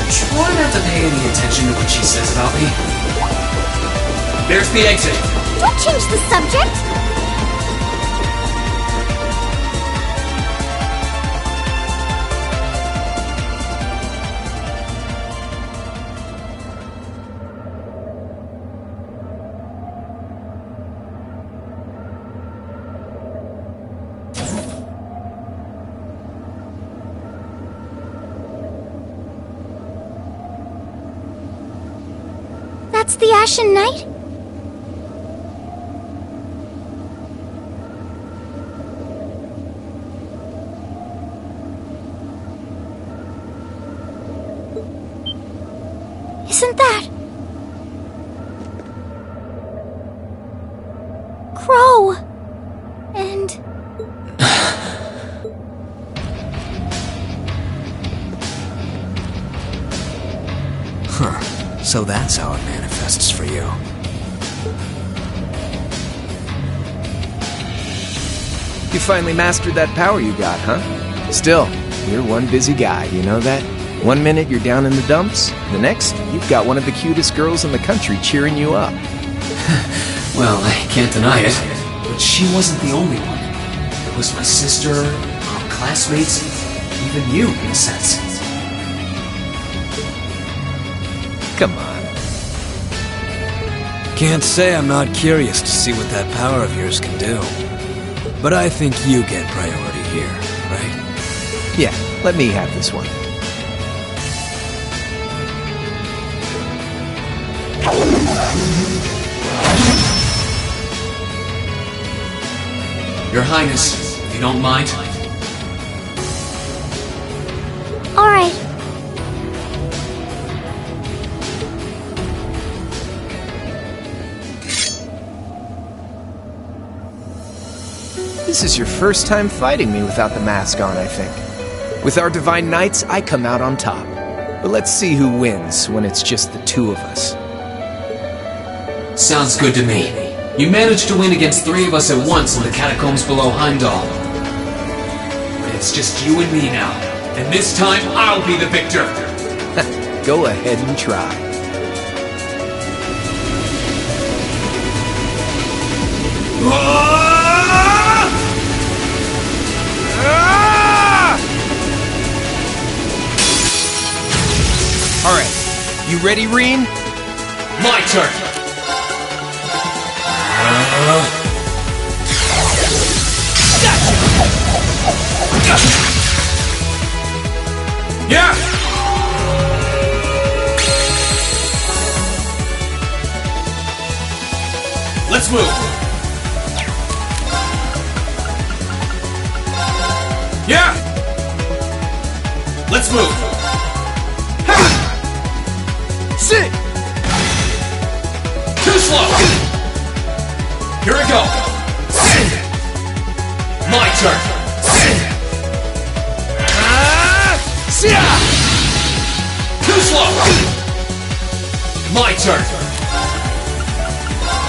Try not to pay any attention to what she says about me. There's the exit. Don't change the subject. That's the Ashen Knight? Isn't that... Crow? And... Huh. So that's how it manifests for you. You finally mastered that power you got, huh? Still, you're one busy guy, you know that? One minute you're down in the dumps, the next, you've got one of the cutest girls in the country cheering you up. Well, I can't deny it, but she wasn't the only one. It was my sister, our classmates, even you, in a sense. Come on. Can't say I'm not curious to see what that power of yours can do. But I think you get priority here, right? Yeah, let me have this one. Your Highness, if you don't mind. All right. This is your first time fighting me without the mask on, I think. With our Divine Knights, I come out on top. But let's see who wins when it's just the two of us. Sounds good to me. You managed to win against 3 of us at once in the catacombs below Heimdall. But it's just you and me now. And this time, I'll be the victor. Go ahead and try. Alright, you ready, Rean? My turn! Yeah! Let's move! Yeah! Let's move! Sit! Too slow! Here we go! My turn! Too slow! My turn!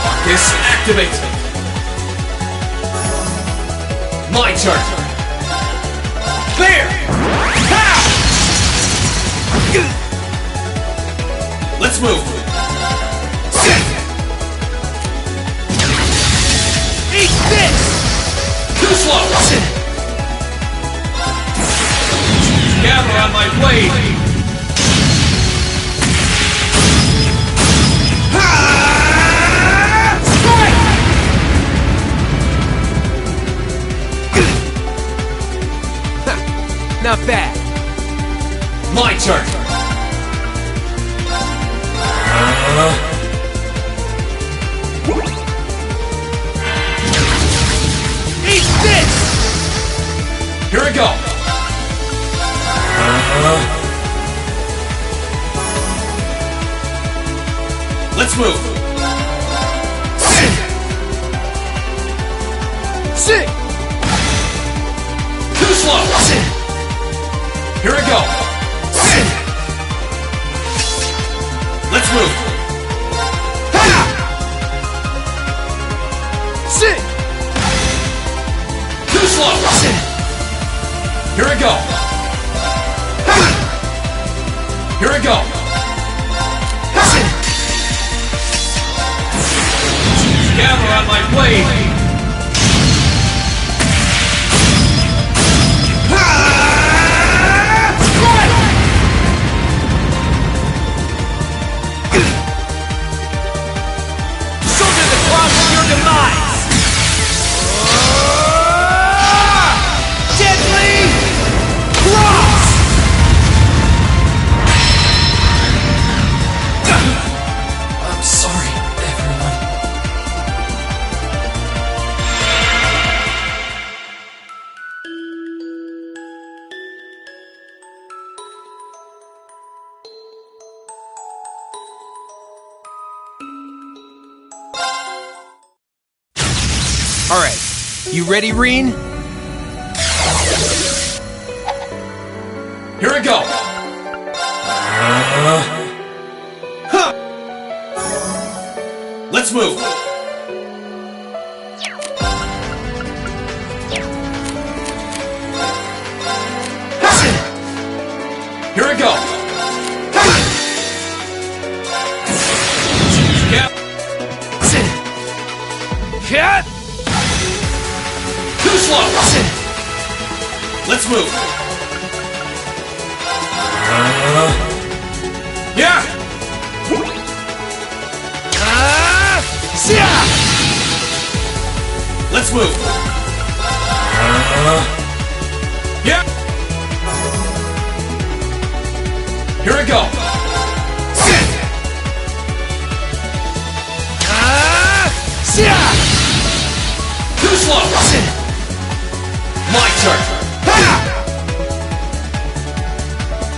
Arcus, activate! My turn! There! Ha! Let's move! Eat this! Too slow! Gather on my blade! Not bad. My turn! Eat this! Here we go! Let's move. Sit! Too slow. Here I go. Let's move. Sit! Too slow. Here I go. Here I go. Gather on my blade. Shoulder the cross of your demise! Deadly cross! I'm sorry, everyone. Alright, you ready, Reen? Here I go. Let's move. Here I go. Cat! Too slow. Let's move. Yeah. Let's move. Yeah. Here I go. Too slow. My turn.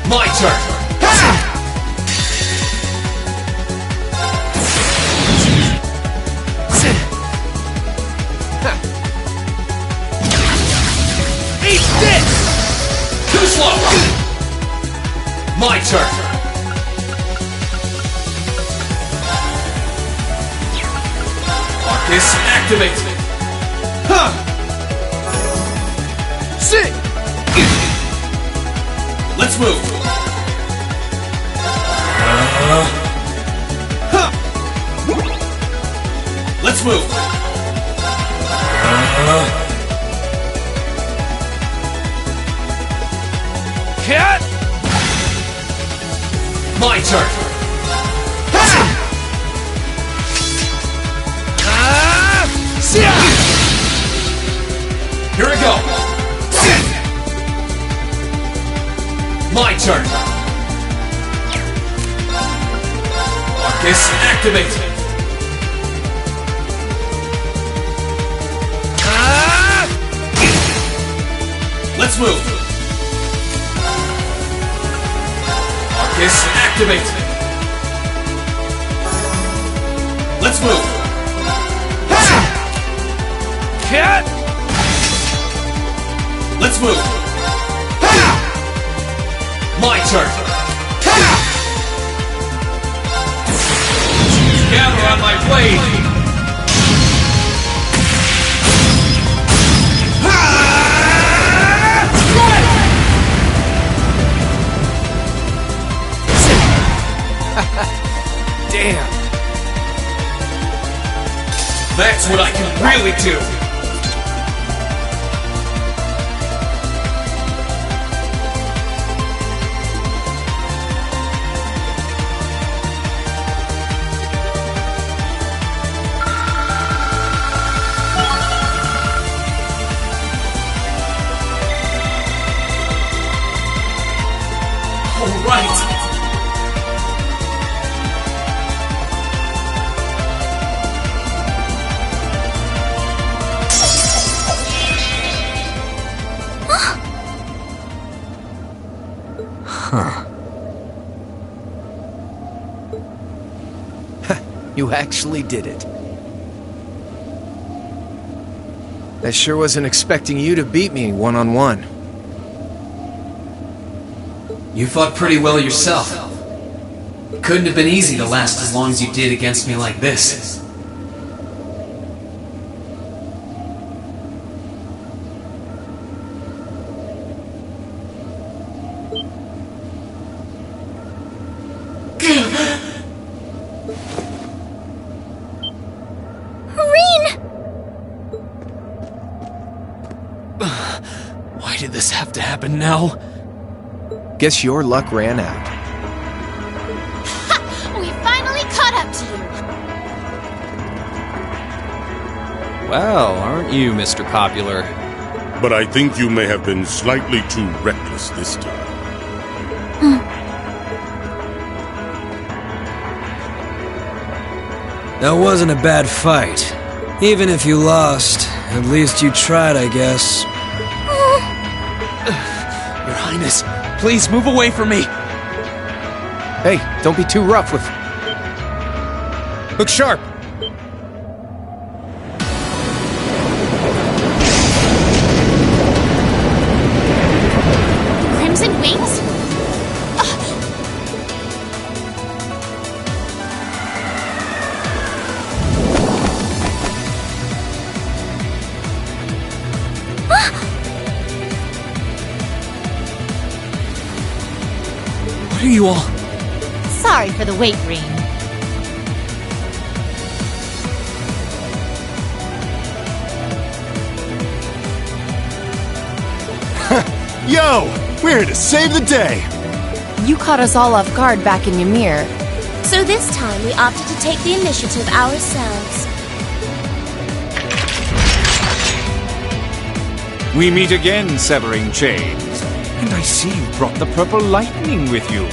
My turn. Eat this! Too slow. My turn. Arcus activate. Huh. Sit! Let's move. Let's move. Cat! My turn. Here I go. My turn. Arcus activate. Let's move. Arcus activate. Let's move. Cat! Let's move. My turn. Gather on my blade. Damn. That's what I can really do. All right. You actually did it. I sure wasn't expecting you to beat me one-on-one. You fought pretty well yourself. It couldn't have been easy to last as long as you did against me like this. Why did this have to happen now? Guess your luck ran out. We finally caught up to you! Well, aren't you, Mr. Popular? But I think you may have been slightly too reckless this time. That wasn't a bad fight. Even if you lost, at least you tried, I guess. Your Highness, please move away from me! Hey, don't be too rough with... Look sharp! Crimson Wings? What are you all... Sorry for the wait, Green. Yo! We're here to save the day! You caught us all off guard back in Ymir. So this time we opted to take the initiative ourselves. We meet again, Severing Chains. And I see you brought the Purple Lightning with you.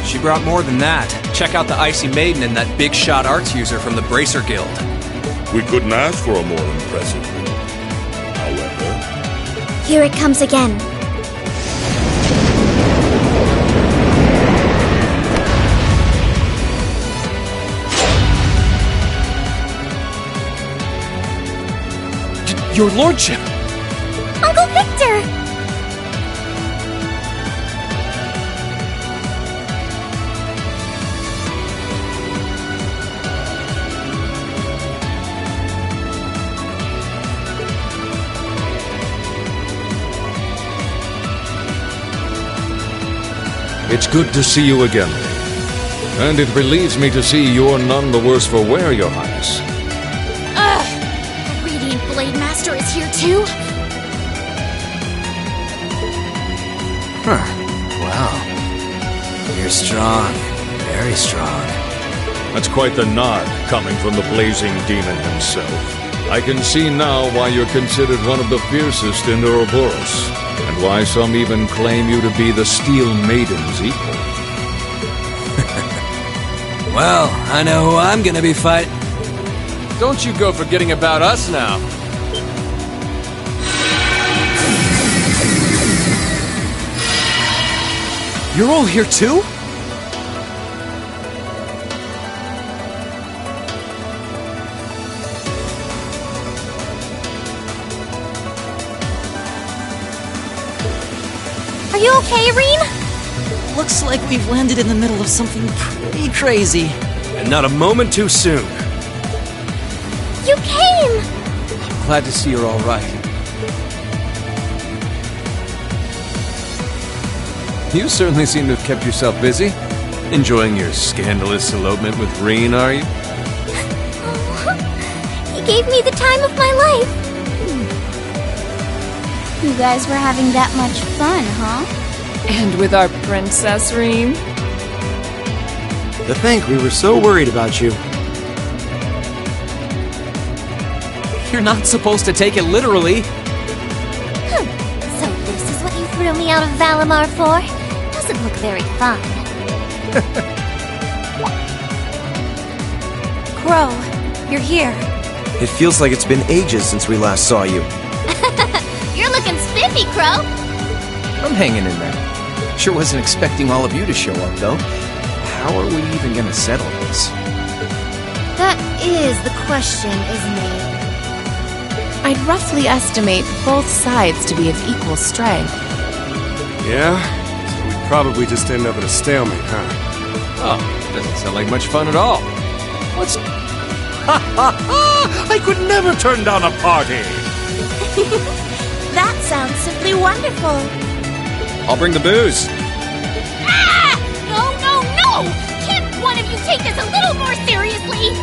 She brought more than that. Check out the Icy Maiden and that big shot arts user from the Bracer Guild. We couldn't ask for a more impressive group. However... Here it comes again. Your Lordship! Uncle Victor! It's good to see you again, and it relieves me to see you're none the worse for wear, Your Highness. Ugh! The Radiant Blade Master is here too? Huh. Wow. You're strong. Very strong. That's quite the nod, coming from the blazing demon himself. I can see now why you're considered one of the fiercest in Ouroboros, and why some even claim you to be the Steel Maiden's equal. Well, I know who I'm gonna be fighting. Don't you go forgetting about us now. You're all here too? Are you okay, Reen? Looks like we've landed in the middle of something pretty crazy. And not a moment too soon. You came! Glad to see you're all right. You certainly seem to have kept yourself busy. Enjoying your scandalous elopement with Reen, are you? He gave me the time of my life. You guys were having that much fun, huh? And with our princess, Reem? To think we were so worried about you. You're not supposed to take it literally. So this is what you threw me out of Valimar for? Doesn't look very fun. Crow, you're here. It feels like it's been ages since we last saw you. You're looking spiffy, Crow! I'm hanging in there. Sure wasn't expecting all of you to show up, though. How are we even gonna settle this? That is the question, isn't it? I'd roughly estimate both sides to be of equal strength. Yeah? So we'd probably just end up at a stalemate, huh? Oh, doesn't sound like much fun at all. What's... I could never turn down a party! That sounds simply wonderful. I'll bring the booze. Ah! No, no, no! Can't one of you take this a little more seriously?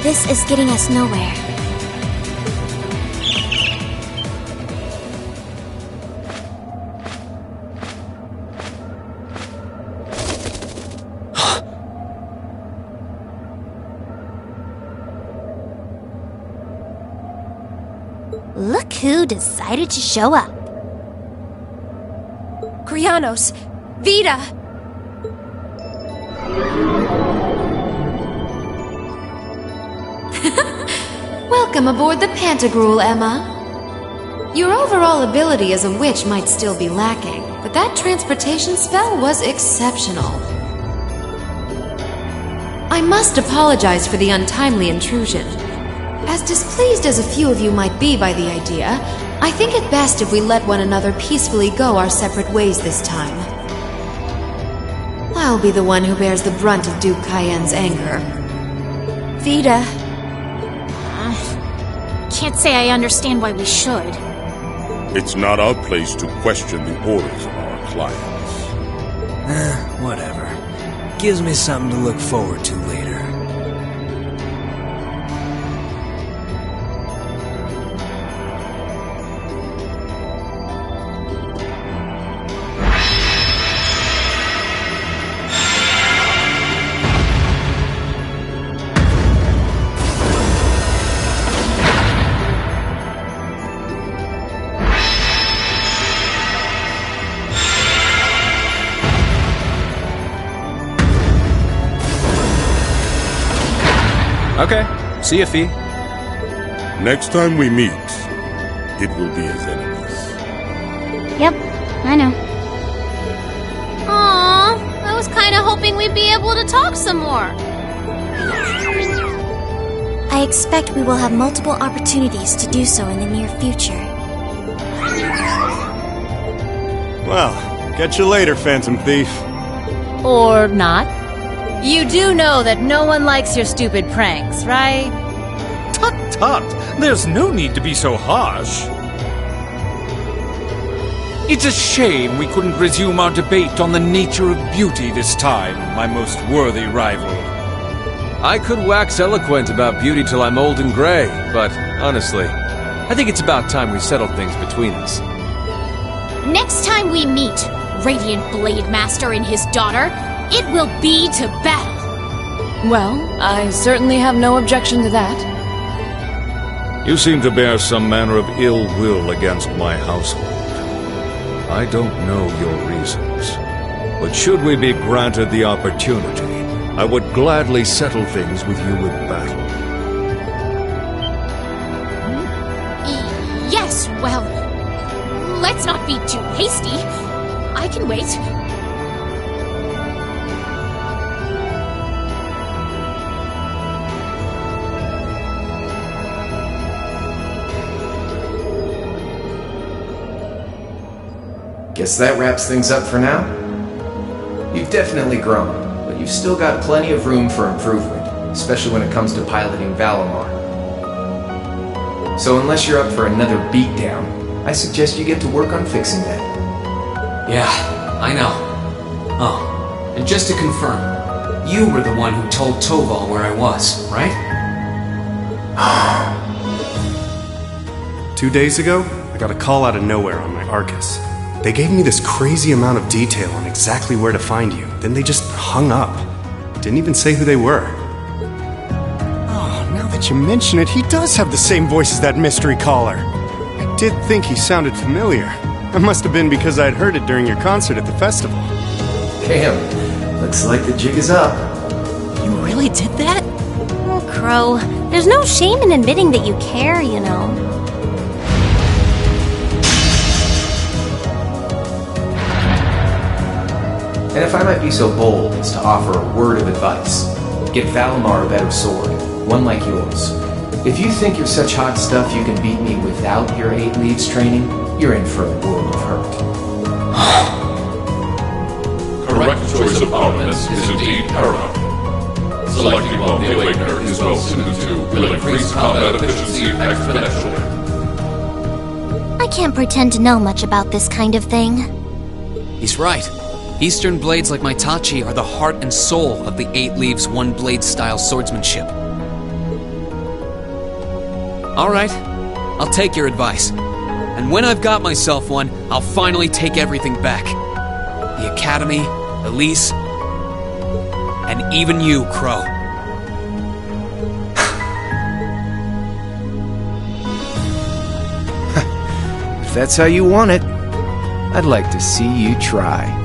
This is getting us nowhere. Look who decided to show up. Krianos! Vita! Welcome aboard the Pantagruel, Emma. Your overall ability as a witch might still be lacking, but that transportation spell was exceptional. I must apologize for the untimely intrusion. As displeased as a few of you might be by the idea, I think it best if we let one another peacefully go our separate ways this time. I'll be the one who bears the brunt of Duke Cayenne's anger. Vita. Can't say I understand why we should. It's not our place to question the orders of our clients. Whatever. Gives me something to look forward to later. Okay, see ya, Fee. Next time we meet, it will be as enemies. Yep, I know. Aww, I was kind of hoping we'd be able to talk some more. I expect we will have multiple opportunities to do so in the near future. Well, catch you later, Phantom Thief. Or not. You do know that no one likes your stupid pranks, right? Tut tut! There's no need to be so harsh. It's a shame we couldn't resume our debate on the nature of beauty this time, my most worthy rival. I could wax eloquent about beauty till I'm old and gray, but honestly, I think it's about time we settled things between us. Next time we meet, Radiant Blade Master and his daughter, it will be to battle. Well, I certainly have no objection to that. You seem to bear some manner of ill will against my household. I don't know your reasons, but should we be granted the opportunity, I would gladly settle things with you in battle. Yes, well, let's not be too hasty. I can wait. Guess that wraps things up for now. You've definitely grown, but you've still got plenty of room for improvement, especially when it comes to piloting Valimar. So unless you're up for another beatdown, I suggest you get to work on fixing that. Yeah, I know. Oh, and just to confirm, you were the one who told Toval where I was, right? 2 days ago, I got a call out of nowhere on my Arcus. They gave me this crazy amount of detail on exactly where to find you. Then they just hung up. Didn't even say who they were. Oh, now that you mention it, he does have the same voice as that mystery caller. I did think he sounded familiar. It must have been because I'd heard it during your concert at the festival. Damn, looks like the jig is up. You really did that? Oh, Crow, there's no shame in admitting that you care, you know. And if I might be so bold as to offer a word of advice, get Valimar a better sword, one like yours. If you think you're such hot stuff you can beat me without your 8 Leaves training, you're in for a world of hurt. Correct choice of armaments is indeed paramount. Selecting one the Awakener is well suited to will increase combat efficiency exponentially. I can't pretend to know much about this kind of thing. He's right. Eastern blades like my Tachi are the heart and soul of the 8 Leaves 1 blade style swordsmanship. Alright, I'll take your advice. And when I've got myself one, I'll finally take everything back. The Academy, Elise, and even you, Crow. If that's how you want it, I'd like to see you try.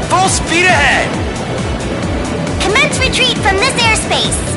Full speed ahead! Commence retreat from this airspace!